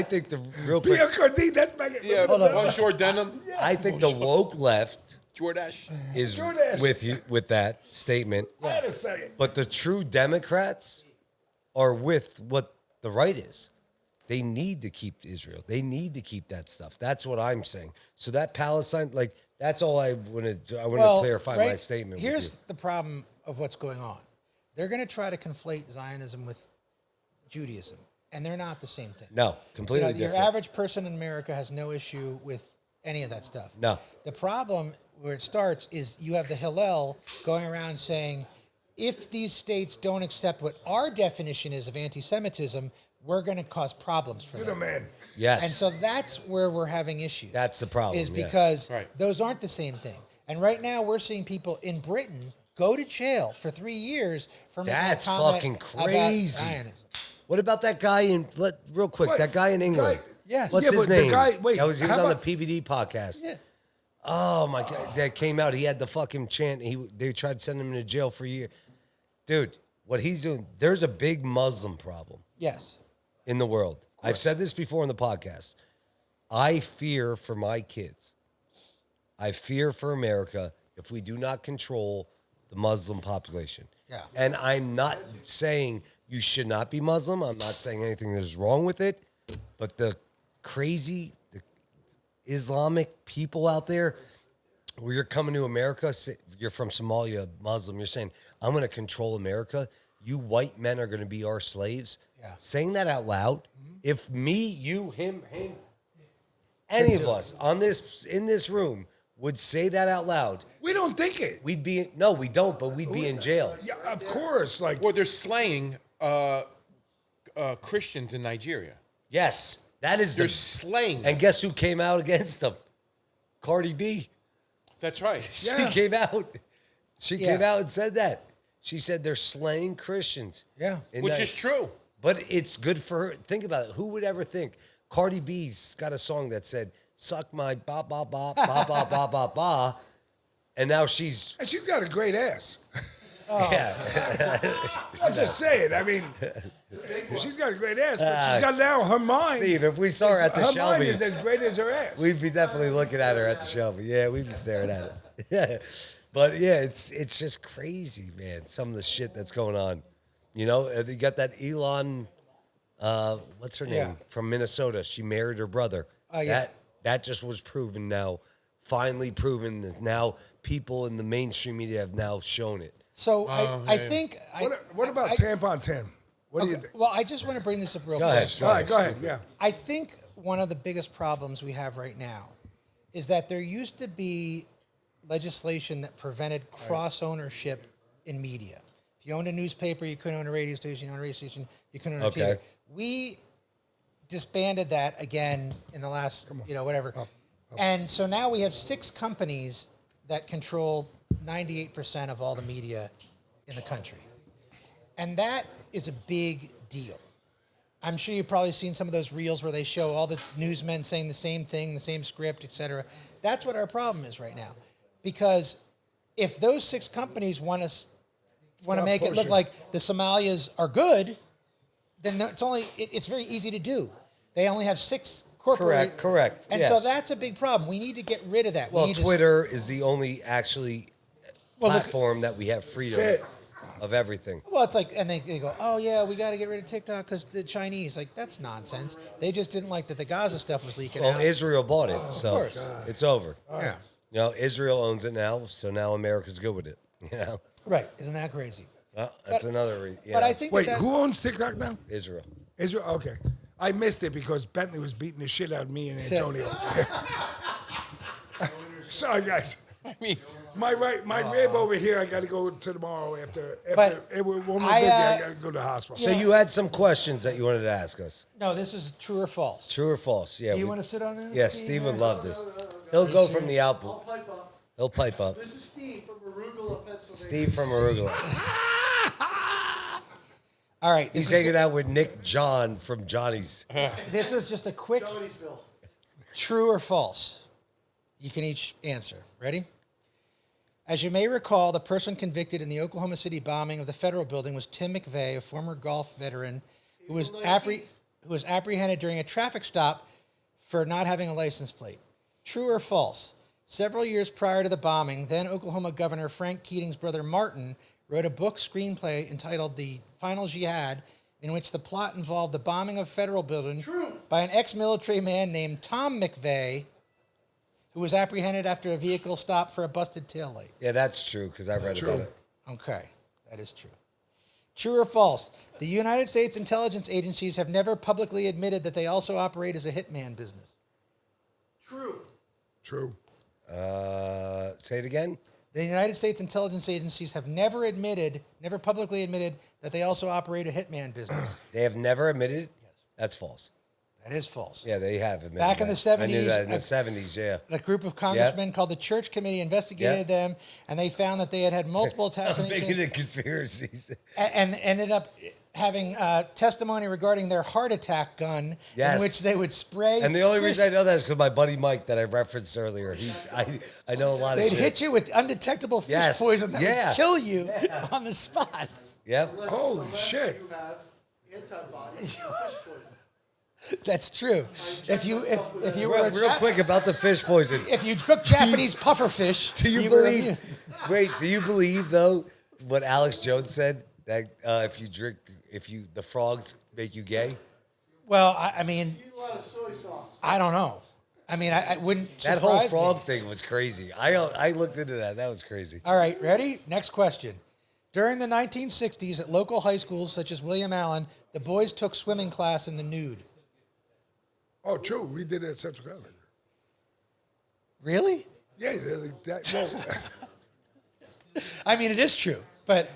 think the real quick, Pierre Cardin. That's back. Yeah, one short denim. I think the woke left Jordache. is Jordache. with that statement. I had to say it. But the true Democrats are with what the right is. They need to keep Israel. They need to keep that stuff. That's what I'm saying. So that Palestine, like, that's all I want to. I want to clarify my statement. Here's with the problem of what's going on. They're going to try to conflate Zionism with Judaism, and they're not the same thing. you. No, completely Your different. average person in America has no issue with any of that stuff. No. The problem where it starts is you have the Hillel going around saying, if these states don't accept what our definition is of anti-Semitism, we're going to cause problems for You're them. the man. Yes. And so that's where we're having issues. That's the problem, Is yeah. because Right. those aren't the same thing. And right now we're seeing people in Britain go to jail for 3 years for making That's a comment fucking about crazy. Zionism. What about that guy real quick, What? that guy in England? Yes. What's Yeah, his but the name? guy- wait, he was how on the about- PBD podcast. Yeah. Oh my God, that came out. He had the fucking chant. They tried to send him to jail for a year. Dude, what he's doing, there's a big Muslim problem Yes. in the world. I've said this before in the podcast. I fear for my kids. I fear for America if we do not control the Muslim population. Yeah. And I'm not saying you should not be Muslim. I'm not saying anything is wrong with it. But the crazy the Islamic people out there, where you're coming to America, you're from Somalia, Muslim, you're saying, I'm going to control America. You white men are going to be our slaves. Yeah. Saying that out loud, if me, you, him, any of us in this room would say that out loud, We don't think it. we'd be no, we don't, but we'd be in jail. Yeah, of course. Like, Or they're slaying Christians in Nigeria. Yes, that is They're the. slaying them. And guess who came out against them? Cardi B. That's right. She Yeah. came out. She Yeah. came out and said that. She said they're slaying Christians. Yeah. And Which that- is true. But it's good for her. Think about it. Who would ever think? Cardi B's got a song that said, suck my ba ba ba ba ba ba ba ba. And now she's, and she's got a great ass. yeah. I'm just saying. I mean, she's got a great ass, but she's got now her mind. Steve, if we saw her at the her mind Shelby, is as great as her ass. we'd be definitely looking at her at the Shelby. Yeah, we'd be staring at it. Yeah. But yeah, it's just crazy, man. Some of the shit that's going on. You know, you got that Elon, what's her name? Yeah. From Minnesota. She married her brother. Yeah. That just was proven now. Finally proven that now people in the mainstream media have now shown it. So I think. What about Tampon Tim? What do you think? Well, I just want to bring this up real Go quick. ahead. All right, go ahead. Yeah. I think one of the biggest problems we have right now is that there used to be legislation that prevented cross ownership in media. If you owned a newspaper, you couldn't own a radio station. You owned a radio station, you couldn't own a Okay. TV. We disbanded that again in the last, whatever. And so now we have 6 companies that control 98% of all the media in the country. And that is a big deal. I'm sure you've probably seen some of those reels where they show all the newsmen saying the same thing, the same script, et cetera. That's what our problem is right now. Because if those 6 companies want to make it look pushing. like the Somalias are good, then it's very easy to do. They only have 6 corporate. Correct. And yes. so that's a big problem. We need to get rid of that. Well, we need Twitter is the only actually Well, look- platform that we have freedom Shit. of everything. Well, it's like, and they go, oh, yeah, we got to get rid of TikTok because the Chinese. Like, that's nonsense. They just didn't like that the Gaza stuff was leaking Well, out. Israel bought it, so course. it's over. Yeah. You know, Israel owns it now, so now America's good with it. You know, Right. Isn't that crazy? well, that's But- another. But I think Wait, that who owns TikTok now? Israel. Israel. Okay, I missed it because Bentley was beating the shit out of me and Antonio. Sorry, guys. I mean, My rib over here. I got to go to tomorrow after. But when we're busy, I, I got to go to the hospital. So you had some questions that you wanted to ask us. No, this is true or false. True or false? Yeah. Do you want to sit on this? Yes, Steve would love this. He'll go from the I'll output. pipe up. He'll pipe up. This is Steve from Arugula, Pennsylvania. Steve from Arugula. All right. He's hanging out with Nick John from Johnny's. This is just a quick Johnny'sville. true or false. You can each answer. Ready? As you may recall, the person convicted in the Oklahoma City bombing of the federal building was Tim McVeigh, a former golf veteran who was apprehended during a traffic stop for not having a license plate. True or false? Several years prior to the bombing, then Oklahoma Governor Frank Keating's brother Martin wrote a book screenplay entitled The Final Jihad, in which the plot involved the bombing of a federal building by an ex-military man named Tom McVeigh, who was apprehended after a vehicle stopped for a busted taillight. Yeah, that's true because I read about it. Okay, that is true. True or false? The United States intelligence agencies have never publicly admitted that they also operate as a hitman business. True. True. Say it again. The United States intelligence agencies have never publicly admitted that they also operate a hitman business. They have never admitted. That's false. That is false. Yeah, they have admitted. Back in the that. I knew 70s, that in the 70s. Yeah. A group of congressmen called the Church Committee investigated them, and they found that they had multiple I'm big assassinations into conspiracies. and ended up having testimony regarding their heart attack gun, Yes. in which they would spray. And the only fish. reason I know that is because my buddy Mike that I referenced earlier. I know a lot of They'd shit. hit you with undetectable fish Yes. poison that Yeah. would kill you on the spot. Yep. Holy shit. You have antibodies to fish poison. That's true. If you were Real quick about the fish poison. if you cook Japanese puffer fish, Do you were believe? immune. Wait, do you believe though what Alex Jones said that the frogs make you gay? Well, I mean, Eat a lot of soy sauce. I don't know. I mean, I wouldn't. That whole surprise frog me. thing was crazy. I looked into that. That was crazy. All right, ready? Next question. During the 1960s, at local high schools such as William Allen, the boys took swimming class in the nude. Oh, true. We did it at Central Catholic. Really? Yeah, that, I mean, it is true, but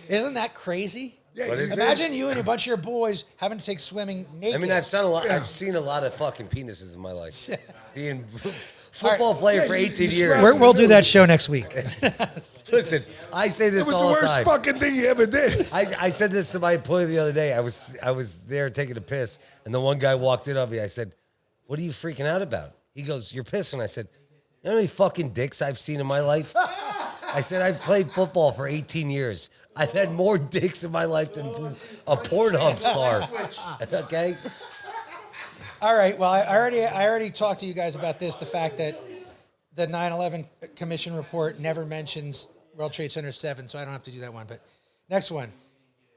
isn't that crazy? yeah. What is you- it? Imagine you and a bunch of your boys having to take swimming naked. I mean, I've seen a lot of fucking penises in my life. Being football player Yeah, for you 18 years. strap- We'll do that show next week. Listen, I say It this was the all the worst time. fucking thing you ever did. I said this to my employee the other day. I was there taking a piss, and the one guy walked in on me. I said, "What are you freaking out about?" He goes, "You're pissing." I said, "You know how many fucking dicks I've seen in my life?" I said, "I've played football for 18 years. I've had more dicks in my life than a Pornhub star." Okay? All right. Well, I already talked to you guys about this. The fact that the 9/11 Commission report never mentions World Trade Center 7, so I don't have to do that one. But next one.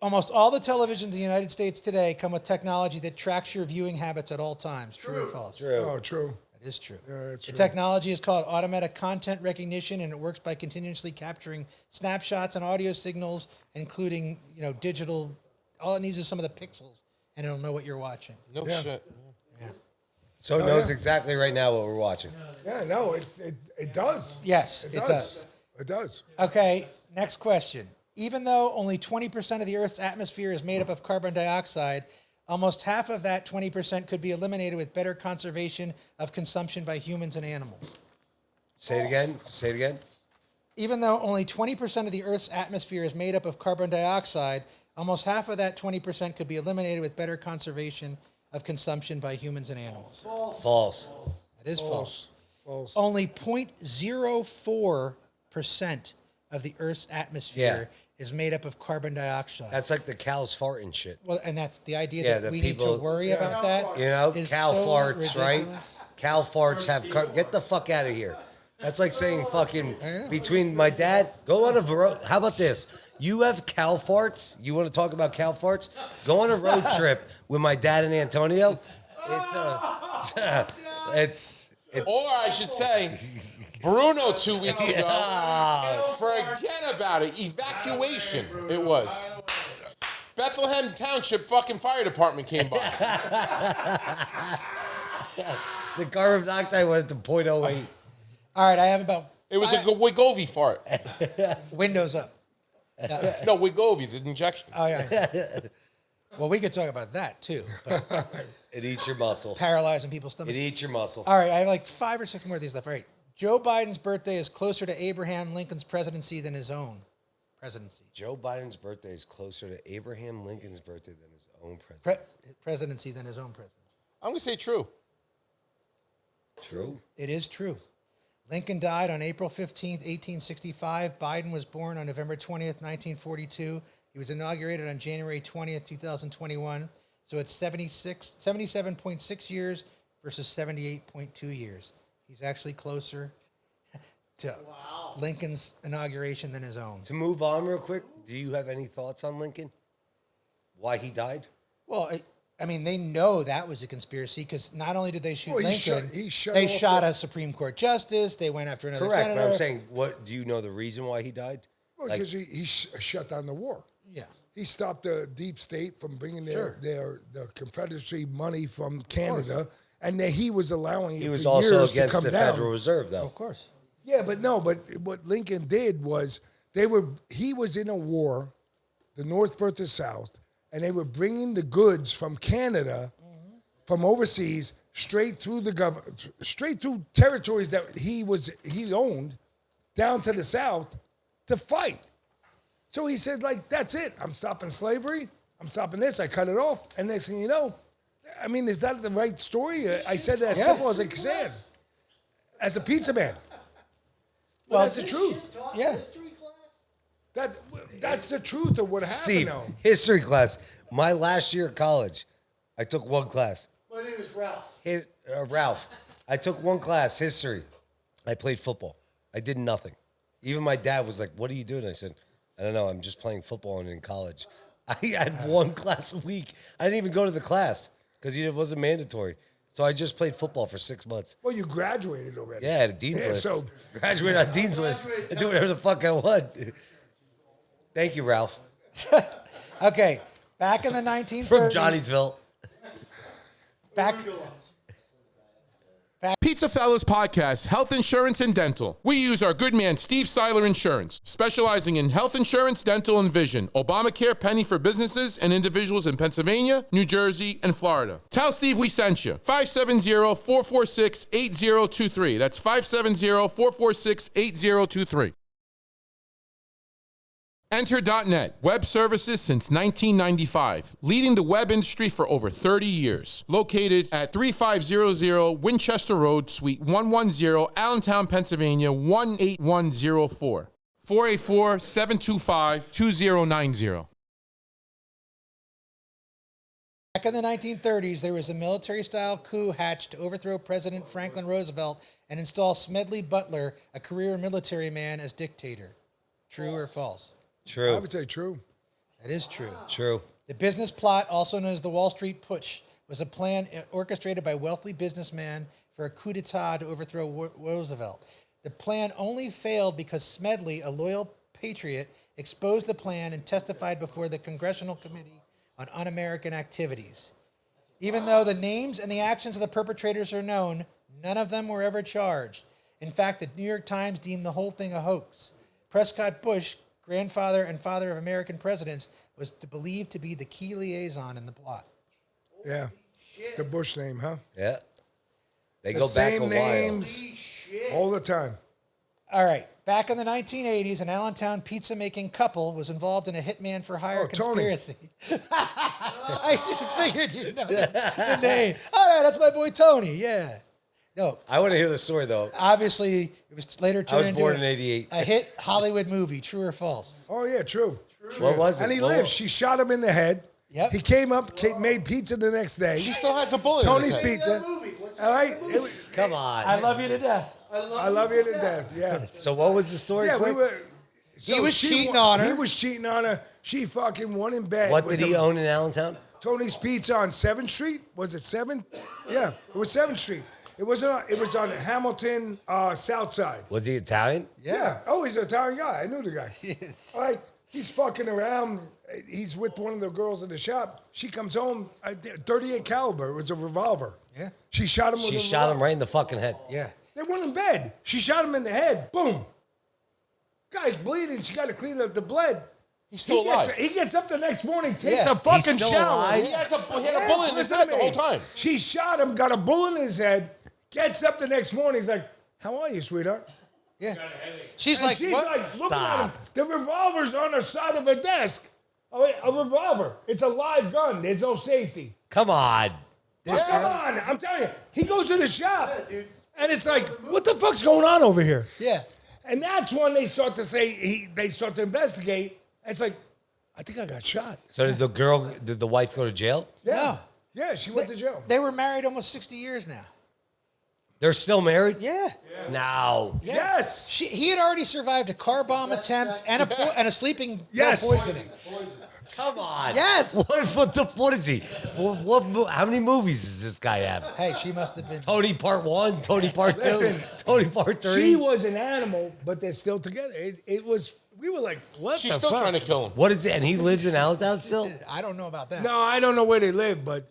Almost all the televisions in the United States today come with technology that tracks your viewing habits at all times. True or false? True. Oh, true. That is true. Yeah, that's The true. technology is called automatic content recognition, and it works by continuously capturing snapshots and audio signals, including digital. All it needs is some of the pixels, and it'll know what you're watching. No Yeah. shit. Yeah. So it knows exactly right now what we're watching. Yeah, no, it does. Yes, it does. It does. Okay, next question. Even though only 20% of the Earth's atmosphere is made up of carbon dioxide, almost half of that 20% could be eliminated with better conservation of consumption by humans and animals. Say it again. Say it again. Even though only 20% of the Earth's atmosphere is made up of carbon dioxide, almost half of that 20% could be eliminated with better conservation of consumption by humans and animals. False. That is false. False. Only 0.04% of the Earth's atmosphere is made up of carbon dioxide. That's like the cows farting shit. Well, and that's the idea Yeah, that the we people- need to worry about that. You know, is cow so farts, right? ridiculous. Cow farts have get the fuck out of here. That's like saying fucking between my dad. Go on a road. How about this? You have cow farts. You want to talk about cow farts? Go on a road trip with my dad and Antonio. It's Or I should say, Bruno 2 weeks ago. Forget about it. Evacuation. It was. Bethlehem Township fucking fire department came by. the carbon dioxide went to 0.08. All right, I have about It was a Wigovi fart. windows up. No, Wigovi, the injection. Oh, yeah. Well, we could talk about that, too. But It eats your muscle. paralyzing people's It stomachs. eats your muscle. All right, I have like 5 or 6 more of these left. All right. Joe Biden's birthday is closer to Abraham Lincoln's presidency than his own presidency. Joe Biden's birthday is closer to Abraham Lincoln's birthday than his own president. Presidency than his own presidency. I'm going to say true. True. It is true. Lincoln died on April 15th, 1865. Biden was born on November 20th, 1942. He was inaugurated on January 20th, 2021. So it's 77.6 years versus 78.2 years. He's actually closer to Lincoln's inauguration than his own. To move on real quick, do you have any thoughts on Lincoln? Why he died? Well, I mean, they know that was a conspiracy because not only did they shoot Well, he Lincoln, shut they off shot the- a Supreme Court justice. They went after another Correct, senator. but I'm saying, what do you know the reason why he died? Well, Like- because he shut down the war. Yeah. He stopped the deep state from bringing Sure. the Confederacy money from Canada, and that he was allowing He it was for also years to against come the down. Federal Reserve, though. Of course. Yeah, but what Lincoln did was he was in a war, the North versus South, and they were bringing the goods from Canada, from overseas, straight through straight through territories that he owned, down to the South, to fight. So he said, like, that's it. I'm stopping slavery. I'm stopping this. I cut it off. And next thing you know, I mean, is that the right story? I said it as simple as I can say it. As a pizza man. Well, that's the truth. Yeah. That's the truth of what happened Steve, now. history class. My last year of college, I took one class. My name is Ralph. Ralph. I took one class, history. I played football. I did nothing. Even my dad was like, "What are you doing?" I said, "I don't know. I'm just playing football and in college." I had one class a week. I didn't even go to the class because it wasn't mandatory. So I just played football for 6 months. Well, you graduated already. Yeah, I had a dean's list. So Graduated on dean's list and do whatever the fuck I want. Thank you, Ralph. Okay. Back in the 1930s. From Johnny'sville. Back. PizzaFellas Podcast, Health Insurance and Dental. We use our good man, Steve Seiler Insurance, specializing in health insurance, dental, and vision. Obamacare penny for businesses and individuals in Pennsylvania, New Jersey, and Florida. Tell Steve we sent you. 570-446-8023. That's 570-446-8023. Enter.net, web services since 1995, leading the web industry for over 30 years. Located at 3500 Winchester Road, Suite 110, Allentown, Pennsylvania, 18104. 484-725-2090. Back in the 1930s, there was a military-style coup hatched to overthrow President Franklin Roosevelt and install Smedley Butler, a career military man, as dictator. True or false? True. I would say true. That is true. True. The business plot, also known as the Wall Street Putsch, was a plan orchestrated by wealthy businessmen for a coup d'etat to overthrow Roosevelt. The plan only failed because Smedley, a loyal patriot, exposed the plan and testified before the Congressional Committee on Un-American Activities. Even though the names and the actions of the perpetrators are known, none of them were ever charged. In fact, the New York Times deemed the whole thing a hoax. Prescott Bush, grandfather and father of American presidents, was believed to be the key liaison in the plot. Yeah. The Bush name, huh? Yeah. They The go back a same while. names all the time. All right. Back in the 1980s, an Allentown pizza-making couple was involved in a hitman for hire Tony. conspiracy. I should have figured you'd know the name. All right, that's my boy Tony. Yeah. No, I want to hear the story, though. obviously, it was later I turned was into born in 88. a hit Hollywood movie. True or false? Oh, yeah, true. What was it? And he What- lived. She shot him in the head. Yep. He came up, made pizza the next day. He still has a bullet Tony's in his head. Pizza. All right. Come on. I love you to death. I love you to death. Yeah. So what was the story? Yeah, we quick? were. He was she cheating won- on her. He was cheating on her. She fucking won in bed. What with did he the- own in Allentown? Tony's Pizza on 7th Street. Was it 7th? Yeah, it was 7th Street. It was on Hamilton South Side. Was he Italian? Yeah. Oh, he's an Italian guy. I knew the guy. All right. He's fucking around. He's with one of the girls in the shop. She comes home, 38 caliber. It was a revolver. Yeah. She shot him with She a shot him revolver. right in the fucking head. Yeah. They weren't in bed. She shot him in the head. Boom. Guy's bleeding. She got to clean up the blood. He's still alive. He gets up the next morning, takes Yeah. a fucking still shower. alive? He had a bullet in his Listen head to the whole me. time. She shot him, got a bullet in his head, gets up the next morning. He's like, "How are you, sweetheart?" Yeah. She's And like, she's what? like, looking at him. Stop. The revolver's on the side of her desk. Oh, wait, a revolver. It's a live gun. There's no safety. Come on. Well, come on. I'm telling you. He goes to the shop. And it's like, what the fuck's going on over here? Yeah. And that's when they start to say, they start to investigate. And it's like, I think I got shot. So did the wife go to jail? Yeah. No. Yeah, she went to jail. They were married almost 60 years now. They're still married? Yeah. No. Yes. He had already survived a car bomb attempt and a sleeping pill Yes. poisoning. Come on. Yes. What is he? How many movies does this guy have? Hey, she must have been. Tony Part 1, Tony Part 2, Listen, Tony Part 3. She was an animal, but they're still together. It was, we were like, what She's the still fuck? trying to kill him. What is it? And he lives in Allentown still? I don't know about that. No, I don't know where they live, but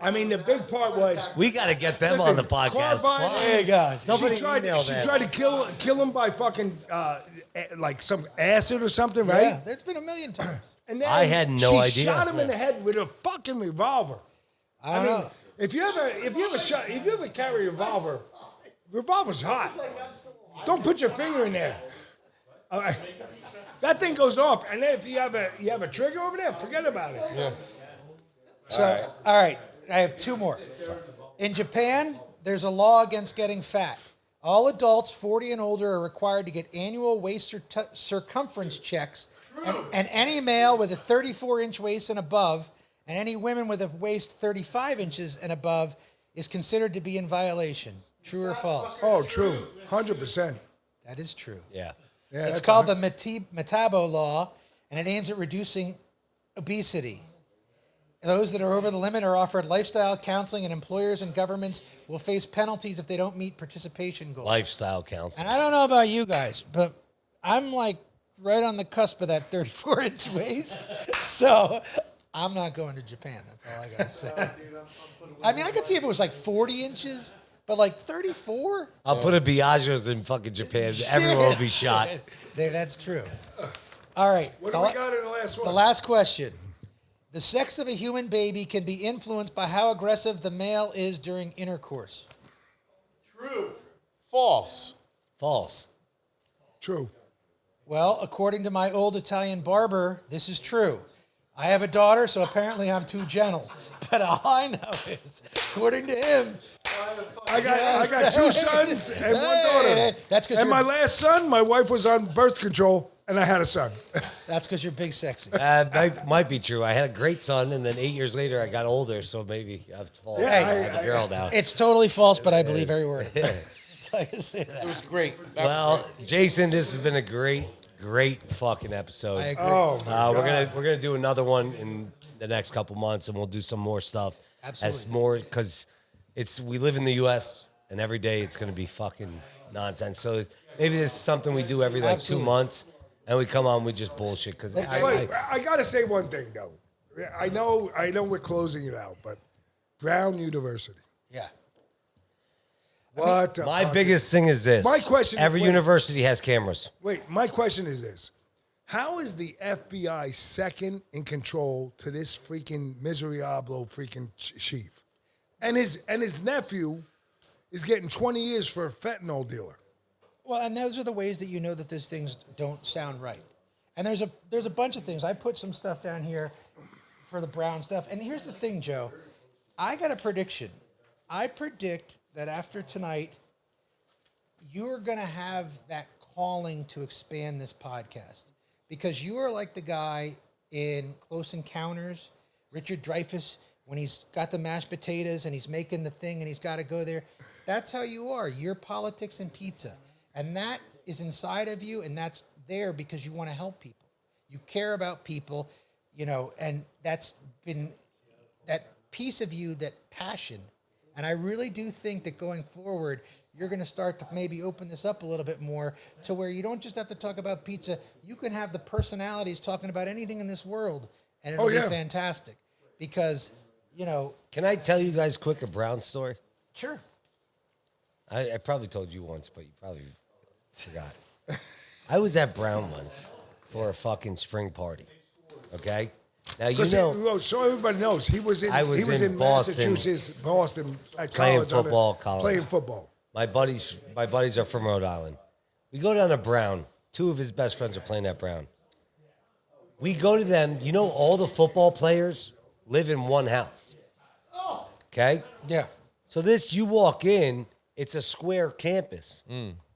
I mean, the big part was, We got to get them Listen, on the podcast. Carbine- Fuck. There you go. Somebody she tried email to them. kill him by fucking, like some acid or something, right? Yeah, there's been a million times. And then I had no she idea. shot him in the head with a fucking revolver. I don't know. If you ever carry a revolver, revolver's hot. Don't put your finger in there. All right. That thing goes off, and then if you have a trigger over there, forget about it. Yeah. So, all right, I have two more. In Japan, there's a law against getting fat. All adults 40 and older are required to get annual waist circumference checks, and any male with a 34-inch waist and above, and any women with a waist 35 inches and above, is considered to be in violation. True or false? Oh, true. 100%. That is true. Yeah. Yeah, It's that's called the Metabo Law, and it aims at reducing obesity. Those that are over the limit are offered lifestyle counseling, and employers and governments will face penalties if they don't meet participation goals. Lifestyle counseling. And I don't know about you guys, but I'm like right on the cusp of that 34-inch waist. So I'm not going to Japan. That's all I got to say. I mean, I could see if it was like 40 inches, but like 34? I'll put a Biaggios in fucking Japan. Everyone will be shot. That's true. All right. What do we got in the last one? The last question. The sex of a human baby can be influenced by how aggressive the male is during intercourse. True. False. False. True. Well, according to my old Italian barber, this is true. I have a daughter, so apparently I'm too gentle. But all I know is, according to him, I got two sons and one daughter. That's because And my last son, my wife was on birth control, and I had a son. That's because you're big sexy. Might be true. I had a great son, and then 8 years later, I got older, so maybe I've fallen. Yeah, I have a girl now. It's totally false, but I believe every word. So I can say that. It was great. Well, Jason, this has been a great fucking episode. I agree. Oh, my We're gonna do another one in the next couple months, and we'll do some more stuff. Absolutely. As more because we live in the U.S. and every day it's gonna be fucking nonsense. So maybe this is something we do every like Absolutely. 2 months, and we come on, we just bullshit. Because Wait, I got to say one thing, though. I know we're closing it out, but Brown University. Yeah. What the my fuck biggest thing is this. My question- Every wait. university has cameras. Wait, my question is this. How is the FBI second in control to this freaking miserable freaking chief? And his nephew is getting 20 years for a fentanyl dealer. Well, and those are the ways that you know that these things don't sound right. And there's a bunch of things. I put some stuff down here for the Brown stuff. And here's the thing, Joe. I got a prediction. I predict that after tonight, you're going to have that calling to expand this podcast. Because you are like the guy in Close Encounters, Richard Dreyfuss, when he's got the mashed potatoes and he's making the thing and he's got to go there. That's how you are. You're politics and pizza. And that is inside of you, and that's there because you want to help people. You care about people, and that's been that piece of you, that passion. And I really do think that going forward, you're going to start to maybe open this up a little bit more to where you don't just have to talk about pizza. You can have the personalities talking about anything in this world, and it'll be fantastic. Because, Can I tell you guys quick a Brown story? Sure. I probably told you once, but you probably forgot. I was at Brown once for a fucking spring party. Okay? Now, So everybody knows, he was in Boston. Massachusetts, Boston, at Playing college. football. Playing football. My buddies are from Rhode Island. We go down to Brown. Two of his best friends are playing at Brown. We go to them. All the football players live in one house. Okay? Yeah. So you walk in, it's a square campus.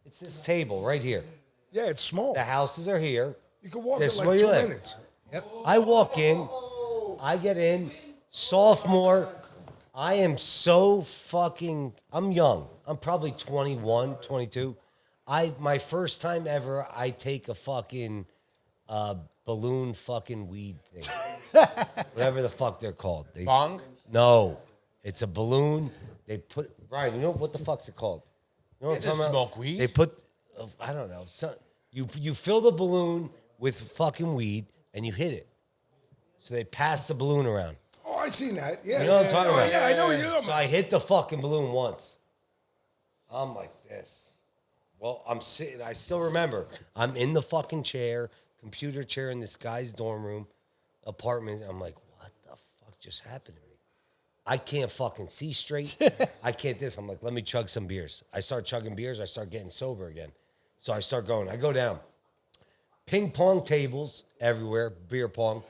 It's this table right here. Yeah, it's small. The houses are here. You can walk This in is where like you 2 live. minutes. Yep. I walk in, I get in, sophomore. I am so fucking, I'm young. I'm probably 21, 22. My first time ever, I take a fucking balloon fucking weed thing. Whatever the fuck they're called. Bong? No. It's a balloon. They put, Ryan, you know what the fuck's it called? You know what I'm Is it talking about? smoke weed? They put, I don't know. You fill the balloon with fucking weed and you hit it. So they pass the balloon around. Oh, I seen that. Yeah. You know what I'm talking about? Yeah, I know what you're talking So about. I hit the fucking balloon once. I'm like this. Well, I'm sitting, I still remember. I'm in the fucking chair, computer chair in this guy's dorm room, apartment. I'm like, what the fuck just happened to me? I can't fucking see straight. I can't this. I'm like, let me chug some beers. I start chugging beers. I start getting sober again. So I start going. I go down. Ping pong tables everywhere, beer pong,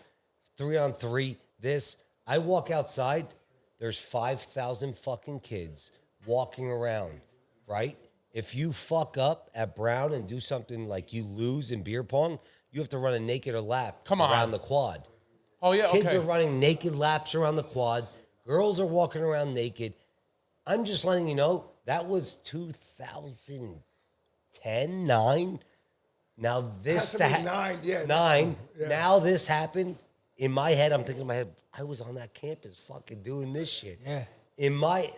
3-on-3, this. I walk outside, there's 5,000 fucking kids walking around, right? If you fuck up at Brown and do something like you lose in beer pong, you have to run a naked or lap around the quad. Oh, yeah, Kids okay. are running naked laps around the quad. Girls are walking around naked. I'm just letting you know, that was 2010, 9. Now this Has to be 9, yeah. 9. Yeah. Now this happened. In my head, I'm thinking in my head, I was on that campus fucking doing this shit. Yeah. In my,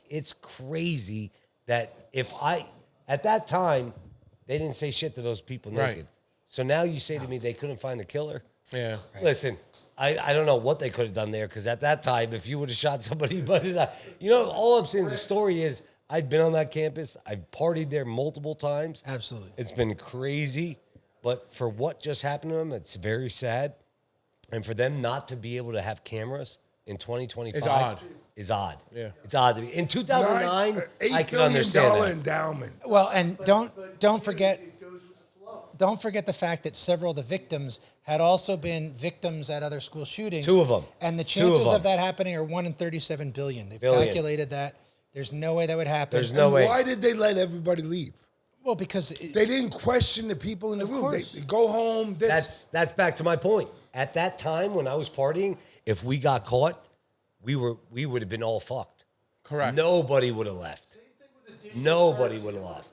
it's crazy that at that time, they didn't say shit to those people naked. Right. So now you say to me they couldn't find the killer? Yeah. Listen, I don't know what they could have done there, because at that time, if you would have shot somebody, all I'm saying, the story is, I've been on that campus. I've partied there multiple times. Absolutely. It's been crazy. But for what just happened to them, it's very sad. And for them not to be able to have cameras in 2025 Is odd. Yeah. It's odd to be. In 2009, I can $8 understand billion that. endowment. Well, and don't forget the fact that several of the victims had also been victims at other school shootings. 2 of them. And the 2 chances them. of that happening are 1 in 37 billion. They've Billion. calculated that. There's no way that would happen. There's no way. Why did they let everybody leave? Well, because They didn't question the people in the room. course. They go home. That's back to my point. At that time when I was partying, if we got caught, we would have been all fucked. Correct. Nobody would have left. Nobody would have left.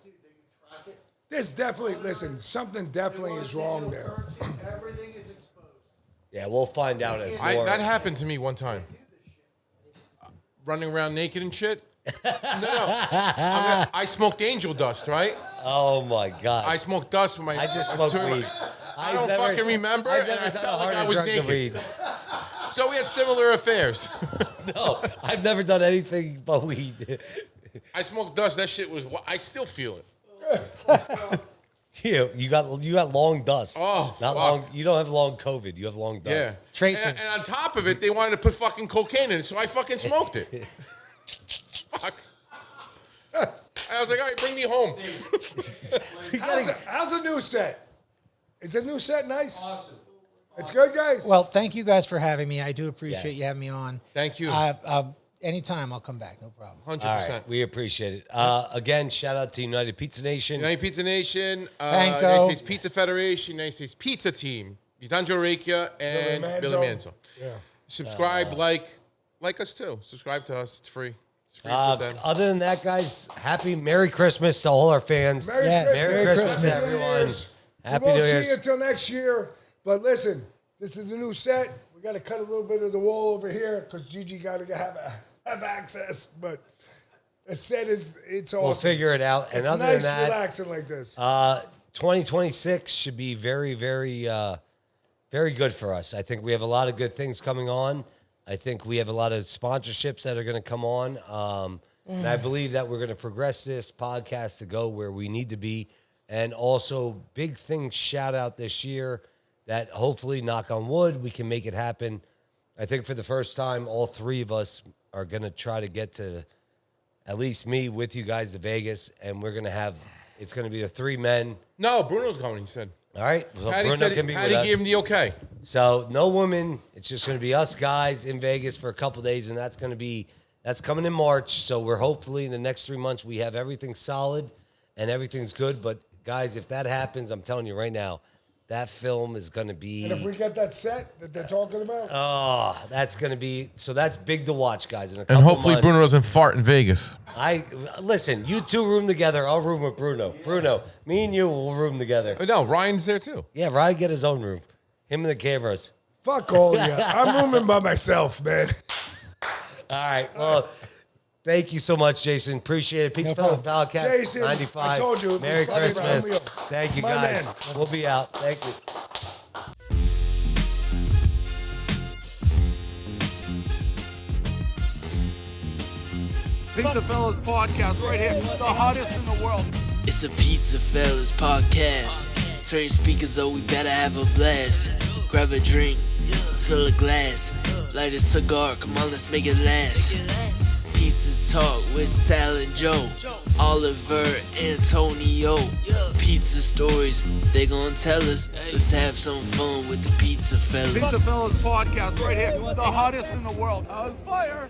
There's definitely, something definitely is wrong there. Everything is exposed. Yeah, we'll find out as more. That happened to me one time. Running around naked and shit. No. I smoked angel dust, right? Oh my God. I smoked dust with my. I just smoked weed. I don't fucking remember, I've and never I done felt a like I harder was drug than naked. weed. So we had similar affairs. No, I've never done anything but weed. I smoked dust. That shit was. I still feel it. You got long dust. Oh, not fuck. long. You don't have long COVID. You have long dust. Yeah. Tracings. And on top of it, they wanted to put fucking cocaine in it, so I fucking smoked it. Fuck. I was like, all right, bring me home. How's the new set? Is the new set nice? Awesome. It's good, guys? Well, thank you guys for having me. I do appreciate Yes. you having me on. Thank you. Anytime, I'll come back. No problem. 100%. All right, we appreciate it. Again, shout out to United Pizza Nation. United Pizza Nation, Banco. United States Pizza Federation, United States Pizza Team, Vitanjo Rekia, and Billy Billy Manzo. Manzo. Yeah. Subscribe, like us too. Subscribe to us. It's free. It's free for them. Other than that, guys, Merry Christmas to all our fans. Merry Yes, Christmas. Merry Christmas, Happy New everyone. Year's. Happy we won't New see Year's. you until next year. But listen, this is the new set. We got to cut a little bit of the wall over here because Gigi got to have access. But the set it's awesome. We'll figure it out. And It's other nice than that, relaxing like this. 2026 should be very, very, very good for us. I think we have a lot of good things coming on. I think we have a lot of sponsorships that are going to come on. And I believe that we're going to progress this podcast to go where we need to be. And also, big thing shout out this year that hopefully, knock on wood, we can make it happen. I think for the first time, all 3 of us are going to try to get to, at least me, with you guys to Vegas. And we're going to have, it's going to be the 3 men. No, Bruno's going, he said. All right? Well, Patty Bruno said can be Patty with us. gave him the okay. So no women. It's just going to be us guys in Vegas for a couple days, and that's coming in March. So we're hopefully in the next 3 months we have everything solid and everything's good. But guys, if that happens, I'm telling you right now, that film is going to be. and if we get that set that they're talking about, That's going to be. So that's big to watch, guys. In a couple And hopefully months. Bruno doesn't fart in Vegas. Listen. You 2 room together. I'll room with Bruno. Bruno, me and you will room together. No, Ryan's there too. Yeah, Ryan get his own room. Him and the cameras. fuck all of you. I'm rooming by myself, man. All right. Well, thank you so much, Jason. Appreciate it. PizzaFellas Podcast Jason, 95. I told you, it was Merry funny, Christmas. Romeo. Thank you, My guys. man. We'll be out. Thank you. PizzaFellas podcast right here, the hottest in the world. It's a PizzaFellas podcast. Turn your speakers up, we better have a blast. Grab a drink, fill a glass. Light a cigar, come on, let's make it last. Pizza Talk with Sal and Joe. Oliver, Antonio. pizza stories they gon' tell us. Let's have some fun with the Pizza Fellas. PizzaFellas podcast right here. The hottest in the world. How's fire?